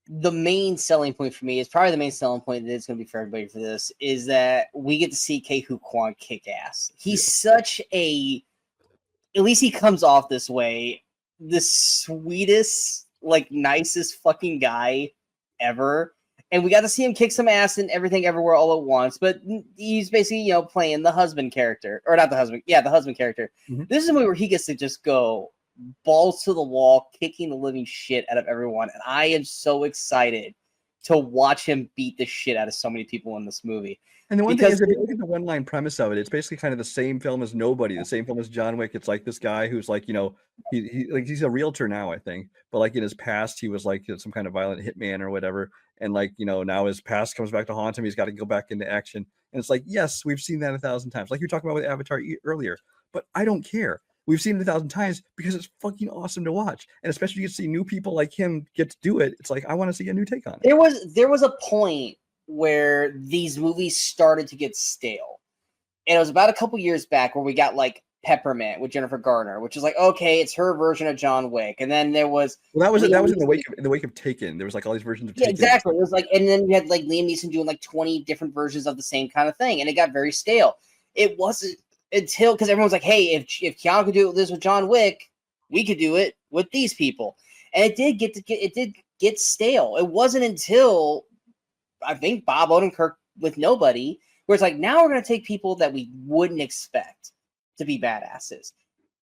The main selling point for me is probably the main selling point that it's going to be for everybody for this is that we get to see Ke Huy Quan kick ass. He's such a, at least he comes off this way, the sweetest, like nicest fucking guy ever. And we got to see him kick some ass in Everything Everywhere All at Once, but he's basically, playing the husband character, or not the husband. Yeah, the husband character. Mm-hmm. This is a movie where he gets to just go balls to the wall, kicking the living shit out of everyone. And I am so excited to watch him beat the shit out of so many people in this movie. And the one thing is, if you look at the one-line premise of it, it's basically kind of the same film as Nobody, the same film as John Wick. It's like this guy who's like, he's a realtor now, I think, but like in his past, he was like some kind of violent hitman or whatever. And like, now his past comes back to haunt him. He's got to go back into action. And it's like, yes, we've seen that 1,000 times. Like you're talking about with Avatar earlier, but I don't care. We've seen it 1,000 times because it's fucking awesome to watch. And especially you see new people like him get to do it. It's like, I want to see a new take on it. There was a point where these movies started to get stale. And it was about a couple years back where we got like Peppermint with Jennifer Garner, which is like, okay, it's her version of John Wick. And then there was that was in the wake of Taken. There was like all these versions of Taken. Exactly. It was like, and then you had like Liam Neeson doing like 20 different versions of the same kind of thing, and it got very stale. It wasn't until, because everyone's like, hey, if Keanu could do this with John Wick, we could do it with these people. And it did get stale. It wasn't until I think Bob Odenkirk with Nobody, where it's like, now we're going to take people that we wouldn't expect to be badasses,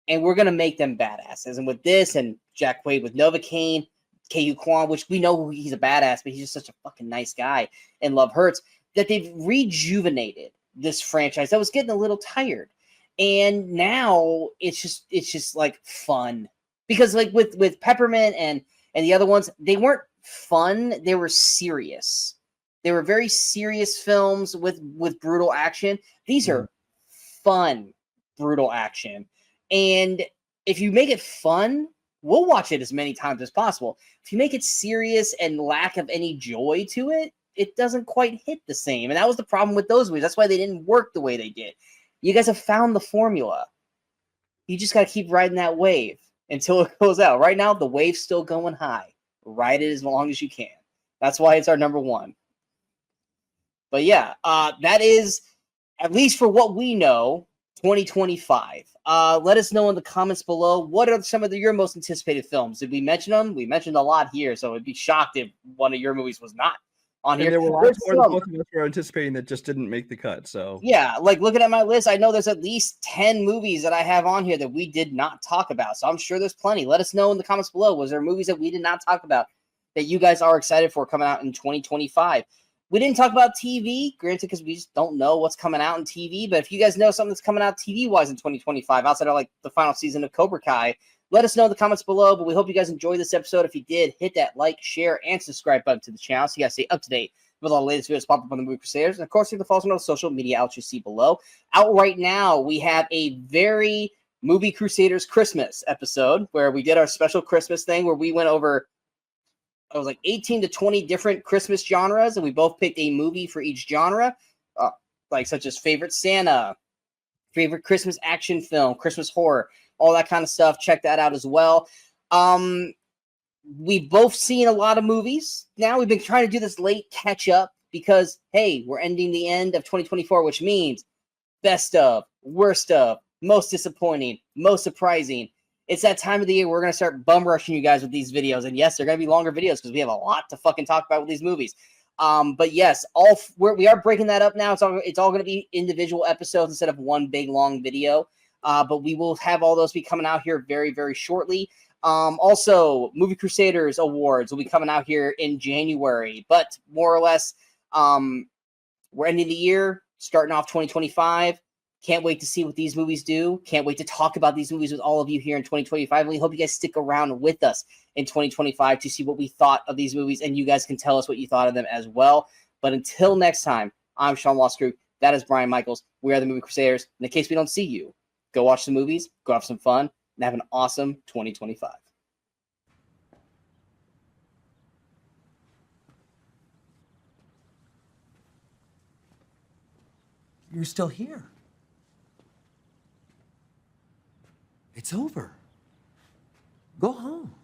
and we're going to make them badasses. And with this, and Jack Quaid with Novocaine, Ke Huy Quan, which we know he's a badass, but he's just such a fucking nice guy, and Love Hurts, that they've rejuvenated this franchise that was getting a little tired. And now it's just like fun, because like with Peppermint and the other ones, they weren't fun, they were serious. They were very serious films with brutal action. These are fun, brutal action. And if you make it fun, we'll watch it as many times as possible. If you make it serious and lack of any joy to it, it doesn't quite hit the same. And that was the problem with those movies. That's why they didn't work the way they did. You guys have found the formula. You just got to keep riding that wave. until it goes out. Right now, the wave's still going high. Ride it as long as you can. That's why it's our number one. But yeah, that is, at least for what we know, 2025. Let us know in the comments below, what are some of your most anticipated films? Did we mention them? We mentioned a lot here, so I'd be shocked if one of your movies was not on And here. there were There's lots more that some. both of us were anticipating that just didn't make the cut. So Yeah, like looking at my list, I know there's at least 10 movies that I have on here that we did not talk about. So I'm sure there's plenty. Let us know in the comments below. Was there movies that we did not talk about that you guys are excited for coming out in 2025? We didn't talk about TV, granted, because we just don't know what's coming out in TV. But if you guys know something that's coming out TV-wise in 2025, outside of like the final season of Cobra Kai, let us know in the comments below. But we hope you guys enjoyed this episode. If you did, hit that like, share, and subscribe button to the channel so you guys stay up to date with all the latest videos pop up on the Movie Crusaders. And of course, you can follow us on all the social media outlets you see below. Out right now, we have a very Movie Crusaders Christmas episode where we did our special Christmas thing where we went over, it was like 18 to 20 different Christmas genres, and we both picked a movie for each genre, like such as favorite Santa, favorite Christmas action film, Christmas horror, all that kind of stuff. Check that out as well. We've both seen a lot of movies. Now we've been trying to do this late catch up because, hey, we're ending the end of 2024, which means best of, worst of, most disappointing, most surprising. It's that time of the year we're going to start bum rushing you guys with these videos. And yes, they're going to be longer videos because we have a lot to fucking talk about with these movies. But yes, we are breaking that up now. It's all going to be individual episodes instead of one big long video. But we will have all those be coming out here very, very shortly. Also, Movie Crusaders Awards will be coming out here in January. But more or less, we're ending the year, starting off 2025. Can't wait to see what these movies do. Can't wait to talk about these movies with all of you here in 2025. And we hope you guys stick around with us in 2025 to see what we thought of these movies. And you guys can tell us what you thought of them as well. But until next time, I'm Sean Wascrew. That is Brian Michaels. We are the Movie Crusaders. And in case we don't see you, go watch the movies, go have some fun, and have an awesome 2025. You're still here. It's over. Go home.